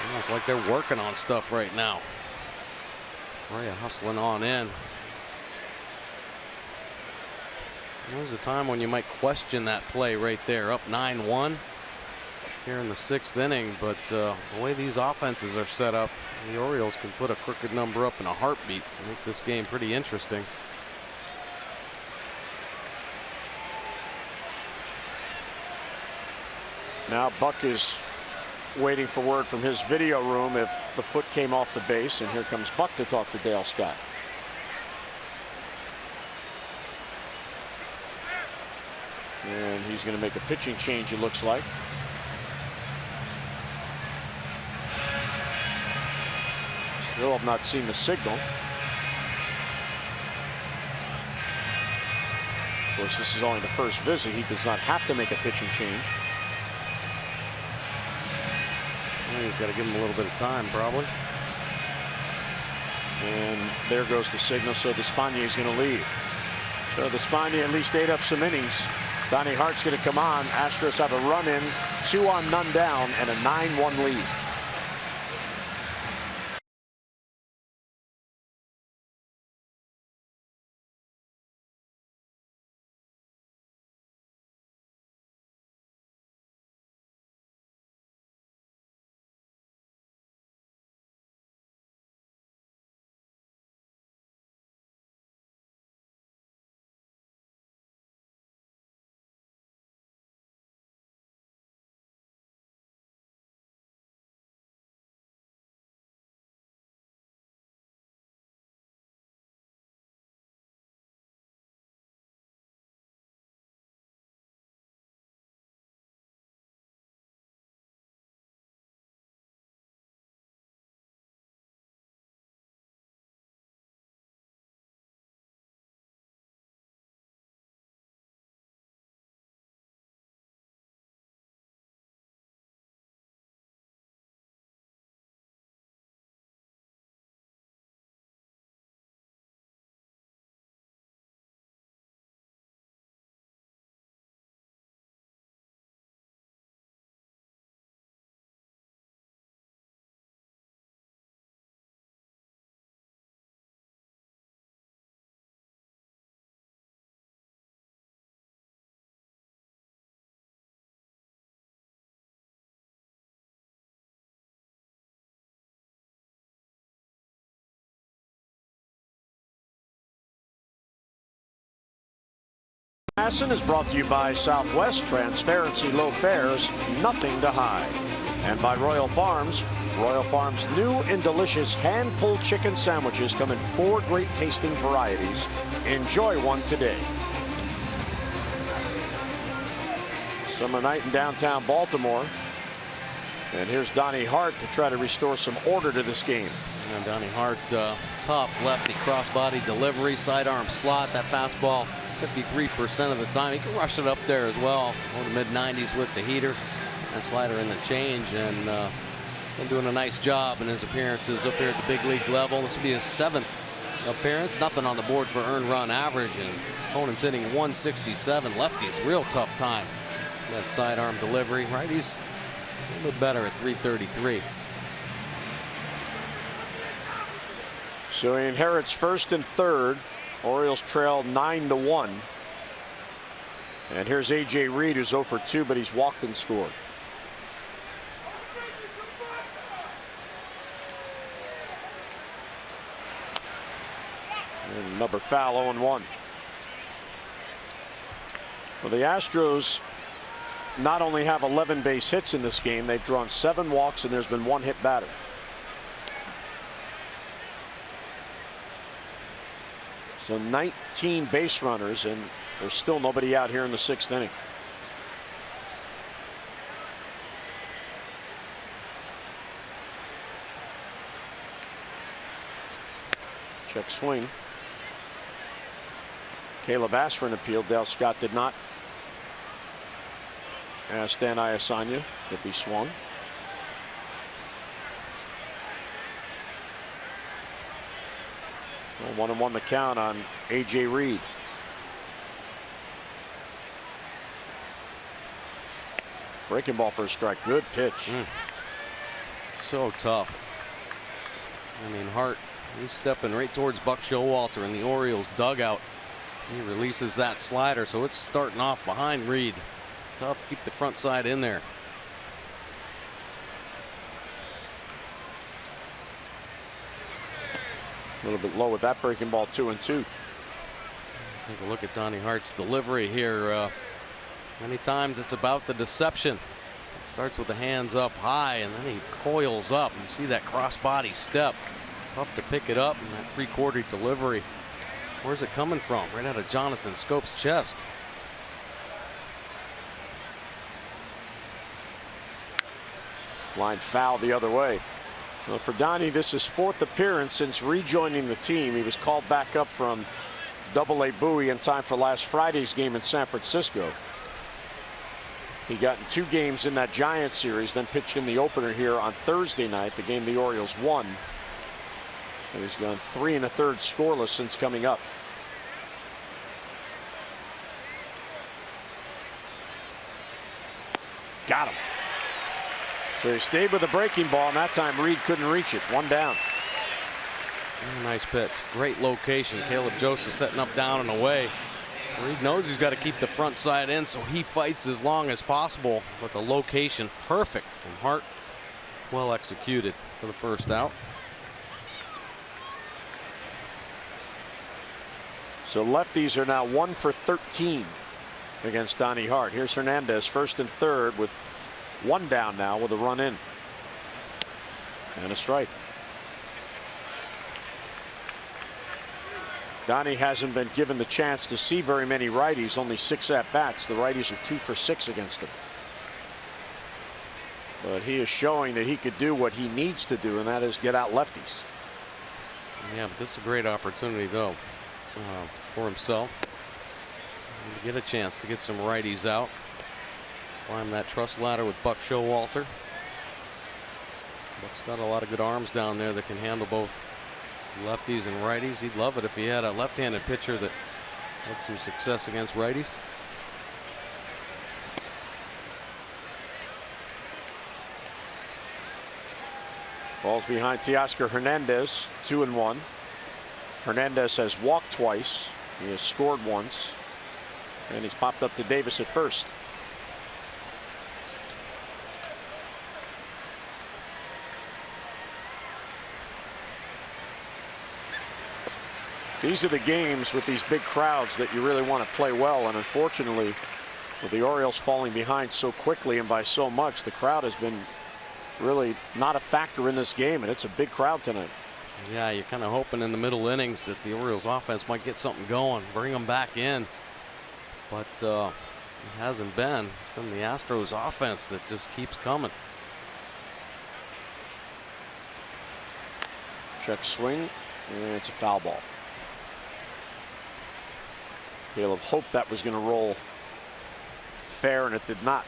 Almost like they're working on stuff right now. Correa hustling on in. There's a time when you might question that play right there. Up 9-1 here in the 6th inning, but the way these offenses are set up, the Orioles can put a crooked number up in a heartbeat and make this game pretty interesting. Now Buck is waiting for word from his video room if the foot came off the base, and here comes Buck to talk to Dale Scott. And he's going to make a pitching change, it looks like. Still have not seen the signal. Of course, this is only the first visit. He does not have to make a pitching change. Well, he's got to give him a little bit of time, probably. And there goes the signal, so Despaigne is going to leave. So Despaigne at least ate up some innings. Donnie Hart's going to come on. Astros have a run in, 2 on, none down, and a 9-1 lead. Masson is brought to you by Southwest. Transparency, low fares, nothing to hide. And by Royal Farms. Royal Farms' new and delicious hand-pulled chicken sandwiches come in 4 great tasting varieties. Enjoy one today. Summer night in downtown Baltimore. And here's Donnie Hart to try to restore some order to this game. And Donnie Hart, tough lefty crossbody delivery, sidearm slot. That fastball 53% of the time. He can rush it up there as well. Over the mid-90s with the heater and slider in the change, and been doing a nice job in his appearances up here at the big league level. This will be his 7th appearance. Nothing on the board for earned run average, and opponent's hitting 167. Lefties, real tough time. That sidearm delivery. Righties a little bit better at 333. So he inherits 1st and 3rd. Orioles trail 9-1. And here's A.J. Reed, who's 0 for 2, but he's walked and scored. And another foul, 0-1. Well, the Astros not only have 11 base hits in this game, they've drawn 7 walks and there's been 1 hit batter. So 19 base runners, and there's still nobody out here in the 6th inning. Check swing. Caleb asked for an appeal. Dale Scott did not. Asked Dan Iasanya if he swung. Well, 1-1 the count on A.J. Reed. Breaking ball for a strike. Good pitch. So tough. I mean, Hart, he's stepping right towards Buck Showalter in the Orioles dugout. He releases that slider, so it's starting off behind Reed. Tough to keep the front side in there. A little bit low with that breaking ball. 2-2. Take a look at Donnie Hart's delivery here. Many times it's about the deception. Starts with the hands up high and then he coils up. You see that cross-body step. Tough to pick it up in that 3/4 delivery. Where's it coming from? Right out of Jonathan Scope's chest. Line foul the other way. So for Donnie, this is 4th appearance since rejoining the team. He was called back up from Double-A Bowie in time for last Friday's game in San Francisco. He got in 2 games in that Giants series, then pitched in the opener here on Thursday night, the game the Orioles won. And he's gone 3 1/3 scoreless since coming up. Got him. So he stayed with the breaking ball, and that time Reed couldn't reach it. 1 down. Nice pitch. Great location. Caleb Joseph setting up down and away. Reed knows he's got to keep the front side in, so he fights as long as possible. But the location perfect from Hart. Well executed for the first out. So lefties are now 1 for 13 against Donnie Hart. Here's Hernandez, 1st and 3rd with 1 down now with a run in. And a strike. Donnie hasn't been given the chance to see very many righties, only 6 at-bats. The righties are 2 for 6 against him. But he is showing that he could do what he needs to do, and that is get out lefties. Yeah, but this is a great opportunity, though, for himself. To get a chance to get some righties out. Climb that trust ladder with Buck Showalter. Buck's got a lot of good arms down there that can handle both lefties and righties. He'd love it if he had a left-handed pitcher that had some success against righties. Ball's behind Teoscar Hernandez, 2-1. Hernandez has walked twice. He has scored once. And he's popped up to Davis at first. These are the games with these big crowds that you really want to play well, and unfortunately, with the Orioles falling behind so quickly and by so much, the crowd has been really not a factor in this game, and it's a big crowd tonight. Yeah, you're kind of hoping in the middle innings that the Orioles offense might get something going, bring them back in, but it hasn't been. It's been the Astros offense that just keeps coming. Check swing, and it's a foul ball. Caleb hoped that was going to roll fair, and it did not.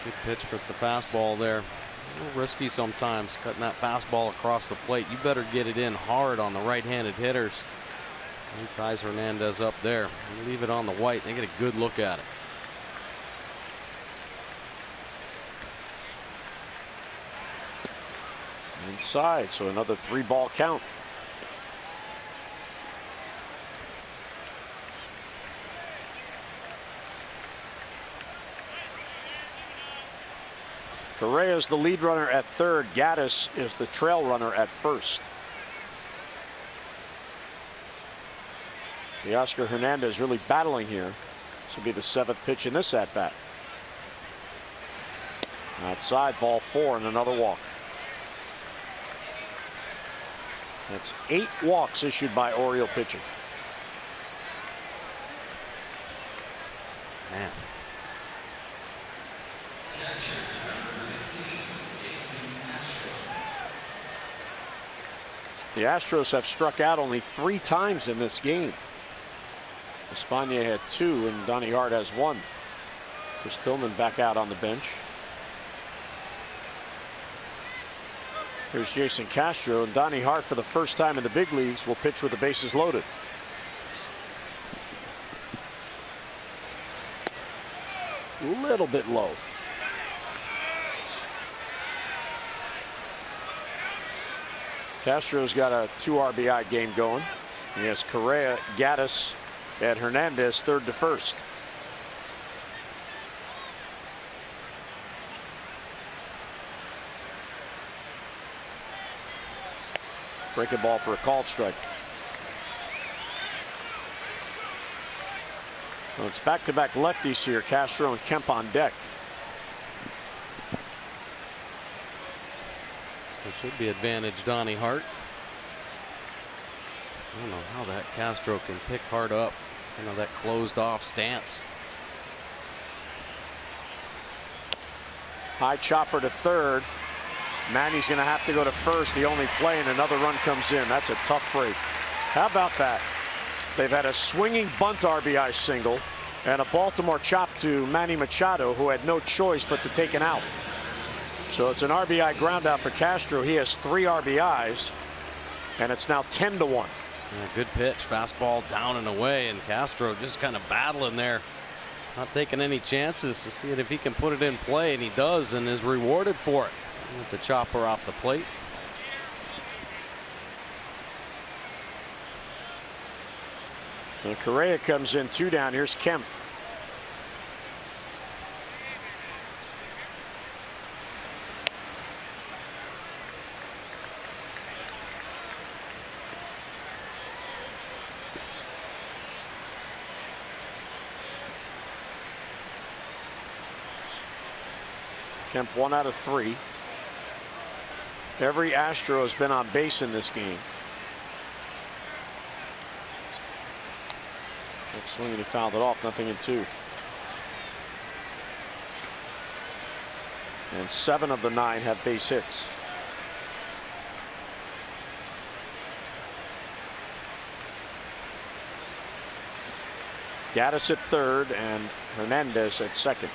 Good pitch for the fastball there. A little risky sometimes cutting that fastball across the plate. You better get it in hard on the right-handed hitters. He ties Hernandez up there. You leave it on the white, they get a good look at it. Inside, so another 3-ball count. Correa is the lead runner at 3rd. Gaddis is the trail runner at 1st. Oscar Hernandez really battling here. This will be the 7th pitch in this at bat. Outside, ball 4 and another walk. That's 8 walks issued by Oriole pitching. Man. The Astros have struck out only 3 times in this game. Espana had 2 and Donnie Hart has 1. Chris Tillman back out on the bench. Here's Jason Castro, and Donnie Hart for the first time in the big leagues will pitch with the bases loaded. A little bit low. Castro's got a 2 RBI game going. He has Correa, Gaddis, and Hernandez third to first. Breaking ball for a called strike. Well, it's back-to-back lefties here. Castro and Kemp on deck. So it should be advantage Donnie Hart. I don't know how that Castro can pick Hart up. You know, that closed off stance. High chopper to third. Manny's going to have to go to first. The only play, and another run comes in. That's a tough break. How about that? They've had a swinging bunt RBI single and a Baltimore chop to Manny Machado, who had no choice but to take it out. So it's an RBI ground out for Castro. He has 3 RBIs, and it's now 10-1. Yeah, good pitch, fastball down and away, and Castro just kind of battling there, not taking any chances to see if he can put it in play, and he does, and is rewarded for it with the chopper off the plate. And Correa comes in 2 down. Here's Kemp. Kemp 1 out of 3. Every Astro has been on base in this game. Check swing and he fouled it off. Nothing in 2. And 7 of the 9 have base hits. Gaddis at third and Hernandez at second.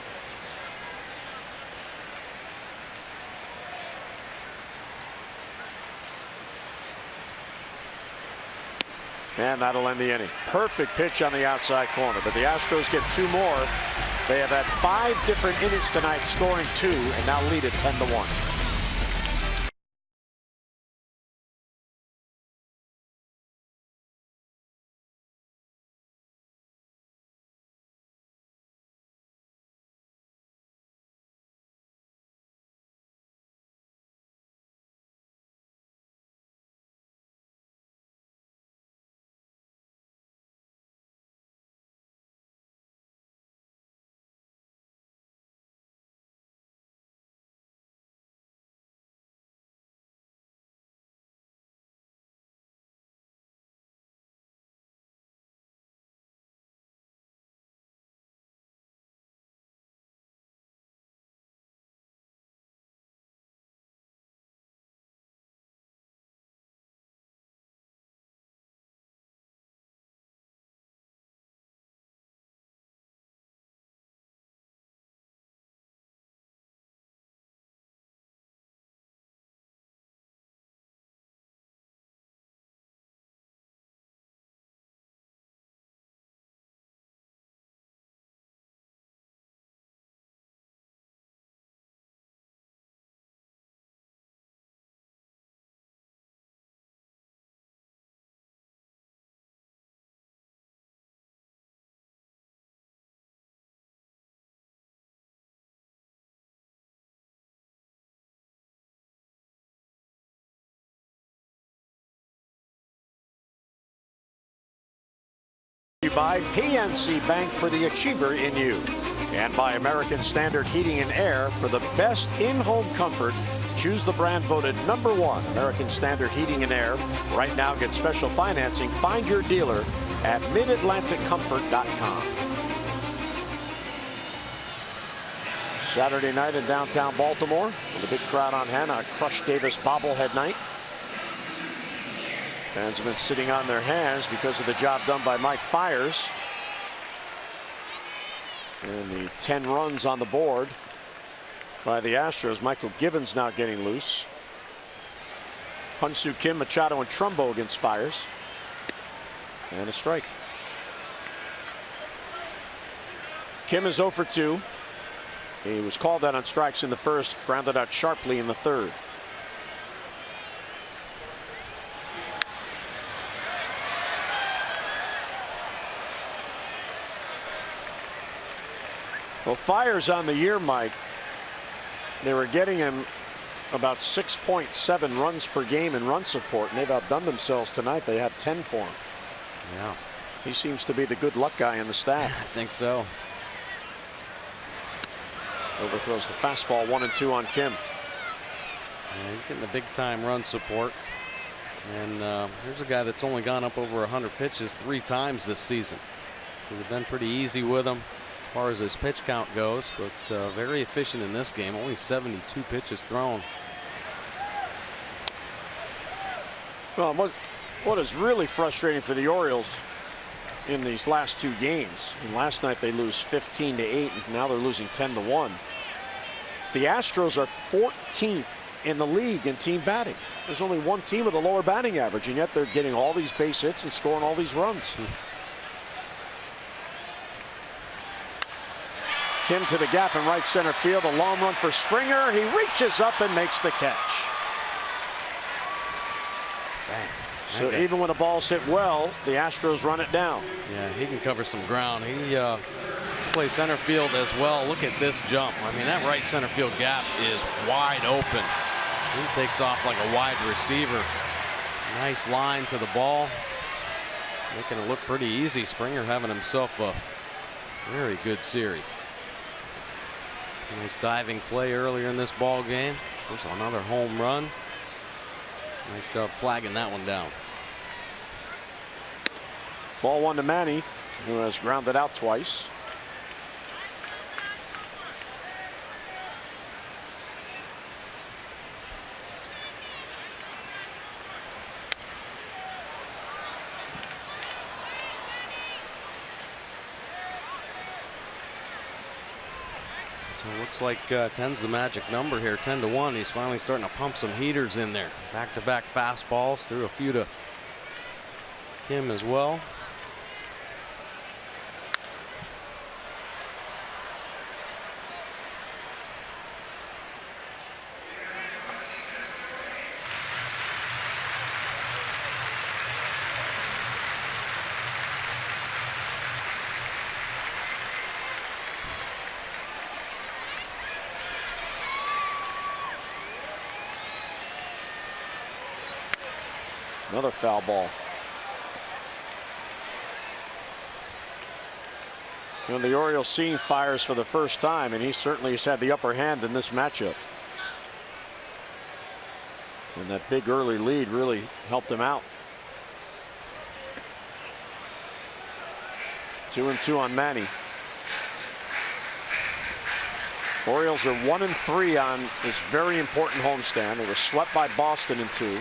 And that'll end the inning. Perfect pitch on the outside corner, but the Astros get 2 more. They have had 5 different innings tonight, scoring 2, and now lead it 10-1. by PNC Bank for the achiever in you. And by American Standard Heating and Air for the best in-home comfort. Choose the brand voted #1, American Standard Heating and Air. Right now, get special financing. Find your dealer at midatlanticcomfort.com. Saturday night in downtown Baltimore with a big crowd on hand on a Crush Davis bobblehead night. Fans have been sitting on their hands because of the job done by Mike Fiers. And the 10 runs on the board by the Astros. Michael Givens now getting loose. Hyun-Soo Kim, Machado, and Trumbo against Fiers. And a strike. Kim is 0 for 2. He was called out on strikes in the first, grounded out sharply in the third. Well, Fiers on the year, Mike. They were getting him about 6.7 runs per game in run support, and they've outdone themselves tonight. They have 10 for him. Yeah. He seems to be the good luck guy in the staff. I think so. Overthrows the fastball, 1-2 on Kim. Yeah, he's getting the big time run support. And here's a guy that's only gone up over 100 pitches 3 times this season. So they've been pretty easy with him as far as his pitch count goes, but very efficient in this game. Only 72 pitches thrown. Well, what is really frustrating for the Orioles in these last 2 games, and last night they lose 15-8, and now they're losing 10-1. The Astros are 14th in the league in team batting. There's only one team with a lower batting average, and yet they're getting all these base hits and scoring all these runs. Kim to the gap in right center field. A long run for Springer. He reaches up and makes the catch. Bang. So even when the ball's hit well, the Astros run it down. Yeah, he can cover some ground. He plays center field as well. Look at this jump. I mean, that right center field gap is wide open. He takes off like a wide receiver. Nice line to the ball, making it look pretty easy. Springer having himself a very good series. Nice diving play earlier in this ball game. There's another home run. Nice job flagging that one down. Ball 1 to Manny, who has grounded out twice. So it looks like 10's the magic number here. 10-1. He's finally starting to pump some heaters in there. Back-to-back fastballs. Threw a few to Kim as well. Another foul ball. You know, the Orioles seeing Fiers for the first time, and he certainly has had the upper hand in this matchup. And that big early lead really helped him out. 2-2 on Manny. Orioles are 1-3 on this very important homestand. They were swept by Boston in 2.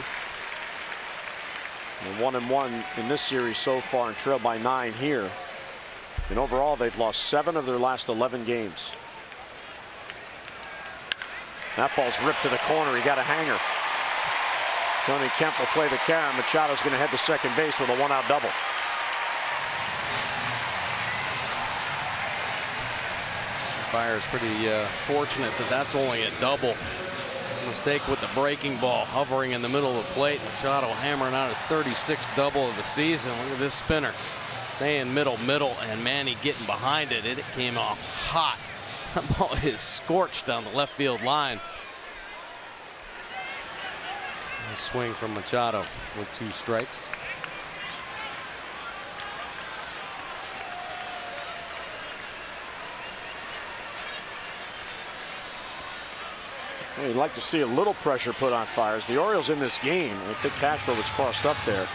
And 1-1 in this series so far and trailed by 9 here. And overall, they've lost 7 of their last 11 games. That ball's ripped to the corner. He got a hanger. Tony Kemp will play the carry. Machado's going to head to second base with a 1-out double. Fiers pretty fortunate that that's only a double. Mistake with the breaking ball, hovering in the middle of the plate. Machado hammering out his 36th double of the season. Look at this spinner. Staying middle, and Manny getting behind it. It came off hot. That ball is scorched down the left field line. Nice swing from Machado with 2 strikes. You'd like to see a little pressure put on Fires. The Orioles in this game, I think Castro was crossed up there.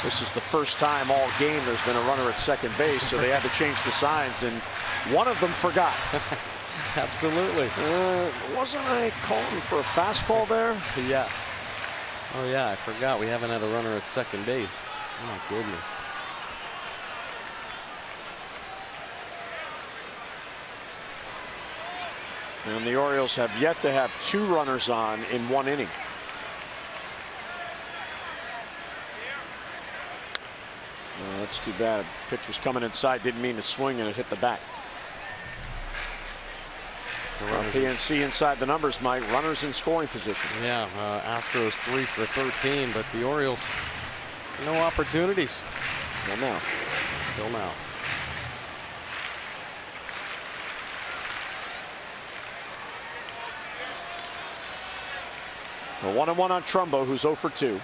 This is the first time all game there's been a runner at second base, so they had to change the signs, and one of them forgot. Absolutely. Wasn't I calling for a fastball there? Yeah. Oh, yeah, I forgot we haven't had a runner at second base. Oh, my goodness. And the Orioles have yet to have 2 runners on in 1 inning. That's too bad. Pitch was coming inside, didn't mean to swing, and it hit the bat. PNC inside the numbers, Mike. Runners in scoring position. Yeah, Astros 3 for 13, but the Orioles, no opportunities. Well, now. Till now. A 1-1 on Trumbo, who's 0 for 2.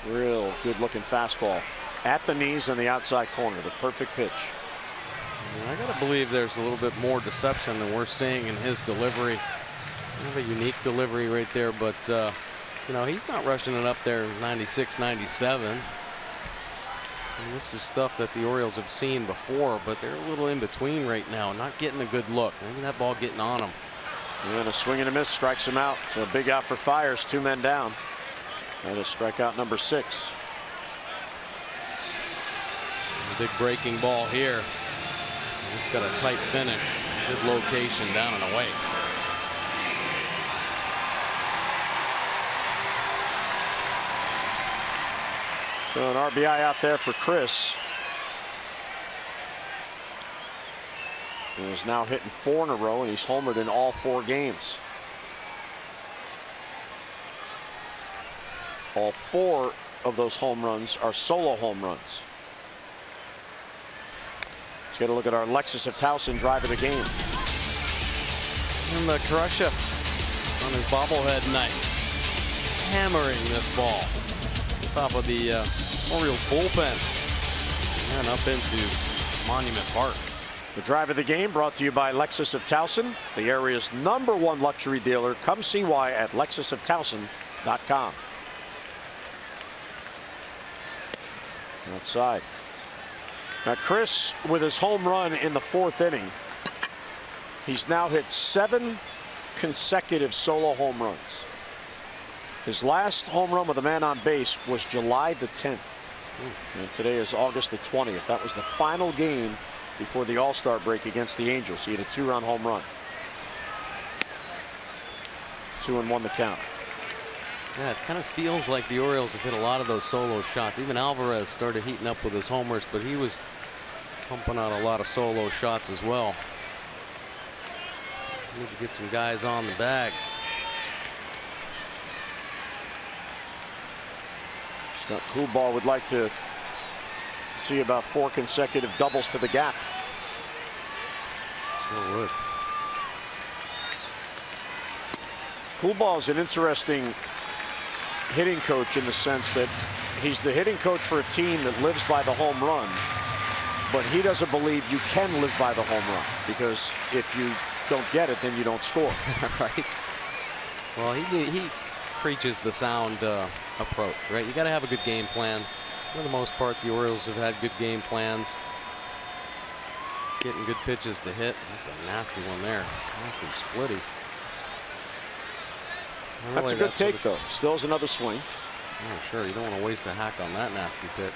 Real good looking fastball at the knees on the outside corner. The perfect pitch. I gotta believe there's a little bit more deception than we're seeing in his delivery. Kind of a unique delivery right there, but you know, he's not rushing it up there 96, 97. And this is stuff that the Orioles have seen before, but they're a little in between right now, not getting a good look. Maybe that ball getting on him. And a swing and a miss strikes him out. So a big out for Fires, 2 men down. That is strikeout number 6. A big breaking ball here. It's got a tight finish. Good location down and away. So an RBI out there for Chris. He's now hitting 4 in a row, and he's homered in all 4 games. All 4 of those home runs are solo home runs. Let's get a look at our Lexus of Towson drive of the game. And the crusher on his bobblehead night, hammering this ball on top of the Orioles bullpen and up into Monument Park. The drive of the game brought to you by Lexus of Towson, the area's #1 luxury dealer. Come see why at lexusoftowson.com. Outside. Now Chris, with his home run in the 4th inning, he's now hit 7 consecutive solo home runs. His last home run with a man on base was July the 10th. And today is August the 20th. That was the final game before the All-Star break against the Angels. He had a 2-run home run. 2-1 the count. Yeah, it kind of feels like the Orioles have hit a lot of those solo shots. Even Alvarez started heating up with his homers, but he was pumping out a lot of solo shots as well. Need to get some guys on the bags. Scott Coolball would like to see about 4 consecutive doubles to the gap. Sure would. Coolball is an interesting hitting coach in the sense that he's the hitting coach for a team that lives by the home run, but he doesn't believe you can live by the home run, because if you don't get it, then you don't score. Right. Well, he preaches the sound approach, right? You got to have a good game plan. For the most part, the Orioles have had good game plans, getting good pitches to hit. That's a nasty one there. Nasty splitty. That's a good take, though. Still is another swing. Oh, sure. You don't want to waste a hack on that nasty pitch.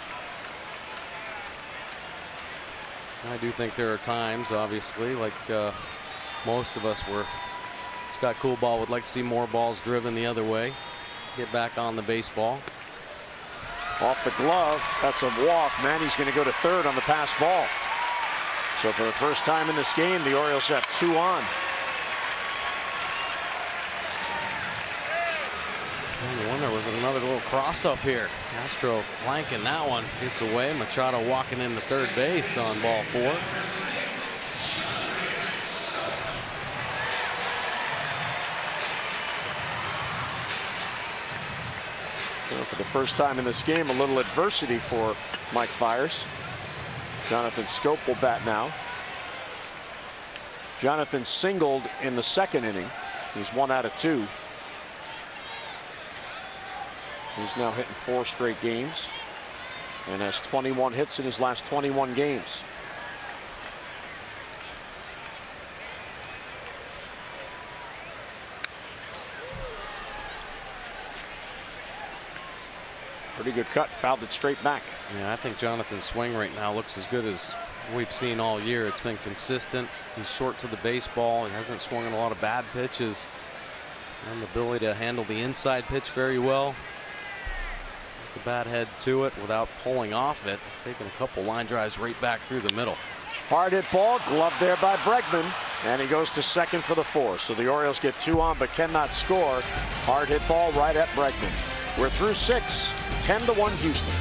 I do think there are times, obviously, like most of us were. Scott Coolball would like to see more balls driven the other way. Get back on the baseball. Off the glove. That's a walk. Manny's going to go to third on the pass ball. So for the first time in this game, the Orioles have 2 on. I wonder, was it another little cross up here? Castro flanking that one. Gets away. Machado walking into third base on ball 4. So for the first time in this game, a little adversity for Mike Fiers. Jonathan Scope will bat now. Jonathan singled in the second inning. He's 1 out of 2. He's now hitting 4 straight games and has 21 hits in his last 21 games. Pretty good cut, fouled it straight back. Yeah, I think Jonathan's swing right now looks as good as we've seen all year. It's been consistent. He's short to the baseball. He hasn't swung in a lot of bad pitches. And the ability to handle the inside pitch very well. The bat head to it without pulling off it. He's taken a couple line drives right back through the middle. Hard hit ball, glove there by Bregman, and he goes to second for the 4th. So the Orioles get 2 on but cannot score. Hard hit ball right at Bregman. We're through 6, 10-1 Houston.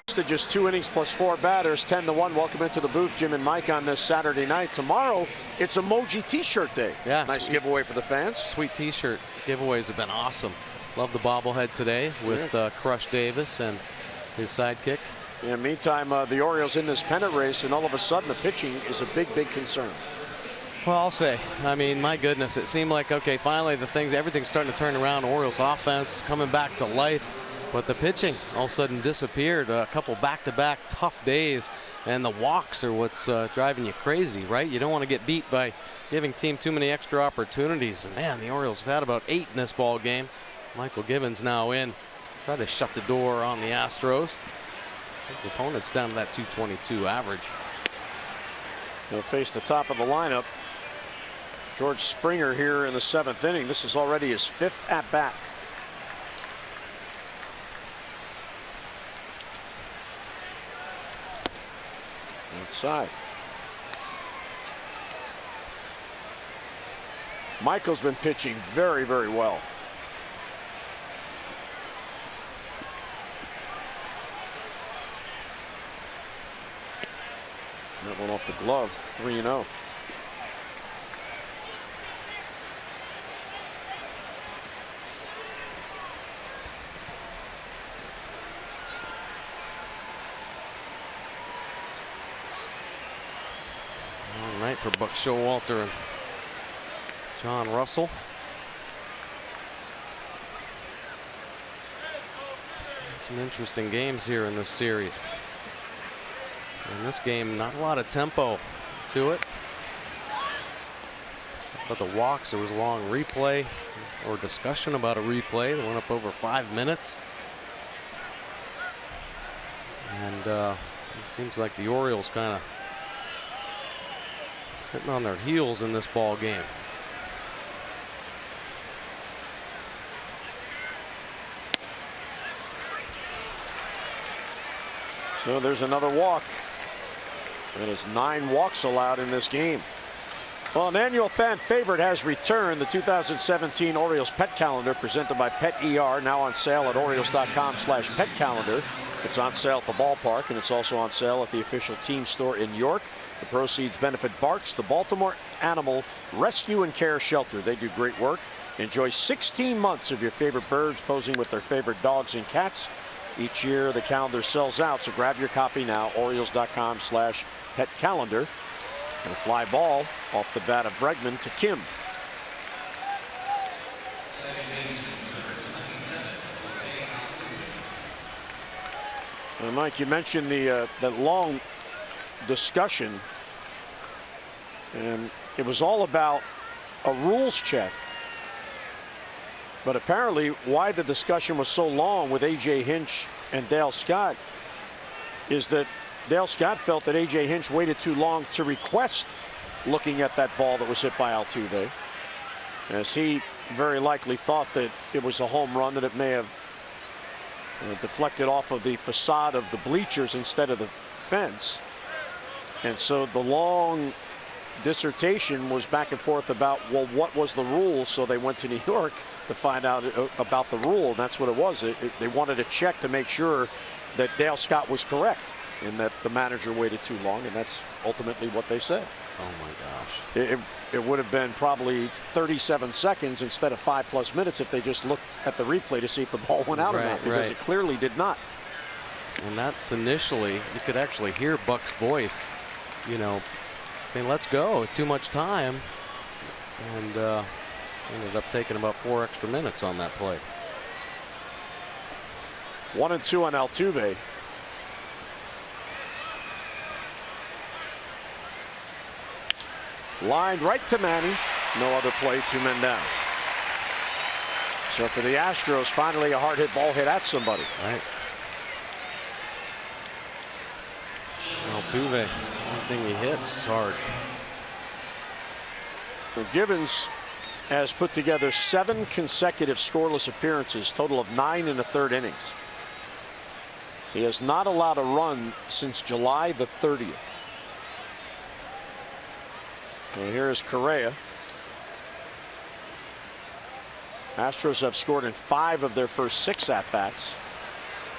To just 2 innings plus 4 batters, 10-1. Welcome into the booth, Jim and Mike, on this Saturday night. Tomorrow, it's Emoji T-shirt day. Yeah, nice giveaway for the fans. Sweet T-shirt giveaways have been awesome. Love the bobblehead today with Crush Davis and his sidekick. Yeah, meantime, the Orioles in this pennant race, and all of a sudden the pitching is a big concern. Well, I'll say, I mean, my goodness, it seemed like, okay, finally everything's starting to turn around. Orioles offense coming back to life. But the pitching all of a sudden disappeared. A couple back-to-back tough days, and the walks are what's driving you crazy, right? You don't want to get beat by giving team too many extra opportunities. And man, the Orioles have had about 8 in this ball game. Michael Gibbons now in. Try to shut the door on the Astros. The opponent's down to that 222 average. He'll face the top of the lineup. George Springer here in the 7th inning. This is already his 5th at-bat. Outside. Michael's been pitching very well. That one off the glove, 3-0. All right for Buck Showalter and John Russell. Some interesting games here in this series. In this game, not a lot of tempo to it. But the walks, there was a long replay or discussion about a replay that went up over 5 minutes. And it seems like the Orioles kind of sitting on their heels in this ball game. So there's another walk. That is 9 walks allowed in this game. Well, an annual fan favorite has returned. The 2017 Orioles Pet Calendar, presented by Pet ER, now on sale at Orioles.com/pet calendar. It's on sale at the ballpark, and it's also on sale at the official team store in York. The proceeds benefit Barks, the Baltimore Animal Rescue and Care Shelter. They do great work. Enjoy 16 months of your favorite birds posing with their favorite dogs and cats. Each year, the calendar sells out, so grab your copy now, Orioles.com/pet calendar. And a fly ball off the bat of Bregman to Kim. And Mike, you mentioned that long discussion, and it was all about a rules check. But apparently, why the discussion was so long with A.J. Hinch and Dale Scott is that Dale Scott felt that A.J. Hinch waited too long to request looking at that ball that was hit by Altuve, as he very likely thought that it was a home run, that it may have deflected off of the facade of the bleachers instead of the fence. And so the long dissertation was back and forth about, well, what was the rule? So they went to New York to find out about the rule, and that's what it was. They wanted a check to make sure that Dale Scott was correct and that the manager waited too long, and that's ultimately what they said. Oh my gosh. It would have been probably 37 seconds instead of 5+ minutes if they just looked at the replay to see if the ball went out or not, because it clearly did not. And that's initially, you could actually hear Buck's voice, you know, saying, let's go, it's too much time. And ended up taking about 4 extra minutes on that play. 1-2 on Altuve. Lined right to Manny. No other play, 2 men down. So for the Astros, finally a hard hit ball hit at somebody. Right. Altuve, anything he hits is hard. Well, Givens has put together 7 consecutive scoreless appearances, total of 9 in the 3rd innings. He has not allowed a run since July the 30th. And here is Correa. Astros have scored in 5 of their first 6 at-bats.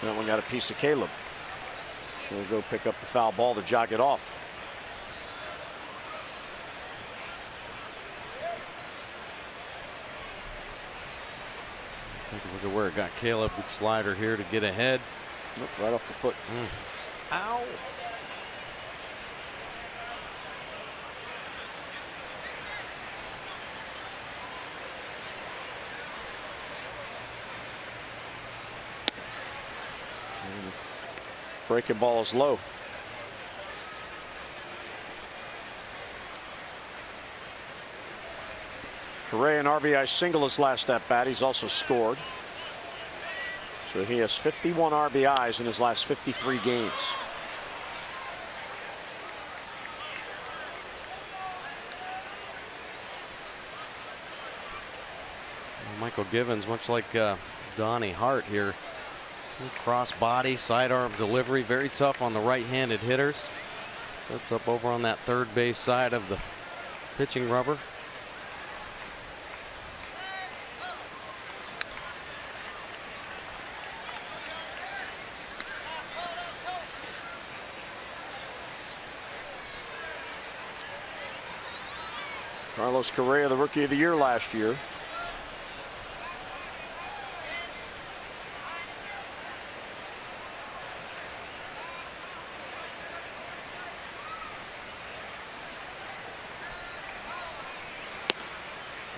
That one got a piece of Caleb. We'll go pick up the foul ball to jog it off. Take a look at where it got Caleb. Good slider here to get ahead. Nope, right off the foot. Ow. Breaking ball is low. Correa, an RBI single his last at bat. He's also scored. So he has 51 RBIs in his last 53 games. Michael Givens, much like Donnie Hart here. Cross body, sidearm delivery, very tough on the right-handed hitters. Sets up over on that third base side of the pitching rubber. Carlos Correa, the Rookie of the Year last year.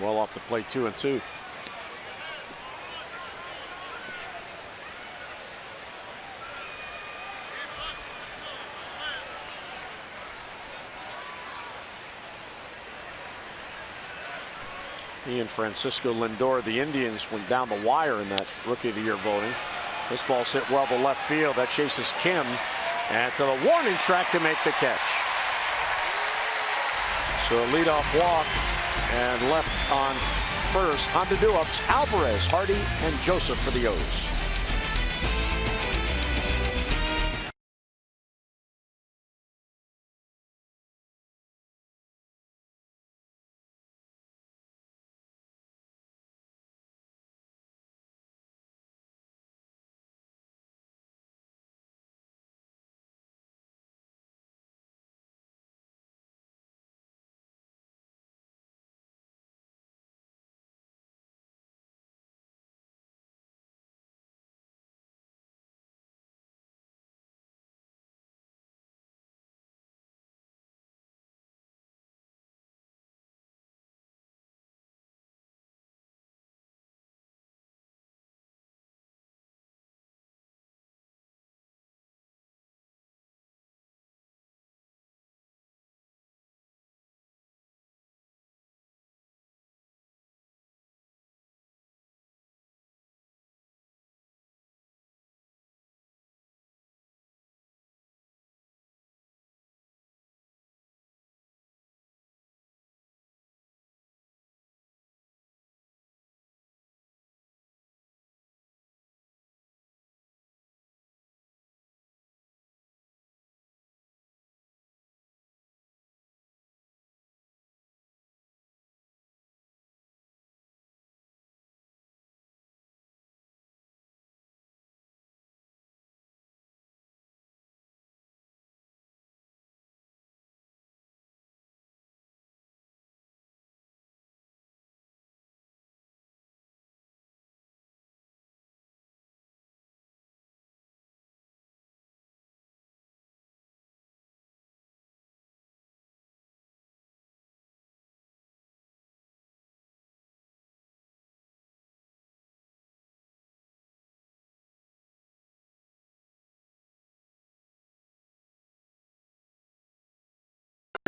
Well off the plate, 2-2. He and Francisco Lindor, the Indians, went down the wire in that Rookie of the Year voting. This ball's hit well to left field. That chases Kim and to the warning track to make the catch. So a leadoff walk and left on first. On to do-ups, Alvarez, Hardy, and Joseph for the O's.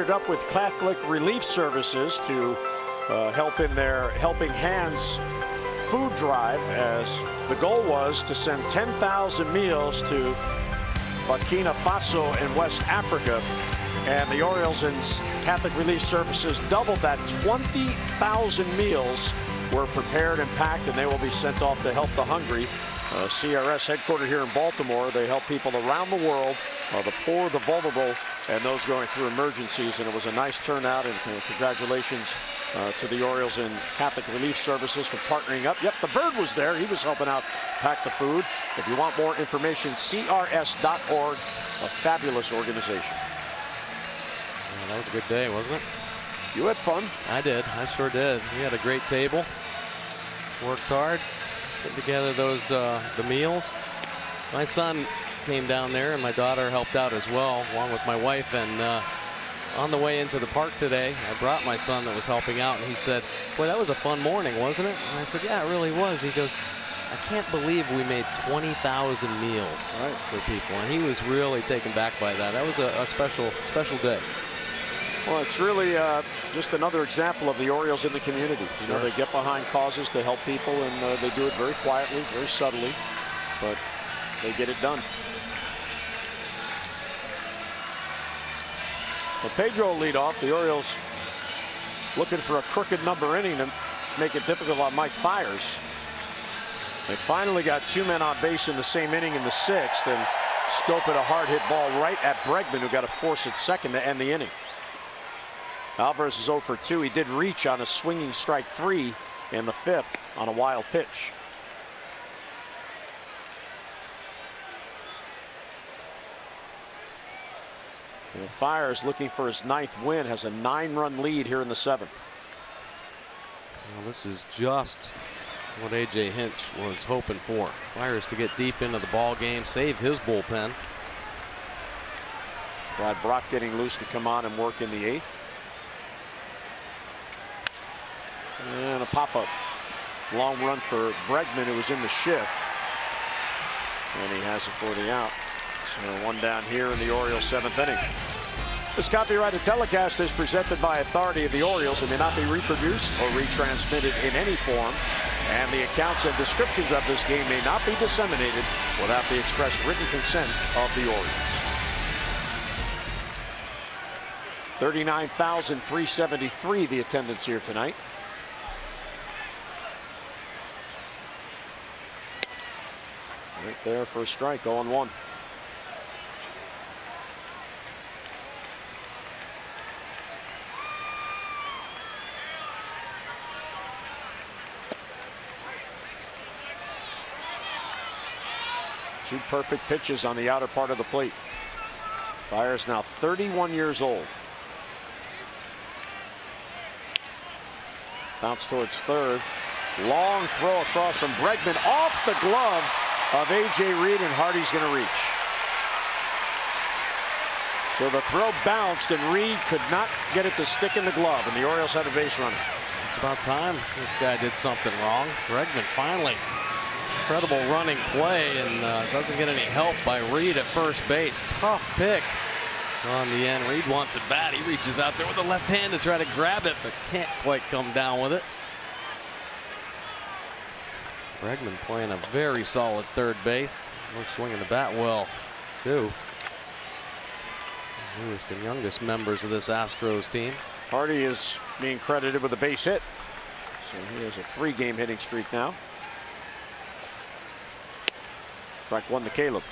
Up with Catholic Relief Services to help in their Helping Hands food drive, as the goal was to send 10,000 meals to Burkina Faso in West Africa. And the Orioles and Catholic Relief Services doubled that. 20,000 meals were prepared and packed, and they will be sent off to help the hungry. CRS headquartered here in Baltimore. They help people around the world, the poor, the vulnerable, and those going through emergencies. And it was a nice turnout, and congratulations to the Orioles and Catholic Relief Services for partnering up. Yep, the Bird was there. He was helping out pack the food. If you want more information, crs.org, a fabulous organization. Yeah, that was a good day, wasn't it? You had fun. I did. I sure did. We had a great table. Worked hard. Put together those the meals. My son came down there, and my daughter helped out as well, along with my wife. And on the way into the park today, I brought my son that was helping out, and he said, "Boy, that was a fun morning, wasn't it?" And I said, "Yeah, it really was." He goes, "I can't believe we made 20,000 meals for people," and he was really taken back by that. That was a special day. Well, it's really just another example of the Orioles in the community. You know, they get behind causes to help people, and they do it very quietly, very subtly, but they get it done. Well, Pedro will lead off. The Orioles looking for a crooked number inning to make it difficult on Mike Fiers. They finally got 2 men on base in the same inning in the 6th, and scoped a hard hit ball right at Bregman, who got a force at second to end the inning. Alvarez is 0 for 2. He did reach on a swinging strike 3 in the 5th on a wild pitch. And Fiers, looking for his 9th win, has a 9-run lead here in the 7th. Well, this is just what A.J. Hinch was hoping for. Fiers to get deep into the ball game, save his bullpen. Brad Brock getting loose to come on and work in the 8th. And a pop-up. Long run for Bregman, who was in the shift. And he has it for the out. So 1 down here in the Orioles' 7th inning. This copyrighted telecast is presented by authority of the Orioles and may not be reproduced or retransmitted in any form. And the accounts and descriptions of this game may not be disseminated without the express written consent of the Orioles. 39,373 the attendance here tonight. Right there for a strike, 0-1. Two perfect pitches on the outer part of the plate. Fiers now 31 years old. Bounce towards third. Long throw across from Bregman, off the glove of A.J. Reed, and Hardy's going to reach. So the throw bounced, and Reed could not get it to stick in the glove, and the Orioles had a base runner. It's about time this guy did something wrong. Bregman finally. Incredible running play, and doesn't get any help by Reed at first base. Tough pick on the end. Reed wants it bad. He reaches out there with the left hand to try to grab it, but can't quite come down with it. Bregman playing a very solid third base. We're swinging the bat well, too. Newest and youngest members of this Astros team. Hardy is being credited with a base hit. So he has a 3-game hitting streak now. Strike 1 to Caleb.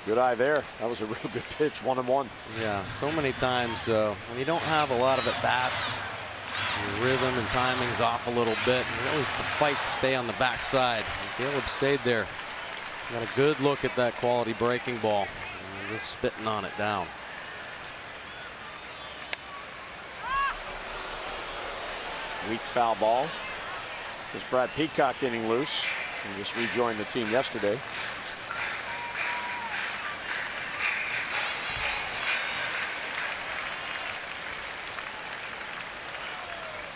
Good eye there. That was a real good pitch, 1-1. Yeah, so many times when you don't have a lot of at-bats, your rhythm and timing's off a little bit. You really have to fight to stay on the backside. Caleb stayed there. Got a good look at that quality breaking ball. And just spitting on it down. Weak foul ball. There's Brad Peacock getting loose. He just rejoined the team yesterday.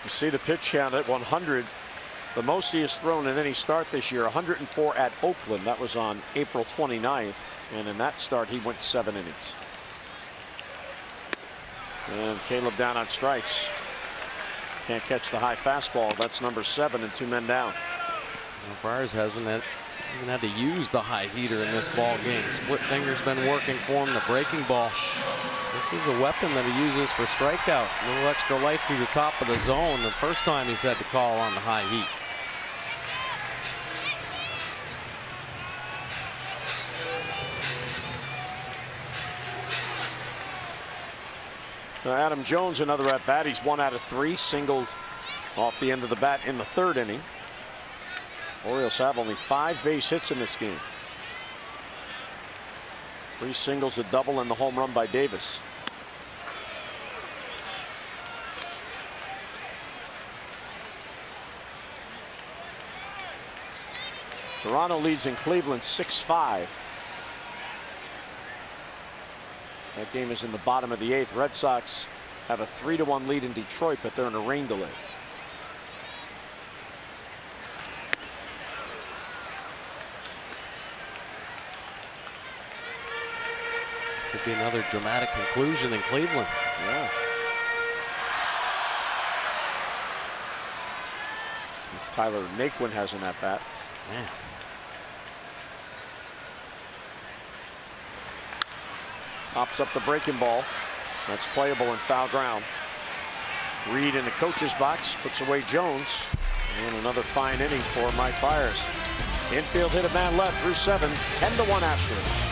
You see the pitch count at 100. The most he has thrown in any start this year, 104 at Oakland. That was on April 29th. And in that start, he went 7 innings. And Caleb down on strikes. Can't catch the high fastball. That's number 7 and 2 men down. Well, Friars hasn't even had to use the high heater in this ball game. Split finger's been working for him. The breaking ball. This is a weapon that he uses for strikeouts. A little extra life through the top of the zone. The first time he's had to call on the high heat. Now Adam Jones, another at bat. He's 1 out of 3, singled off the end of the bat in the 3rd inning. Orioles have only 5 base hits in this game. 3 singles, a double, and the home run by Davis. Toronto leads in Cleveland 6-5. That game is in the bottom of the 8th. Red Sox have a 3-1 lead in Detroit, but they're in a rain delay. Could be another dramatic conclusion in Cleveland. Yeah. If Tyler Naquin has an at bat. Yeah. Pops up the breaking ball. That's playable in foul ground. Reed in the coach's box puts away Jones. And another fine inning for Mike Fiers. Infield hit a man left through 7. 10-1 Astros.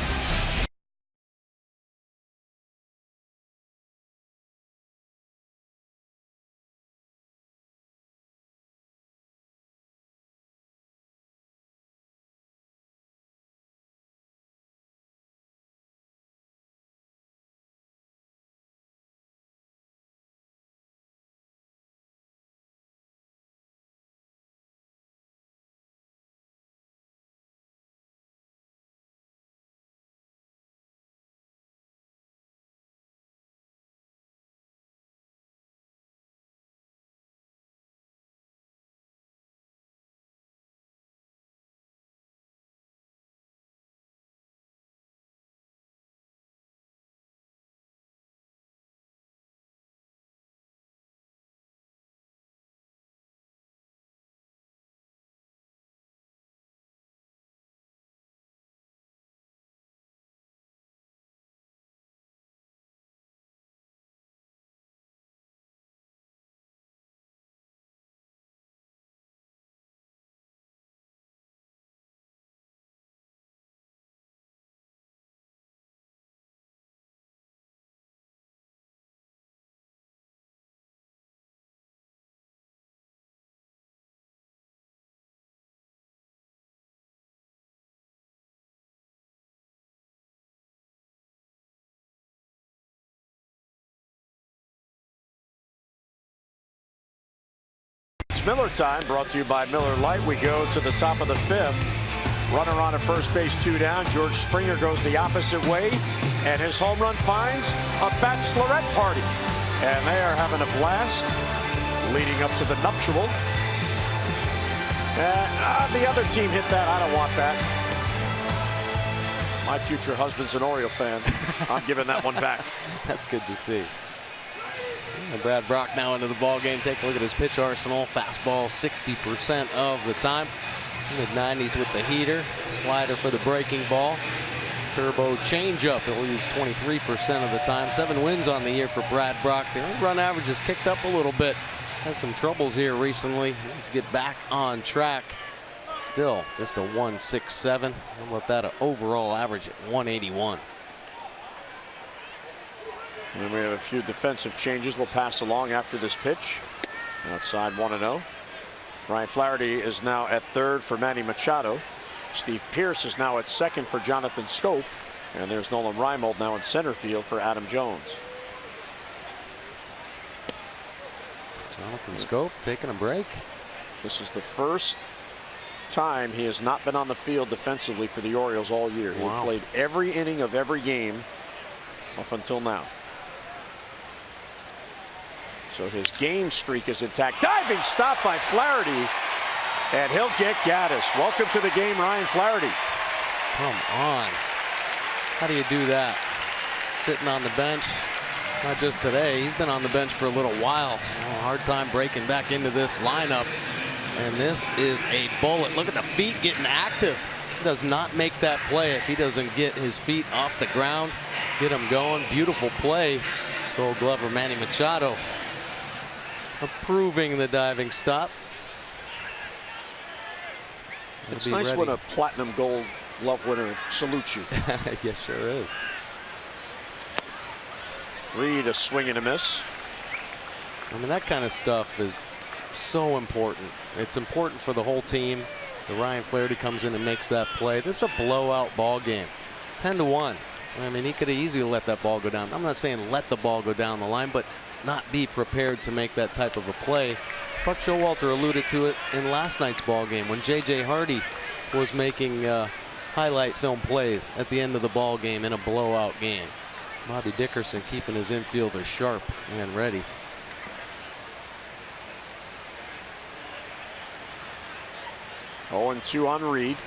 Miller time, brought to you by Miller Lite. We go to the top of the 5th. Runner on at first base, 2 down. George Springer goes the opposite way, and his home run finds a bachelorette party. And they are having a blast leading up to the nuptial. The other team hit that. I don't want that. My future husband's an Oriole fan. I'm giving that one back. That's good to see. And Brad Brock now into the ball game. Take a look at his pitch arsenal. Fastball 60% of the time. Mid-90s with the heater. Slider for the breaking ball. Turbo changeup. He'll use 23% of the time. 7 wins on the year for Brad Brock. The run average has kicked up a little bit. Had some troubles here recently. Let's get back on track. Still just a 1.67. How about that? An overall average at 181. And we have a few defensive changes we'll pass along after this pitch. Outside 1-0. Ryan Flaherty is now at 3rd for Manny Machado. Steve Pearce is now at 2nd for Jonathan Scope. And there's Nolan Reimold now in center field for Adam Jones. Jonathan Scope taking a break. This is the first time he has not been on the field defensively for the Orioles all year. Wow. He played every inning of every game up until now. So his game streak is intact. Diving stop by Flaherty. And he'll get Gaddis. Welcome to the game, Ryan Flaherty. Come on. How do you do that? Sitting on the bench. Not just today. He's been on the bench for a little while. A hard time breaking back into this lineup. And this is a bullet. Look at the feet getting active. He does not make that play if he doesn't get his feet off the ground. Get him going. Beautiful play. Gold Glover Manny Machado approving the diving stop. It's nice when a platinum gold glove winner salutes you. Yes, sure is. Reed a swing and a miss. I mean, that kind of stuff is so important. It's important for the whole team. The Ryan Flaherty comes in and makes that play. This is a blowout ball game. 10-1. I mean, he could have easily let that ball go down. I'm not saying let the ball go down the line, but not be prepared to make that type of a play. Buck Showalter alluded to it in last night's ball game when J.J. Hardy was making highlight film plays at the end of the ball game in a blowout game. Bobby Dickerson keeping his infielders sharp and ready. Oh, 0-2 on Reed.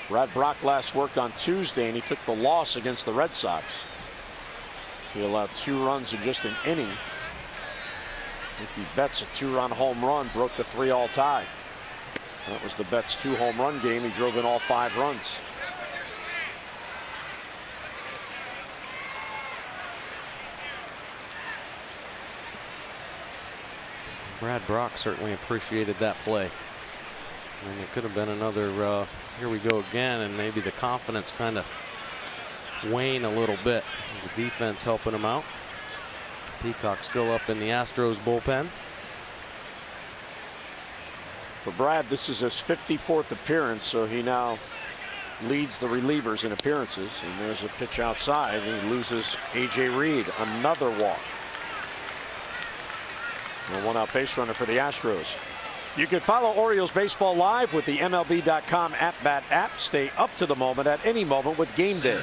Brad Brock last worked on Tuesday, and he took the loss against the Red Sox. He allowed 2 runs in just an inning. Mookie Betts, a 2-run home run, broke the 3-all tie. That was the Betts 2-home run game. He drove in all 5 runs. Brad Brock certainly appreciated that play. And it could have been another here we go again, and maybe the confidence kind of wane a little bit. The defense helping him out. Peacock still up in the Astros bullpen. For Brad, this is his 54th appearance, so he now leads the relievers in appearances. And there's a pitch outside, and he loses A.J. Reed. Another walk. A 1-out base runner for the Astros. You can follow Orioles baseball live with the MLB.com at-bat app. Stay up to the moment at any moment with Game Day.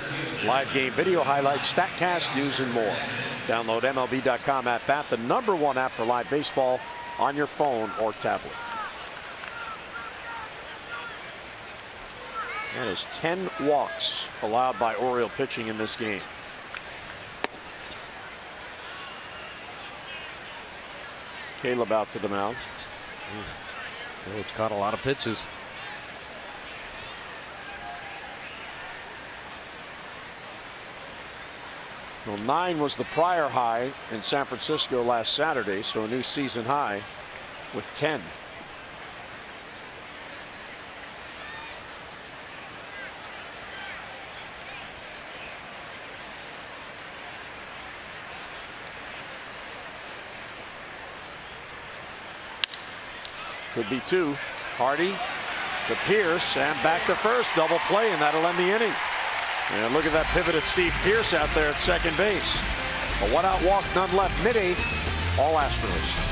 Live game video highlights, StatCast, news, and more. Download MLB.com at-bat, the #1 app for live baseball on your phone or tablet. That is 10 walks allowed by Oriole pitching in this game. Caleb out to the mound. It's caught a lot of pitches. Well, 9 was the prior high in San Francisco last Saturday, so a new season high with 10. Could be 2. Hardy to Pierce and back to first. Double play, and that'll end the inning. And look at that pivot at Steve Pierce out there at second base. A 1-out walk, none left, mid-8th, all Astros.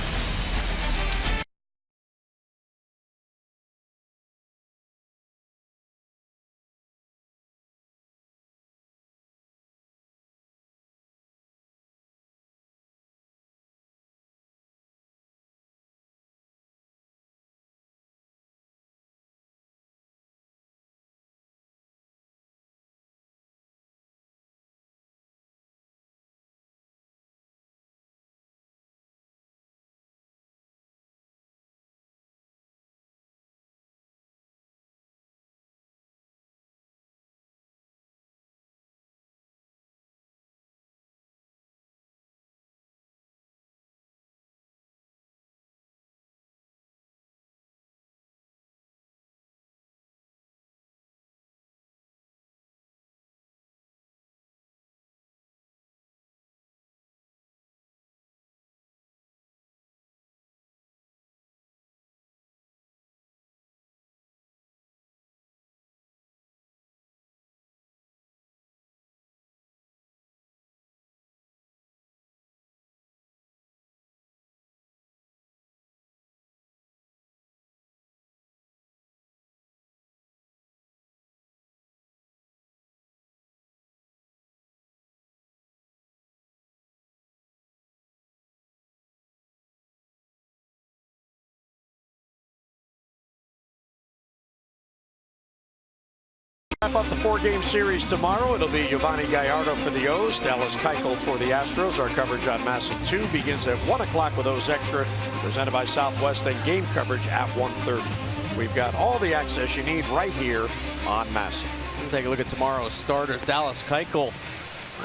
Wrap up the 4-game series tomorrow. It'll be Yovani Gallardo for the O's, Dallas Keuchel for the Astros. Our coverage on Masson 2 begins at 1 o'clock with O's Extra, presented by Southwest, then game coverage at 1:30. We've got all the access you need right here on Masson. We'll take a look at tomorrow's starters. Dallas Keuchel,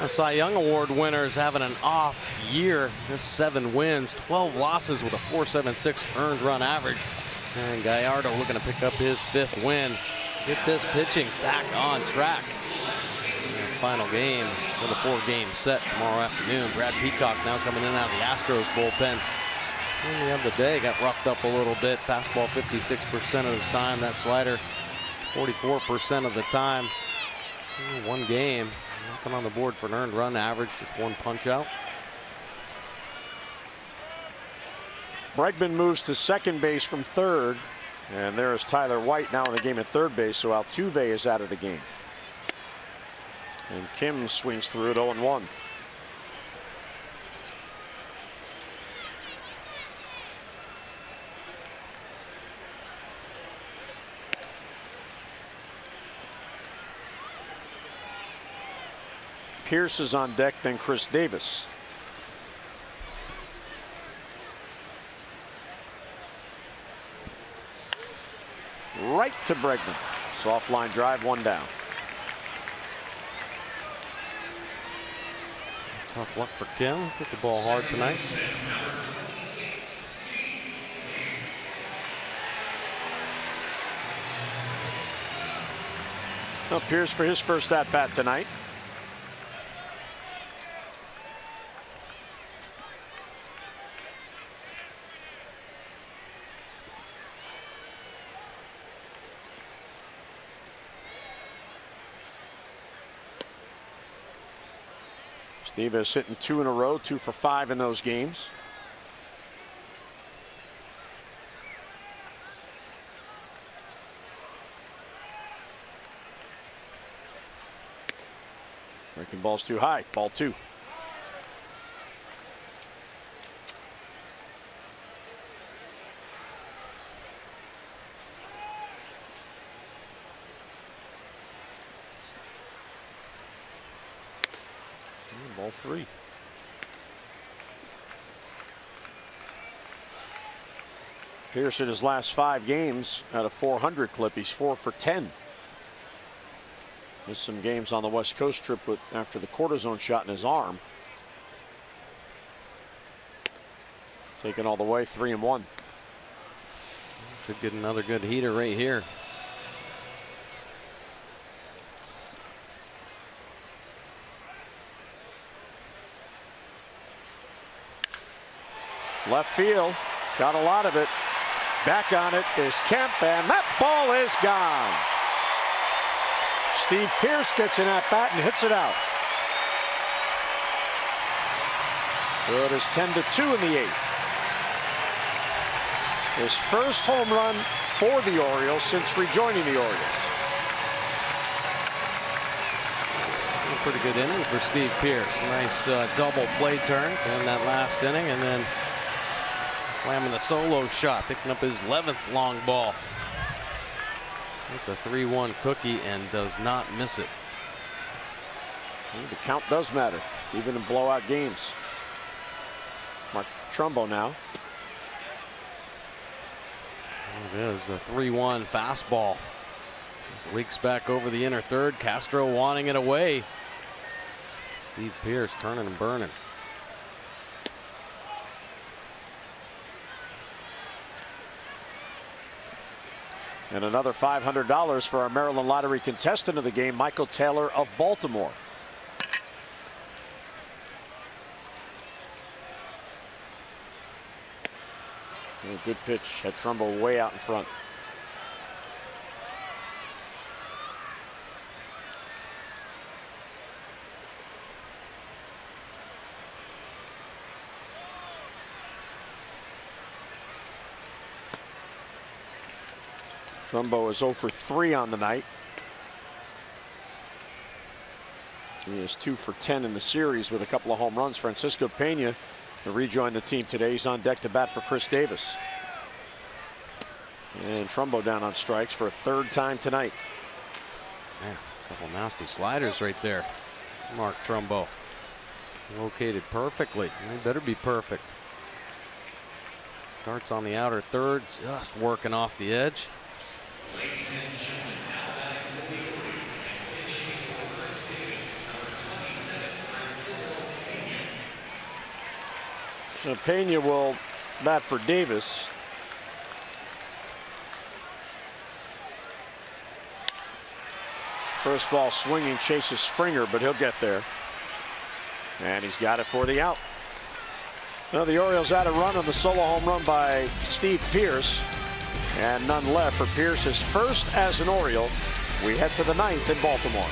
Cy Young Award winner, is having an off year. Just 7 wins, 12 losses with a .476 earned run average. And Gallardo looking to pick up his 5th win. Get this pitching back on track. Final game for the 4-game set tomorrow afternoon. Brad Peacock now coming in out of the Astros bullpen. And the other day got roughed up a little bit. Fastball 56% of the time. That slider 44% of the time. 1 game. Nothing on the board for an earned run average. Just 1 punch out. Bregman moves to second base from third. And there is Tyler White now in the game at third base. So Altuve is out of the game. And Kim swings through at 0-1. Pierce is on deck, then Chris Davis. Right to Bregman. Soft line drive, 1 down. Tough luck for Kim. He's hit the ball hard tonight. Well, Pierce for his first at bat tonight. Davis hitting 2 in a row, 2 for 5 in those games. Breaking ball's too high. Ball 2. Ball 3. Pierce in his last 5 games at a .400 clip. He's 4 for 10. Missed some games on the West Coast trip after the cortisone shot in his arm. Taken all the way, 3-1. Should get another good heater right here. Left field, got a lot of it. Back on it is Kemp, and that ball is gone. Steve Pierce gets an at bat and hits it out. So it is 10-2 in the 8th. His first home run for the Orioles since rejoining the Orioles. A pretty good inning for Steve Pierce. Nice double play turn in that last inning, and then slamming the solo shot, picking up his 11th long ball. It's a 3-1 cookie and does not miss it. The count does matter, even in blowout games. Mark Trumbo now. It is a 3-1 fastball. Just leaks back over the inner third. Castro wanting it away. Steve Pierce turning and burning. And another $500 for our Maryland Lottery contestant of the game, Michael Taylor of Baltimore. A good pitch. Had Trumbo way out in front. Trumbo is 0 for 3 on the night. He is 2 for 10 in the series with a couple of home runs. Francisco Pena to rejoin the team today. He's on deck to bat for Chris Davis. And Trumbo down on strikes for a 3rd time tonight. Yeah, Couple nasty sliders right there. Mark Trumbo. Located perfectly. They better be perfect. Starts on the outer third, just working off the edge. So Pena will bat for Davis. First ball swinging, chases Springer, but he'll get there. And he's got it for the out. Now the Orioles had a run on the solo home run by Steve Pearce, and none left for Pearce, his first as an Oriole. We head to the ninth in Baltimore.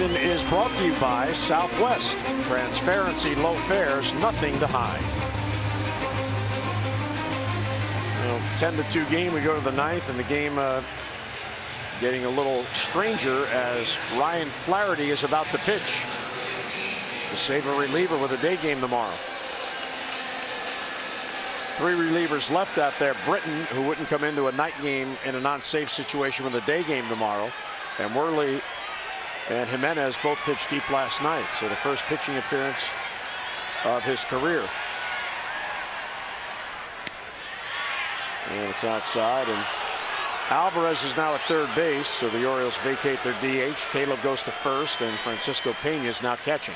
Is brought to you by Southwest. Transparency, low fares, nothing to hide. 10-2 game. We go to the ninth, and the game getting a little stranger as Ryan Flaherty is about to pitch. The saver reliever with a day game tomorrow. 3 relievers left out there. Britton, who wouldn't come into a night game in a non-safe situation, with a day game tomorrow, and Worley and Jimenez both pitched deep last night, so the first pitching appearance of his career. And it's outside, and Alvarez is now at third base, so the Orioles vacate their DH. Caleb goes to first, and Francisco Pena is now catching.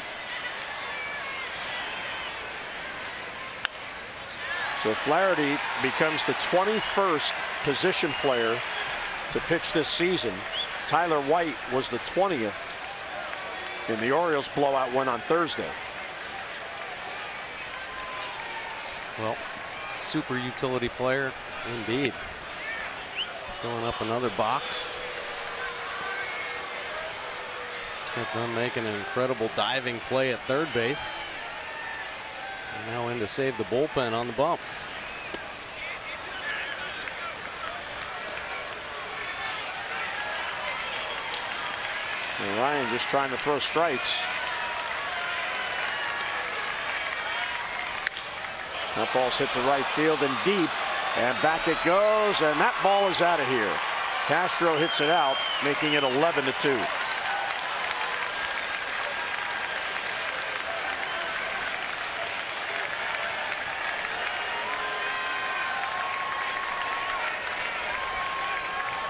So Flaherty becomes the 21st position player to pitch this season. Tyler White was the 20th in the Orioles blowout win on Thursday. Well, super utility player indeed. Filling up another box. Got done making an incredible diving play at third base. And now in to save the bullpen on the bump. And Ryan just trying to throw strikes. That ball's hit to right field and deep, and back it goes, and that ball is out of here. Castro hits it out, making it 11-2.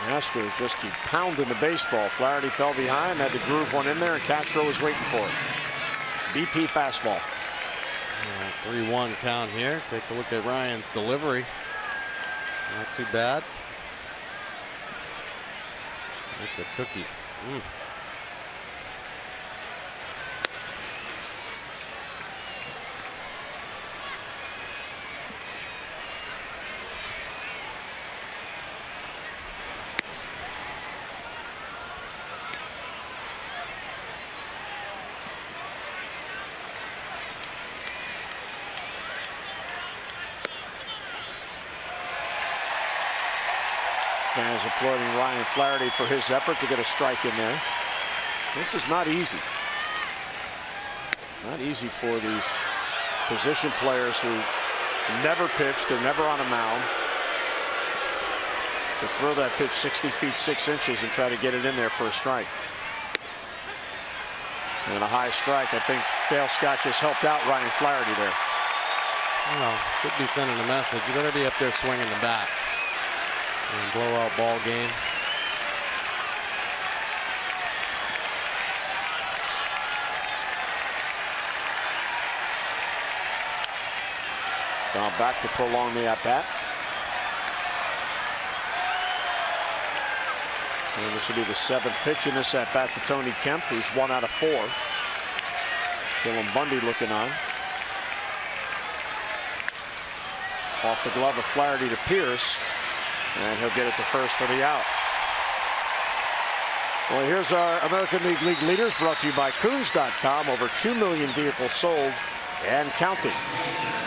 Astros just keep pounding the baseball. Flaherty fell behind, had to groove one in there, and Castro was waiting for it. BP fastball. 3-1 count here. Take a look at Ryan's delivery. Not too bad. It's a cookie. Fans applauding Ryan Flaherty for his effort to get a strike in there. This is not easy. Not easy for these position players who never pitch. They're never on a mound. To throw that pitch 60 feet 6 inches and try to get it in there for a strike. And a high strike. I think Dale Scott just helped out Ryan Flaherty there. Well, could be sending a message. You better be up there swinging the bat. And blowout ball game. Now back to prolong the at-bat. And this will be the 7th pitch in this at-bat to Tony Kemp, who's 1 out of 4. Dylan Bundy looking on. Off the glove of Flaherty to Pierce. And he'll get it to first for the out. Well, here's our American League leaders, brought to you by Coons.com. Over 2 million vehicles sold and counting.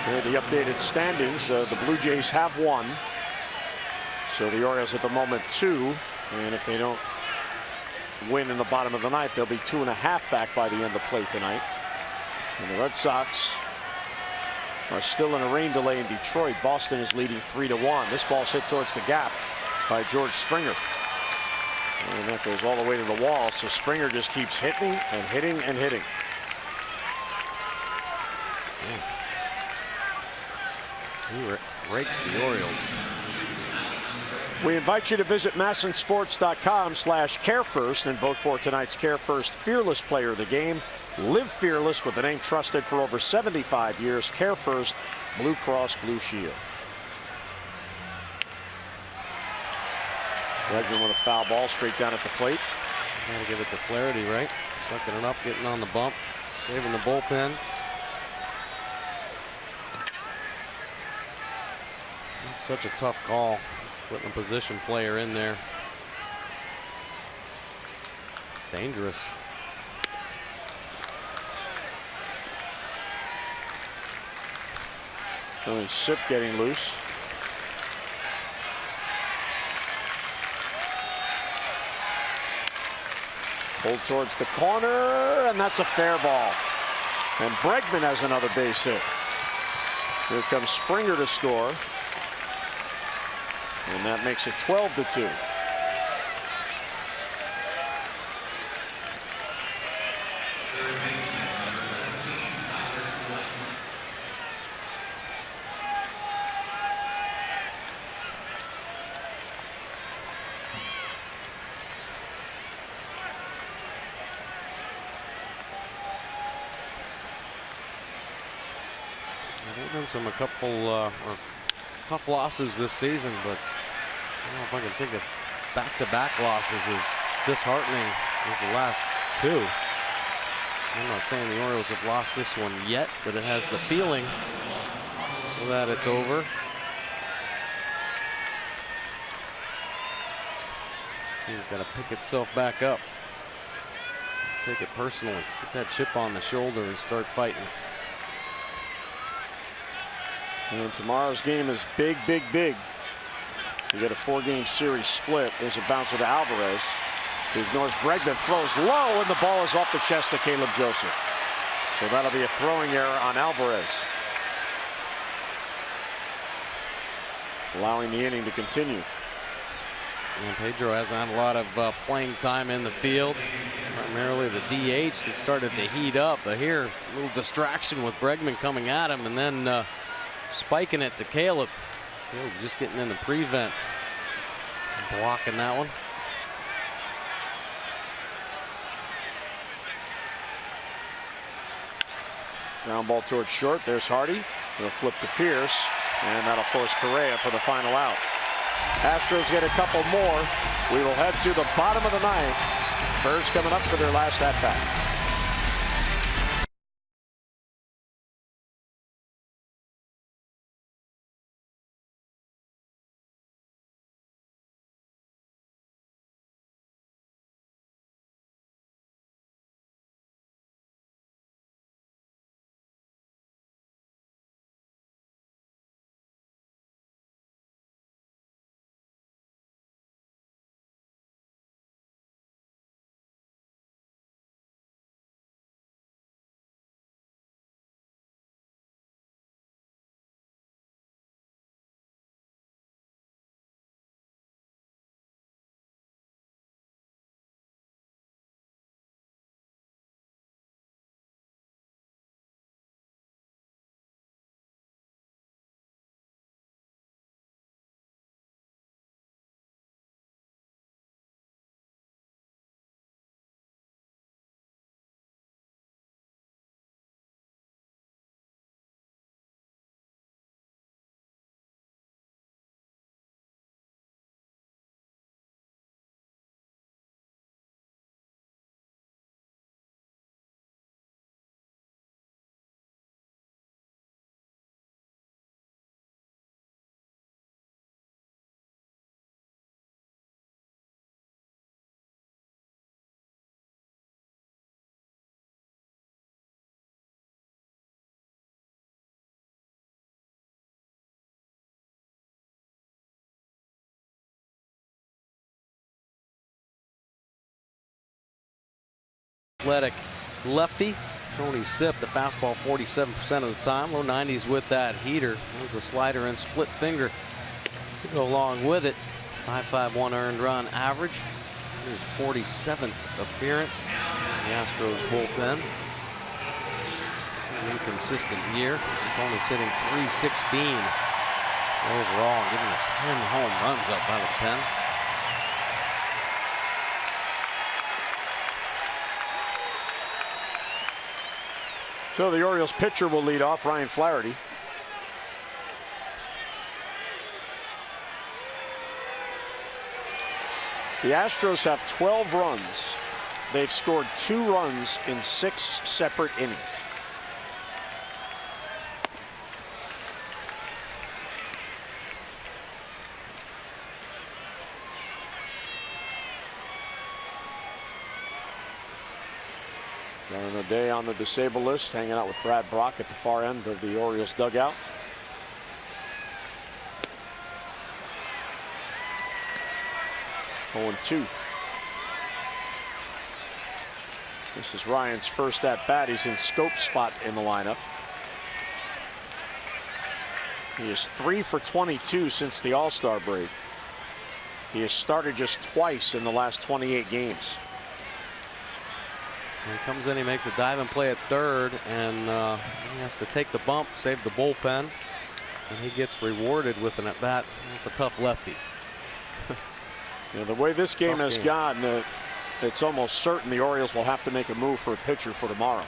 Here are the updated standings. The Blue Jays have 1. So the Orioles at the moment 2. And if they don't win in the bottom of the ninth, they'll be 2.5 back by the end of play tonight. And the Red Sox are still in a rain delay in Detroit. Boston is leading 3-1. This ball's hit towards the gap by George Springer. And that goes all the way to the wall. So Springer just keeps hitting and hitting and hitting. He rakes the Orioles. We invite you to visit MASNsports.com/CareFirst and vote for tonight's CareFirst Fearless Player of the Game. Live fearless with the name trusted for over 75 years. CareFirst, Blue Cross Blue Shield. Bregman with a foul ball straight down at the plate. Gotta give it to Flaherty, right? Sucking it up, getting on the bump, saving the bullpen. It's such a tough call, putting a position player in there. It's dangerous. Only Sip getting loose. Pulled towards the corner, and that's a fair ball. And Bregman has another base hit. Here comes Springer to score. And that makes it 12-2. There have been a couple tough losses this season, but I don't know if I can think of back-to-back losses as disheartening as the last 2. I'm not saying the Orioles have lost this one yet, but it has the feeling that it's over. This team's got to pick itself back up. Take it personally. Get that chip on the shoulder and start fighting. And tomorrow's game is big, big, big. We get a 4-game series split. There's a bouncer to Alvarez. He ignores Bregman, throws low, and the ball is off the chest of Caleb Joseph. So that'll be a throwing error on Alvarez, allowing the inning to continue. And Pedro hasn't had a lot of playing time in the field. Primarily the DH that started to heat up. But here, a little distraction with Bregman coming at him and then spiking it to Caleb. Caleb just getting in the prevent. Blocking that one. Ground ball towards short. There's Hardy. He'll flip to Pierce, and that'll force Correa for the final out. Astros get a couple more. We will head to the bottom of the ninth. Birds coming up for their last at-bat. athletic lefty. Tony Sipp, the fastball 47% of the time. Low 90s with that heater. There's a slider and split finger to go along with it. 5.51 earned run average. His 47th appearance in the Astros bullpen. An inconsistent year. Opponents hitting .316 overall, giving it 10 home runs up out of the pen. So the Orioles pitcher will lead off, Ryan Flaherty. The Astros have 12 runs. They've scored 2 runs in 6 separate innings. Darren O'Day on the disabled list, hanging out with Brad Brock at the far end of the Orioles dugout. Going 2. This is Ryan's first at bat. He's in scope spot in the lineup. He is 3 for 22 since the All-Star break. He has started just twice in the last 28 games. He comes in, he makes a dive and play at third, and he has to take the bump, save the bullpen, and he gets rewarded with an at-bat with a tough lefty. You know, the way this game has gone, it's almost certain the Orioles will have to make a move for a pitcher for tomorrow.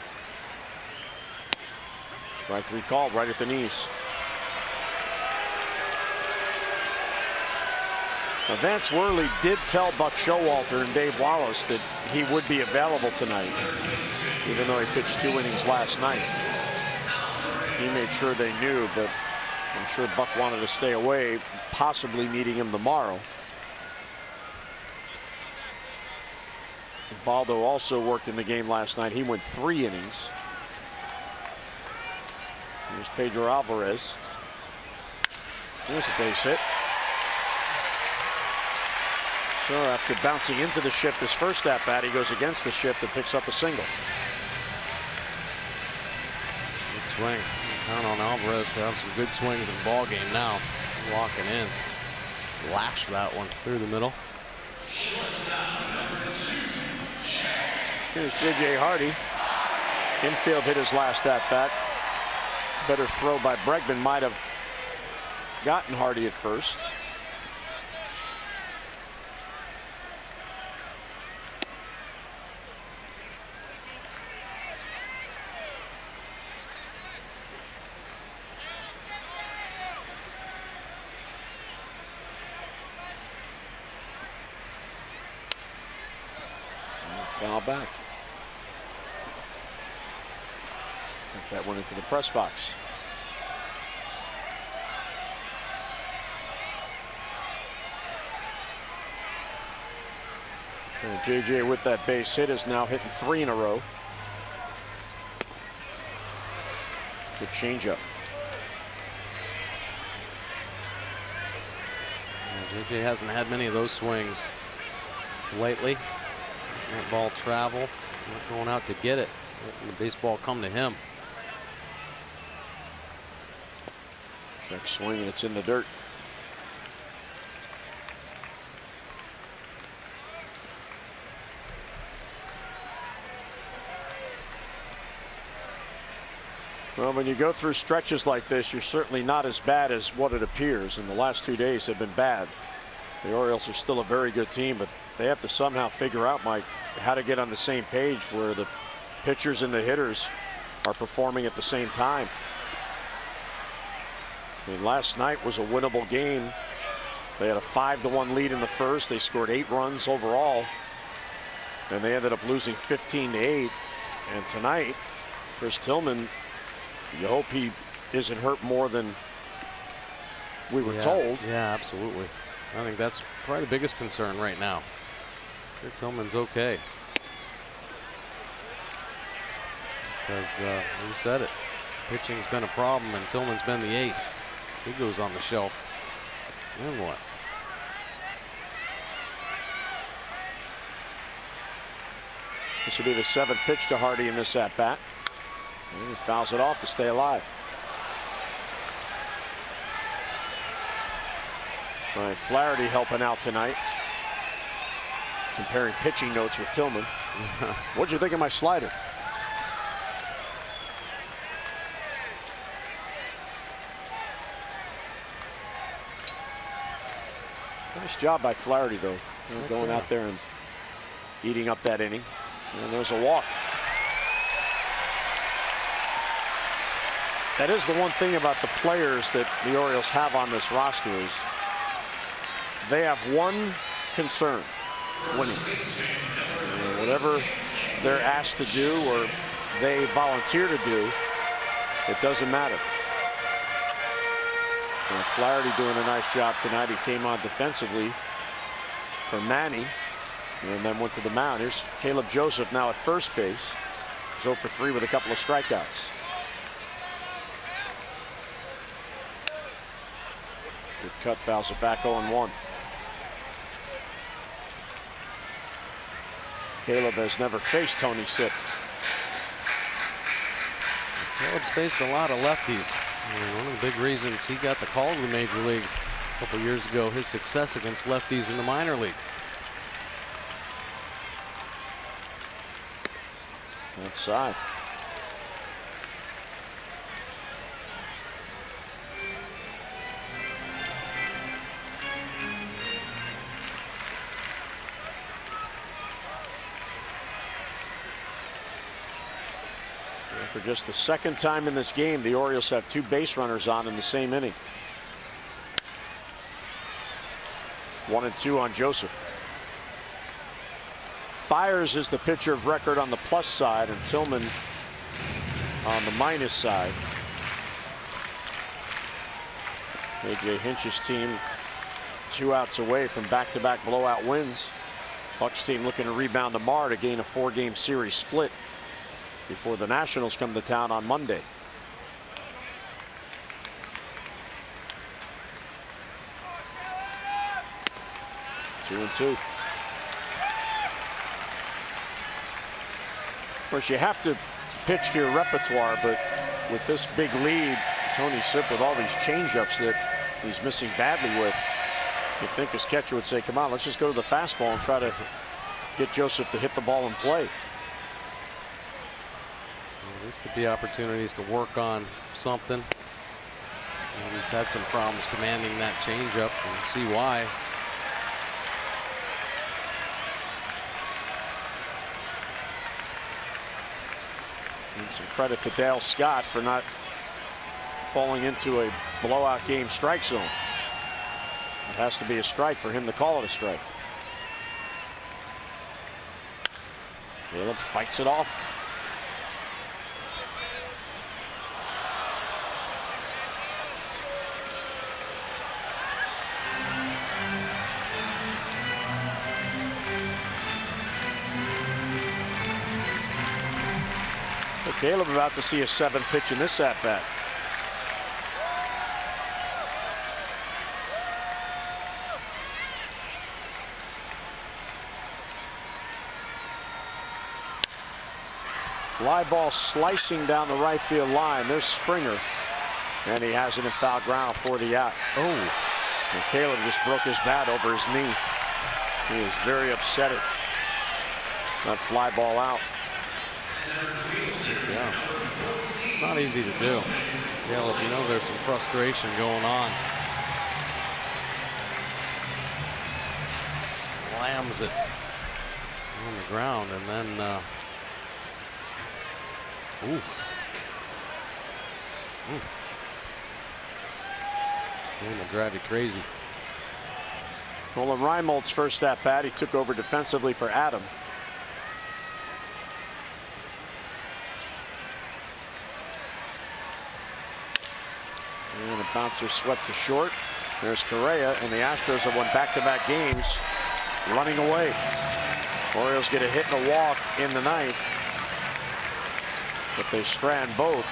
Strike 3 called right at the knees. Now, Vance Worley did tell Buck Showalter and Dave Wallace that he would be available tonight, even though he pitched 2 innings last night. He made sure they knew, but I'm sure Buck wanted to stay away, possibly needing him tomorrow. Baldo also worked in the game last night. He went 3 innings. Here's Pedro Alvarez. There's a base hit. So after bouncing into the shift his first at bat, he goes against the shift and picks up a single. Good swing. Count on Alvarez to have some good swings in the ball game now. Walking in. Lashed that one through the middle. Here's J.J. Hardy. Infield hit his last at bat. Better throw by Bregman. Might have gotten Hardy at first. Foul back. I think that went into the press box. And J.J. with that base hit is now hitting 3 in a row. Good changeup. J.J. hasn't had many of those swings lately. That ball travel, not going out to get it. Letting the baseball come to him. Check swing, and it's in the dirt. Well, when you go through stretches like this, you're certainly not as bad as what it appears, and the last 2 days have been bad. The Orioles are still a very good team, but they have to somehow figure out, Mike, how to get on the same page where the pitchers and the hitters are performing at the same time. I mean, last night was a winnable game. They had a 5-1 lead in the first. They scored 8 runs overall, and they ended up losing 15-8. And tonight, Chris Tillman, you hope he isn't hurt more than we were told. Yeah, absolutely. I think that's probably the biggest concern right now. Sure, Tillman's okay. Because who said it? Pitching's been a problem, and Tillman's been the ace. He goes on the shelf. Then what? This will be the 7th pitch to Hardy in this at-bat. And he fouls it off to stay alive. Ryan Flaherty helping out tonight. Comparing pitching notes with Tillman. What'd you think of my slider? Nice job by Flaherty, though. Going out there and eating up that inning. And there's a walk. That is the one thing about the players that the Orioles have on this roster is they have one concern: winning. And whatever they're asked to do or they volunteer to do, it doesn't matter. And Flaherty doing a nice job tonight. He came on defensively for Manny and then went to the mound. Here's Caleb Joseph now at first base. He's 0 for 3 with a couple of strikeouts. Good cut, fouls it back 0-1. Caleb has never faced Tony Sipp. Caleb's faced a lot of lefties. And one of the big reasons he got the call to the major leagues a couple years ago, his success against lefties in the minor leagues. Outside. For just the 2nd time in this game, the Orioles have 2 base runners on in the same inning. 1 and 2 on Joseph. Fiers is the pitcher of record on the plus side, and Tillman on the minus side. A.J. Hinch's team 2 outs away from back-to-back blowout wins. Bucks team looking to rebound tomorrow to gain a 4-game series split before the Nationals come to town on Monday. Two and 2. Of course, you have to pitch to your repertoire, but with this big lead, Tony Sipp with all these changeups that he's missing badly with, you'd think his catcher would say, come on, let's just go to the fastball and try to get Joseph to hit the ball in play. These could be opportunities to work on something. He's had some problems commanding that changeup, and see why. And some credit to Dale Scott for not falling into a blowout game strike zone. It has to be a strike for him to call it a strike. Caleb fights it off. Caleb about to see a 7th pitch in this at-bat. Fly ball slicing down the right field line. There's Springer, and he has it in foul ground for the out. Oh, and Caleb just broke his bat over his knee. He is very upset at that fly ball out. Yeah, it's not easy to do. Caleb, you know there's some frustration going on. Slams it on the ground, and then It's going to drive you crazy. Nolan Reimold's first at bat, he took over defensively for Adam. And a bouncer swept to short. There's Correa, and the Astros have won back-to-back games running away. Orioles get a hit and a walk in the 9th, but they strand both.